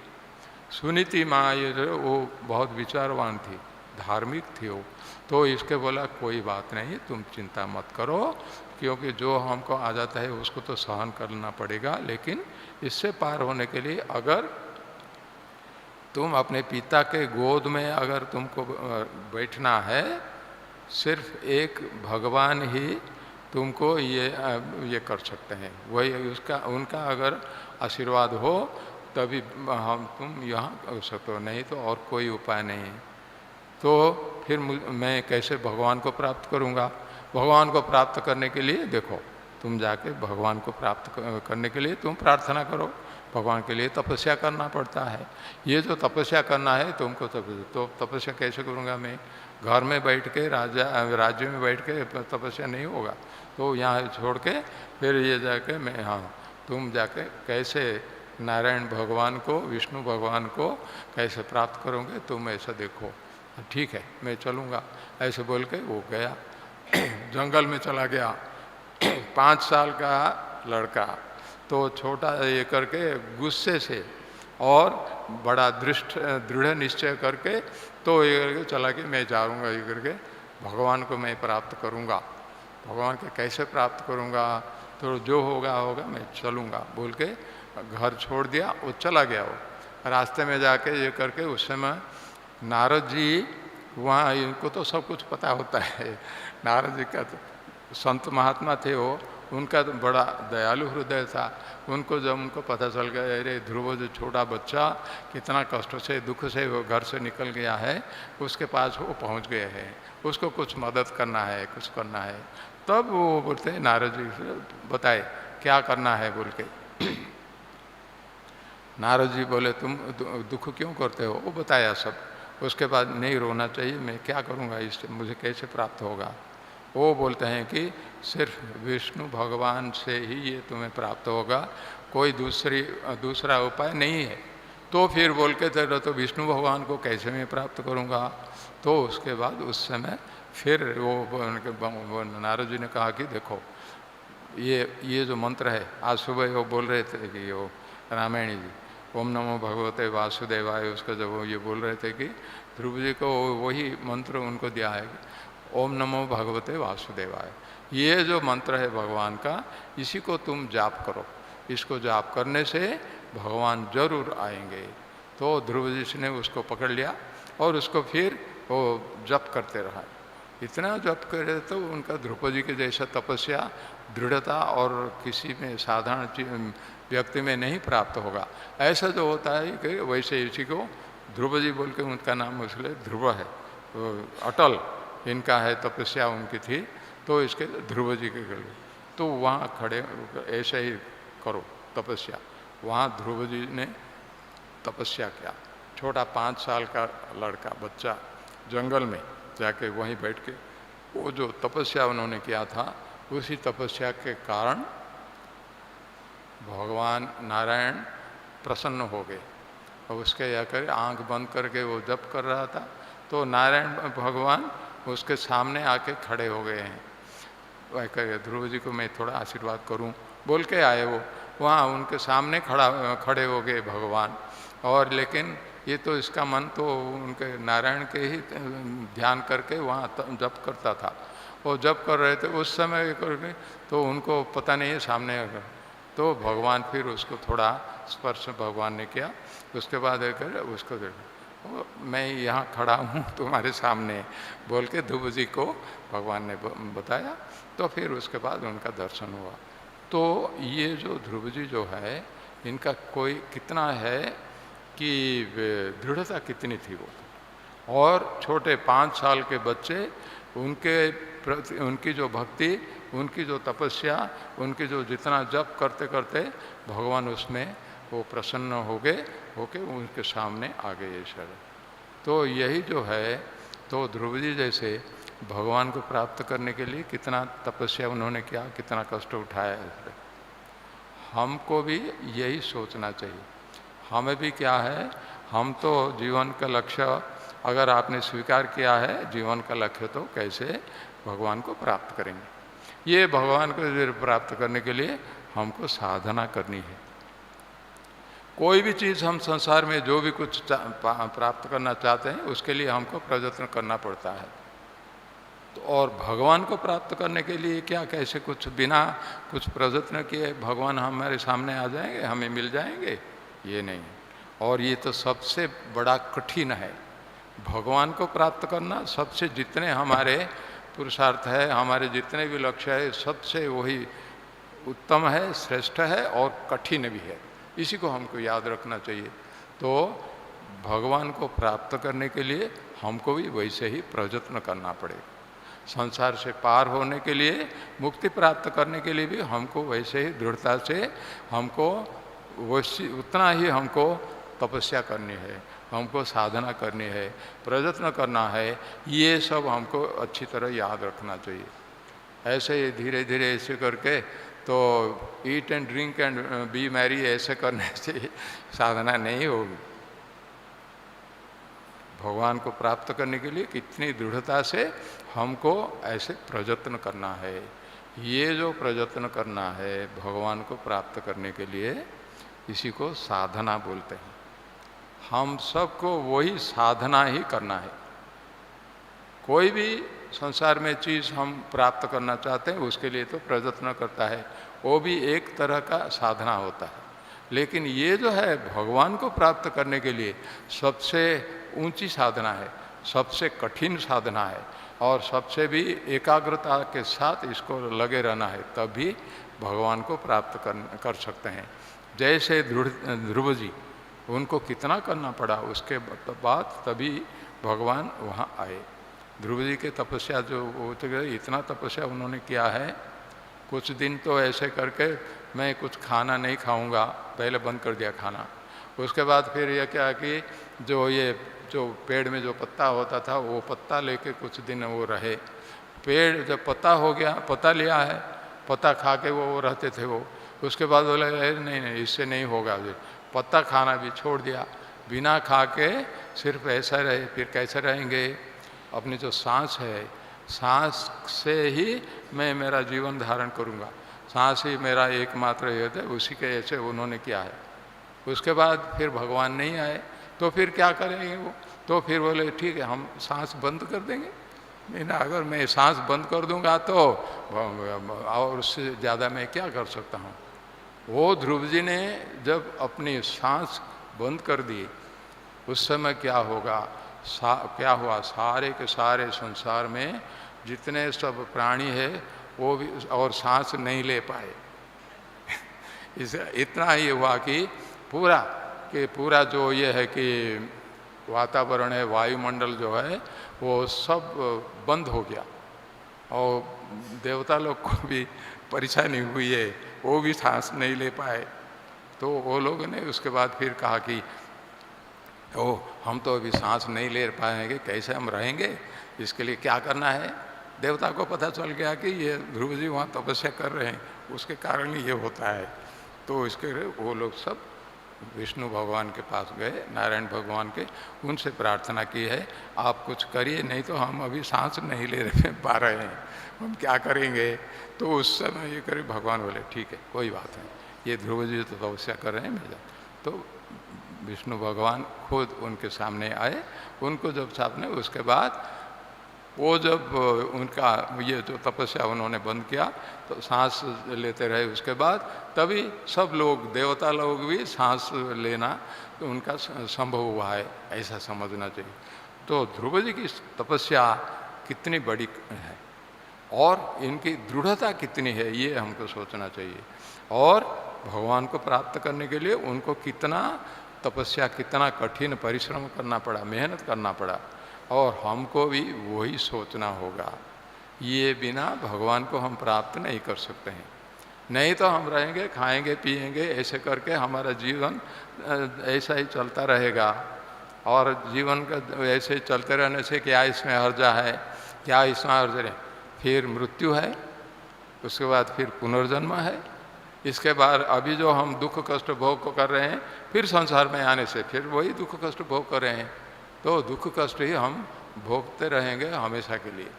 सुनीति माँ ये जो वो बहुत विचारवान थी, धार्मिक थी वो। तो इसके बोला कोई बात नहीं, तुम चिंता मत करो, क्योंकि जो हमको आ जाता है उसको तो सहन करना पड़ेगा, लेकिन इससे पार होने के लिए अगर तुम अपने पिता के गोद में अगर तुमको बैठना है, सिर्फ एक भगवान ही तुमको ये कर सकते हैं। वही उनका अगर आशीर्वाद हो तभी तुम यहाँ कर सकते हो, नहीं तो और कोई उपाय नहीं है। तो फिर मैं कैसे भगवान को प्राप्त करूँगा? भगवान को प्राप्त करने के लिए देखो, तुम जाके भगवान को प्राप्त करने के लिए तुम प्रार्थना करो। भगवान के लिए तपस्या करना पड़ता है। ये जो तपस्या करना है तुमको, तो तपस्या कैसे करूँगा मैं? घर में बैठ के राज्य में बैठ के तपस्या नहीं होगा। तो यहाँ छोड़ के फिर ये जाके मैं, हाँ, तुम जाके कैसे नारायण भगवान को, विष्णु भगवान को कैसे प्राप्त करोगे तुम, ऐसा देखो। ठीक है, मैं चलूँगा, ऐसे बोल के वो गया, जंगल में चला गया। 5 साल का लड़का, तो छोटा ये करके गुस्से से और बड़ा दृढ़ निश्चय करके तो ये करके चला कि मैं जाऊँगा, ये करके भगवान को मैं प्राप्त करूँगा। भगवान के कैसे प्राप्त करूँगा? तो जो होगा मैं चलूँगा बोल के घर छोड़ दिया, वो चला गया। वो रास्ते में जाके ये करके उस समय नारद जी वहाँ, इनको तो सब कुछ पता होता है। नारद जी का तो संत महात्मा थे वो, उनका तो बड़ा दयालु हृदय था। उनको पता चल गया, अरे ध्रुव जो छोटा बच्चा कितना कष्ट से, दुख से वो घर से निकल गया है, उसके पास वो पहुंच गए हैं, उसको कुछ मदद करना है, कुछ करना है। तब वो बोलते हैं, नारद जी से बताए क्या करना है बोल के। नारद जी बोले तुम दुख क्यों करते हो? वो बताया सब। उसके बाद नहीं रोना चाहिए, मैं क्या करूँगा, इससे मुझे कैसे प्राप्त होगा? वो बोलते हैं कि सिर्फ विष्णु भगवान से ही ये तुम्हें प्राप्त होगा, कोई दूसरा उपाय नहीं है। तो फिर बोल के तो विष्णु भगवान को कैसे मैं प्राप्त करूँगा? तो उसके बाद उस समय फिर वो नारद जी ने कहा कि देखो, ये जो मंत्र है, आज सुबह वो बोल रहे थे कि वो रामायणी जी, ओम नमो भगवते वासुदेवाय, उसका जब वो ये बोल रहे थे कि ध्रुव जी को वही मंत्र उनको दिया है, ओम नमो भगवते वासुदेवाय। ये जो मंत्र है भगवान का, इसी को तुम जाप करो। इसको जाप करने से भगवान जरूर आएंगे। तो ध्रुव जी ने उसको पकड़ लिया और उसको फिर वो जप करते रहा। इतना जप करे तो उनका ध्रुव जी के जैसा तपस्या, दृढ़ता और किसी में साधारण व्यक्ति में नहीं प्राप्त होगा। ऐसा जो होता है कि वैसे इसी को ध्रुव जी बोल के उनका नाम इसलिए ध्रुव है, अटल इनका है, तपस्या उनकी थी, तो इसके ध्रुव जी के गले। तो वहाँ खड़े ऐसे ही करो तपस्या। वहाँ ध्रुव जी ने तपस्या किया। छोटा 5 साल का लड़का बच्चा जंगल में जाके वहीं बैठ के वो जो तपस्या उन्होंने किया था, उसी तपस्या के कारण भगवान नारायण प्रसन्न हो गए और उसके या कर आँख बंद करके वो जप कर रहा था, तो नारायण भगवान उसके सामने आके खड़े हो गए हैं। वह कहे ध्रुव जी को मैं थोड़ा आशीर्वाद करूं बोल के आए वो, वहाँ उनके सामने खड़े हो गए भगवान। और लेकिन ये तो इसका मन तो उनके नारायण के ही ध्यान करके वहाँ जप करता था। वो जप कर रहे थे उस समय करके, तो उनको पता नहीं है सामने, तो भगवान फिर उसको थोड़ा स्पर्श भगवान ने किया। उसके बाद उसको मैं यहाँ खड़ा हूँ तुम्हारे सामने बोल के ध्रुव जी को भगवान ने बताया। तो फिर उसके बाद उनका दर्शन हुआ। तो ये जो ध्रुव जी जो है, इनका कोई कितना है कि दृढ़ता कितनी थी वो। और छोटे 5 साल के बच्चे, उनके प्रति उनकी जो भक्ति, उनकी जो तपस्या, उनकी जो जितना जप करते करते भगवान उसमें वो प्रसन्न हो गए, होके उनके सामने आ गए ईश्वर। तो यही जो है, तो ध्रुव जी जैसे भगवान को प्राप्त करने के लिए कितना तपस्या उन्होंने किया, कितना कष्ट उठाया है। हमको भी यही सोचना चाहिए। हमें भी क्या है, हम तो जीवन का लक्ष्य अगर आपने स्वीकार किया है जीवन का लक्ष्य, तो कैसे भगवान को प्राप्त करेंगे। ये भगवान को प्राप्त करने के लिए हमको साधना करनी है। कोई भी चीज़ हम संसार में जो भी कुछ प्राप्त करना चाहते हैं, उसके लिए हमको प्रयत्न करना पड़ता है। तो और भगवान को प्राप्त करने के लिए क्या, कैसे कुछ बिना कुछ प्रयत्न किए भगवान हमारे सामने आ जाएंगे, हमें मिल जाएंगे, ये नहीं। और ये तो सबसे बड़ा कठिन है, भगवान को प्राप्त करना। सबसे जितने हमारे पुरुषार्थ है, हमारे जितने भी लक्ष्य है, सबसे वही उत्तम है, श्रेष्ठ है और कठिन भी है। इसी को हमको याद रखना चाहिए। तो भगवान को प्राप्त करने के लिए हमको भी वैसे ही प्रयत्न करना पड़ेगा। संसार से पार होने के लिए, मुक्ति प्राप्त करने के लिए भी हमको वैसे ही दृढ़ता से हमको वैसी उतना ही हमको तपस्या करनी है, हमको साधना करनी है, प्रयत्न करना है। ये सब हमको अच्छी तरह याद रखना चाहिए। ऐसे ही धीरे धीरे ऐसे करके तो eat and drink and B Mary ऐसे करने से साधना नहीं होगी। भगवान को प्राप्त करने के लिए कितनी दृढ़ता से हमको ऐसे प्रयत्न करना है। ये जो प्रयत्न करना है भगवान को प्राप्त करने के लिए, इसी को साधना बोलते हैं। हम सबको वही साधना ही करना है। कोई भी संसार में चीज़ हम प्राप्त करना चाहते हैं, उसके लिए तो प्रयत्न करता है, वो भी एक तरह का साधना होता है। लेकिन ये जो है भगवान को प्राप्त करने के लिए सबसे ऊंची साधना है, सबसे कठिन साधना है, और सबसे भी एकाग्रता के साथ इसको लगे रहना है, तभी भगवान को प्राप्त कर सकते हैं। जैसे ध्रुव जी, उनको कितना करना पड़ा, उसके बाद तभी भगवान वहाँ आए। ध्रुव जी के तपस्या जो इतना तपस्या उन्होंने किया है, कुछ दिन तो ऐसे करके मैं कुछ खाना नहीं खाऊंगा, पहले बंद कर दिया खाना। उसके बाद फिर यह क्या कि जो पेड़ में जो पत्ता होता था, वो पत्ता लेके कुछ दिन वो रहे। पेड़ जब पत्ता हो गया, पत्ता लिया है, पत्ता खा के वो रहते थे वो। उसके बाद बोले नहीं इससे नहीं होगा, पत्ता खाना भी छोड़ दिया, बिना खा के सिर्फ ऐसा रहे। फिर कैसे रहेंगे, अपनी जो सांस है, सांस से ही मैं मेरा जीवन धारण करूँगा, सांस ही मेरा एकमात्र हेतु है, उसी के ऐसे उन्होंने किया है। उसके बाद फिर भगवान नहीं आए, तो फिर क्या करेंगे वो, तो फिर बोले ठीक है हम सांस बंद कर देंगे। नहीं ना, अगर मैं सांस बंद कर दूंगा तो और उससे ज़्यादा मैं क्या कर सकता हूँ। वो ध्रुव जी ने जब अपनी सांस बंद कर दी, उस समय क्या होगा, क्या हुआ, सारे के सारे संसार में जितने सब प्राणी है वो भी और सांस नहीं ले पाए। इतना ही हुआ कि पूरा जो ये है कि वातावरण है, वायुमंडल जो है वो सब बंद हो गया, और देवता लोग को भी परेशानी हुई है, वो भी सांस नहीं ले पाए। तो वो लोगों ने उसके बाद फिर कहा कि हम तो अभी सांस नहीं ले पाएंगे, कैसे हम रहेंगे, इसके लिए क्या करना है। देवता को पता चल गया कि ये ध्रुव जी वहाँ तपस्या कर रहे हैं, उसके कारण ही ये होता है। तो इसके वो लोग सब विष्णु भगवान के पास गए, नारायण भगवान के, उनसे प्रार्थना की है आप कुछ करिए, नहीं तो हम अभी सांस नहीं ले पा रहे हैं, हम क्या करेंगे। तो उस समय ये करे, भगवान बोले ठीक है कोई बात नहीं, ये ध्रुव जी तो तपस्या कर रहे हैं मैं तो विष्णु भगवान खुद उनके सामने आए, उनको जब सामने, उसके बाद वो जब उनका ये जो तपस्या उन्होंने बंद किया तो सांस लेते रहे, उसके बाद तभी सब लोग, देवता लोग भी सांस लेना तो उनका संभव हुआ है, ऐसा समझना चाहिए। तो ध्रुव जी की तपस्या कितनी बड़ी है और इनकी दृढ़ता कितनी है, ये हमको सोचना चाहिए। और भगवान को प्राप्त करने के लिए उनको कितना तपस्या, कितना कठिन परिश्रम करना पड़ा, मेहनत करना पड़ा, और हमको भी वही सोचना होगा। ये बिना भगवान को हम प्राप्त नहीं कर सकते हैं। नहीं तो हम रहेंगे, खाएंगे पिएंगे, ऐसे करके हमारा जीवन ऐसा ही चलता रहेगा। और जीवन का ऐसे चलते रहने से क्या इसमें हर्जा है, क्या इसमें हर्जा है? फिर मृत्यु है, उसके बाद फिर पुनर्जन्म है, इसके बाद अभी जो हम दुख कष्ट भोग कर रहे हैं, फिर संसार में आने से फिर वही दुख कष्ट भोग कर रहे हैं। तो दुख कष्ट ही हम भोगते रहेंगे हमेशा के लिए।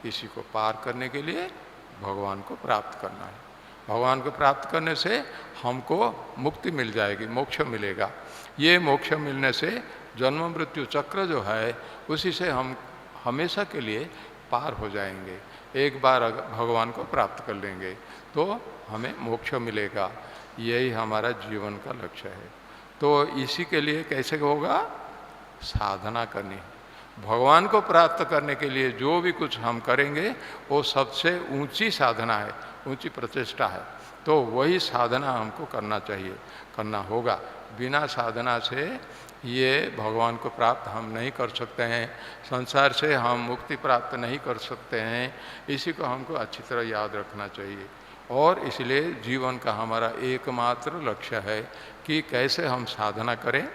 इसी को पार करने के लिए भगवान को प्राप्त करना है। भगवान को प्राप्त करने से हमको मुक्ति मिल जाएगी, मोक्ष मिलेगा। ये मोक्ष मिलने से जन्म मृत्यु चक्र जो है उसी से हम हमेशा के लिए पार हो जाएंगे। एक बार अगर भगवान को प्राप्त कर लेंगे तो हमें मोक्ष मिलेगा। यही हमारा जीवन का लक्ष्य है। तो इसी के लिए कैसे होगा? साधना करनी है। भगवान को प्राप्त करने के लिए जो भी कुछ हम करेंगे वो सबसे ऊंची साधना है, ऊंची प्रचेष्टा है। तो वही साधना हमको करना चाहिए, करना होगा। बिना साधना से ये भगवान को प्राप्त हम नहीं कर सकते हैं, संसार से हम मुक्ति प्राप्त नहीं कर सकते हैं। इसी को हमको अच्छी तरह याद रखना चाहिए। और इसलिए जीवन का हमारा एकमात्र लक्ष्य है कि कैसे हम साधना करें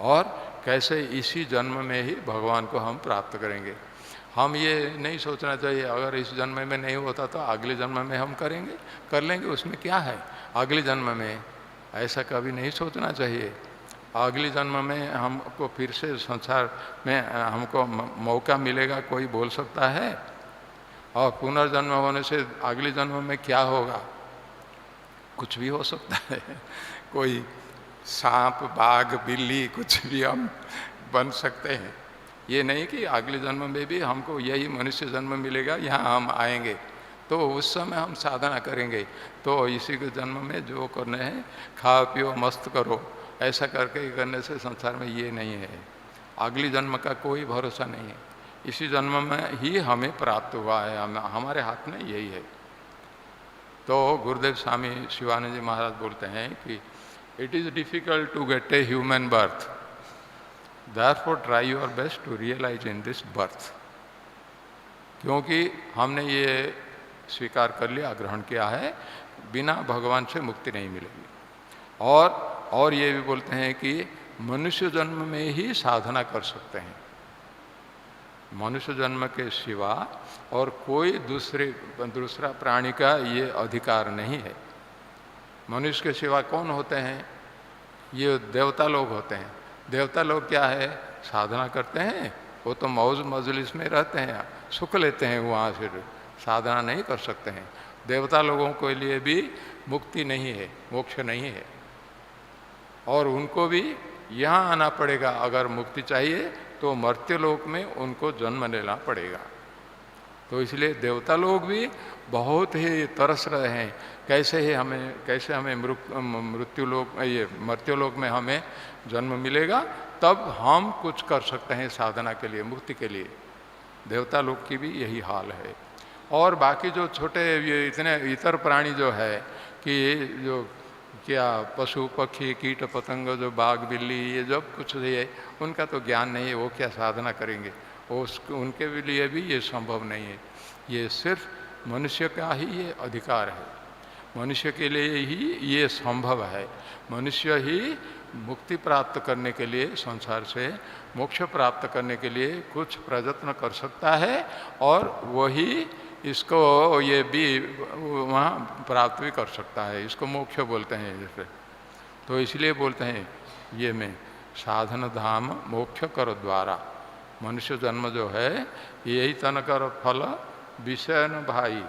और कैसे इसी जन्म में ही भगवान को हम प्राप्त करेंगे। हम ये नहीं सोचना चाहिए अगर इस जन्म में नहीं होता तो अगले जन्म में हम करेंगे, कर लेंगे, उसमें क्या है अगले जन्म में, ऐसा कभी नहीं सोचना चाहिए। अगले जन्म में हमको फिर से संसार में हमको मौका मिलेगा, कोई बोल सकता है? और पुनर्जन्म होने से अगले जन्म में क्या होगा? कुछ भी हो सकता है। कोई सांप, बाघ, बिल्ली, कुछ भी हम बन सकते हैं। ये नहीं कि अगले जन्म में भी हमको यही मनुष्य जन्म मिलेगा, यहाँ हम आएंगे तो उस समय हम साधना करेंगे। तो इसी के जन्म में जो करने हैं, खाओ पियो मस्त करो, ऐसा करके करने से संसार में ये नहीं है। अगली जन्म का कोई भरोसा नहीं है। इसी जन्म में ही हमें प्राप्त हुआ है, हमारे हाथ में यही है। तो गुरुदेव स्वामी शिवानंद जी महाराज बोलते हैं कि it is difficult to get a human birth, therefore try your best to realize in this birth. क्योंकि हमने ये स्वीकार कर लिया, ग्रहण किया है, बिना भगवान से मुक्ति नहीं मिलेगी। और ये भी बोलते हैं कि मनुष्य जन्म में ही साधना कर सकते हैं। मनुष्य जन्म के सिवा और कोई दूसरा प्राणी का ये अधिकार नहीं है। मनुष्य के सिवा कौन होते हैं? ये देवता लोग होते हैं। देवता लोग क्या है? साधना करते हैं, वो तो मौज मजलिस में रहते हैं, सुख लेते हैं, वहाँ से साधना नहीं कर सकते हैं। देवता लोगों के लिए भी मुक्ति नहीं है, मोक्ष नहीं है, और उनको भी यहाँ आना पड़ेगा। अगर मुक्ति चाहिए तो मर्त्य लोक में उनको जन्म लेना पड़ेगा। तो इसलिए देवता लोग भी बहुत ही तरस रहे हैं कैसे हमें मर्त्य लोक में हमें जन्म मिलेगा, तब हम कुछ कर सकते हैं साधना के लिए, मुक्ति के लिए। देवता लोग की भी यही हाल है। और बाकी जो छोटे ये इतने इतर प्राणी जो है कि जो क्या पशु पक्षी कीट पतंग, जो बाघ बिल्ली, ये जब कुछ है उनका तो ज्ञान नहीं है, वो क्या साधना करेंगे? उनके लिए भी ये संभव नहीं है। ये सिर्फ मनुष्य का ही ये अधिकार है, मनुष्य के लिए ही ये संभव है। मनुष्य ही मुक्ति प्राप्त करने के लिए, संसार से मोक्ष प्राप्त करने के लिए कुछ प्रयत्न कर सकता है, और वही इसको ये भी वहाँ प्राप्त भी कर सकता है, इसको मोक्ष बोलते हैं जैसे। तो इसलिए बोलते हैं ये में साधन धाम मोक्ष कर द्वारा, मनुष्य जन्म जो है यही तन कर फल विषय न भाई।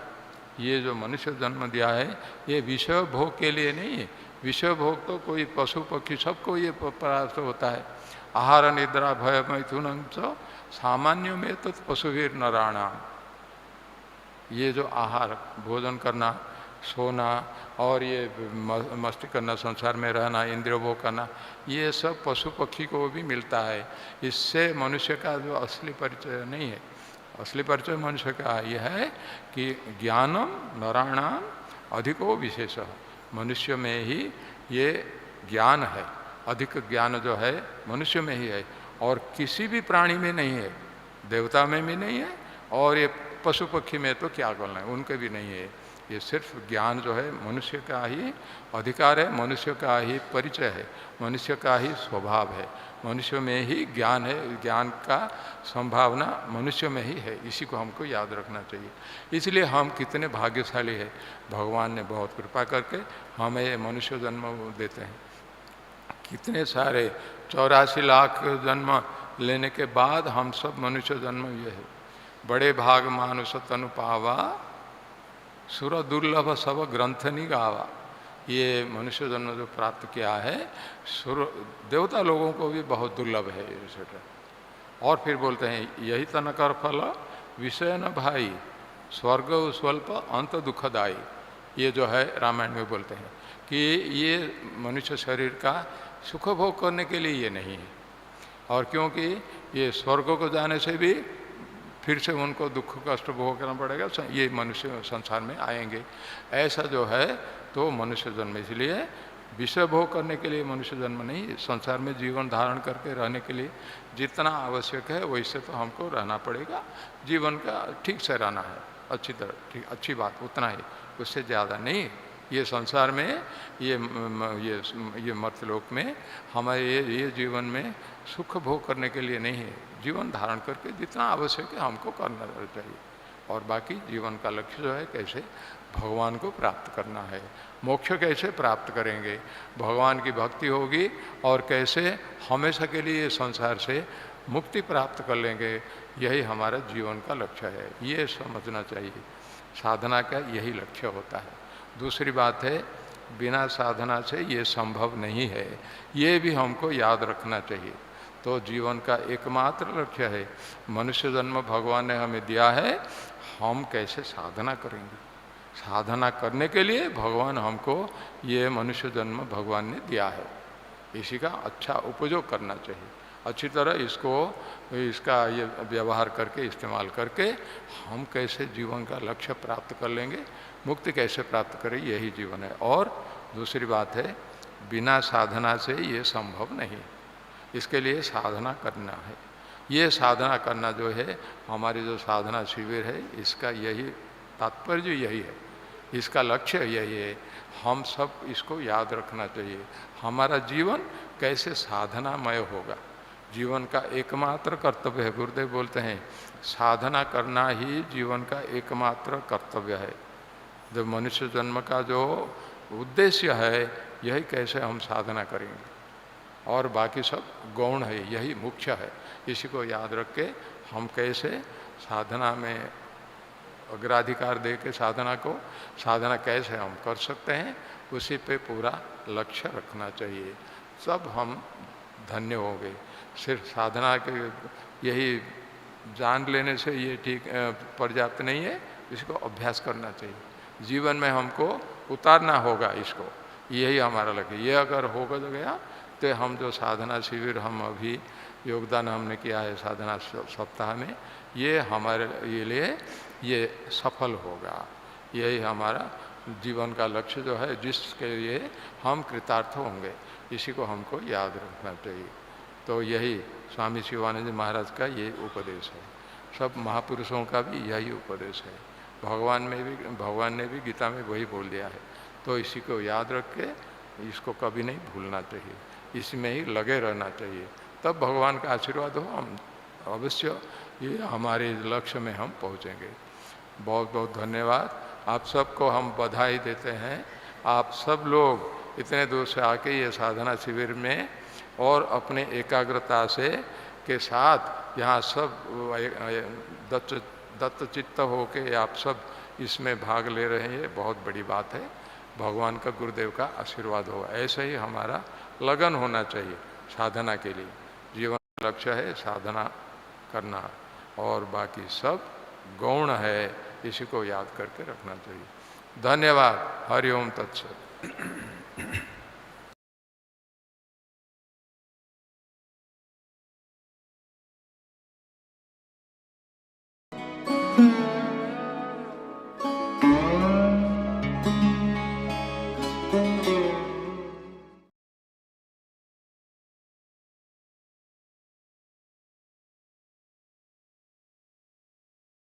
ये जो मनुष्य जन्म दिया है ये विषय भोग के लिए नहीं है। विषय भोग तो कोई पशु पक्षी सबको ये प्राप्त होता है। आहार निद्रा भय मैथुन सामान्य में तो पशुवीर नराणाम। ये जो आहार भोजन करना, सोना और ये मस्ती करना, संसार में रहना, इंद्रिय भोग करना, ये सब पशु पक्षी को भी मिलता है। इससे मनुष्य का जो असली परिचय नहीं है। असली परिचय मनुष्य का यह है कि ज्ञानम नराणाम अधिको विशेष। मनुष्य में ही ये ज्ञान है, अधिक ज्ञान जो है मनुष्य में ही है और किसी भी प्राणी में नहीं है। देवता में भी नहीं है और ये पशु पक्षी में तो क्या बोलना है, उनके भी नहीं है। ये सिर्फ ज्ञान जो है मनुष्य का ही अधिकार है, मनुष्य का ही परिचय है, मनुष्य का ही स्वभाव है। मनुष्य में ही ज्ञान है, ज्ञान का संभावना मनुष्य में ही है। इसी को हमको याद रखना चाहिए। इसलिए हम कितने भाग्यशाली है, भगवान ने बहुत कृपा करके हमें ये मनुष्य जन्म देते हैं। कितने सारे 84 लाख जन्म लेने के बाद हम सब मनुष्य जन्म ये है। बड़े भाग मानुष तनु पावा सुर दुर्लभ सब ग्रंथनि गावा। ये मनुष्य जन्म जो प्राप्त किया है सुर देवता लोगों को भी बहुत दुर्लभ है। और फिर बोलते हैं यही तन कर फल विषय न भाई स्वर्ग स्वल्प अंत दुखदाई। ये जो है रामायण में बोलते हैं कि ये मनुष्य शरीर का सुख भोग करने के लिए ये नहीं है। और क्योंकि ये स्वर्ग को जाने से भी फिर से उनको दुख कष्ट भोग करना पड़ेगा, ये मनुष्य संसार में आएंगे। ऐसा जो है तो मनुष्य जन्म, इसलिए विषय भोग करने के लिए मनुष्य जन्म नहीं, संसार में जीवन धारण करके रहने के लिए जितना आवश्यक है वैसे तो हमको रहना पड़ेगा। जीवन का ठीक से रहना है, अच्छी तरह, ठीक अच्छी बात उतना ही, उससे ज़्यादा नहीं। ये संसार में ये मर्त्यलोक में हमारे ये जीवन में सुख भोग करने के लिए नहीं है। जीवन धारण करके जितना आवश्यक है हमको करना चाहिए। और बाकी जीवन का लक्ष्य जो है कैसे भगवान को प्राप्त करना है। मोक्ष कैसे प्राप्त करेंगे, भगवान की भक्ति होगी और कैसे हमेशा के लिए संसार से मुक्ति प्राप्त कर लेंगे, यही हमारा जीवन का लक्ष्य है। ये समझना चाहिए, साधना का यही लक्ष्य होता है। दूसरी बात है बिना साधना से ये संभव नहीं है, ये भी हमको याद रखना चाहिए। तो जीवन का एकमात्र लक्ष्य है, मनुष्य जन्म भगवान ने हमें दिया है, हम कैसे साधना करेंगे। साधना करने के लिए भगवान हमको ये मनुष्य जन्म भगवान ने दिया है, इसी का अच्छा उपयोग करना चाहिए। अच्छी तरह इसका ये व्यवहार करके, इस्तेमाल करके हम कैसे जीवन का लक्ष्य प्राप्त कर लेंगे, मुक्ति कैसे प्राप्त करें, यही जीवन है। और दूसरी बात है बिना साधना से ये संभव नहीं, इसके लिए साधना करना है। ये साधना करना जो है हमारी जो साधना शिविर है, इसका यही तात्पर्य यही है, इसका लक्ष्य यही है। हम सब इसको याद रखना चाहिए। हमारा जीवन कैसे साधनामय होगा, जीवन का एकमात्र कर्तव्य है। गुरुदेव बोलते हैं साधना करना ही जीवन का एकमात्र कर्तव्य है। जब मनुष्य जन्म का जो उद्देश्य है यही कैसे हम साधना करेंगे, और बाकी सब गौण है, यही मुख्य है। इसी को याद रख के हम कैसे साधना में अग्राधिकार दे के साधना कैसे हम कर सकते हैं, उसी पे पूरा लक्ष्य रखना चाहिए। सब हम धन्य होंगे। सिर्फ साधना के यही जान लेने से ये ठीक पर्याप्त नहीं है, इसको अभ्यास करना चाहिए। जीवन में हमको उतारना होगा इसको, यही हमारा लक्ष्य। ये अगर होगा तो गया तो हम जो साधना शिविर हम अभी योगदान हमने किया है साधना सप्ताह में, ये हमारे लिए ये सफल होगा। यही हमारा जीवन का लक्ष्य जो है, जिसके लिए हम कृतार्थ होंगे, इसी को हमको याद रखना चाहिए। तो यही स्वामी शिवानंद महाराज का ये उपदेश है। सब महापुरुषों का भी यही उपदेश है। भगवान ने भी गीता में वही बोल दिया है। तो इसी को याद रख के इसको कभी नहीं भूलना चाहिए, इसमें ही लगे रहना चाहिए। तब भगवान का आशीर्वाद हो, हम अवश्य ये हमारे लक्ष्य में हम पहुँचेंगे। बहुत बहुत धन्यवाद। आप सबको हम बधाई देते हैं। आप सब लोग इतने दूर से आके ये साधना शिविर में और अपने एकाग्रता से के साथ यहाँ सब दत्त चित्त होके आप सब इसमें भाग ले रहे हैं, ये बहुत बड़ी बात है। भगवान का, गुरुदेव का आशीर्वाद होगा। ऐसे ही हमारा लगन होना चाहिए साधना के लिए। जीवन का लक्ष्य है साधना करना और बाकी सब गौण है, इसी को याद करके रखना चाहिए। धन्यवाद। हरि ओम तत्सत।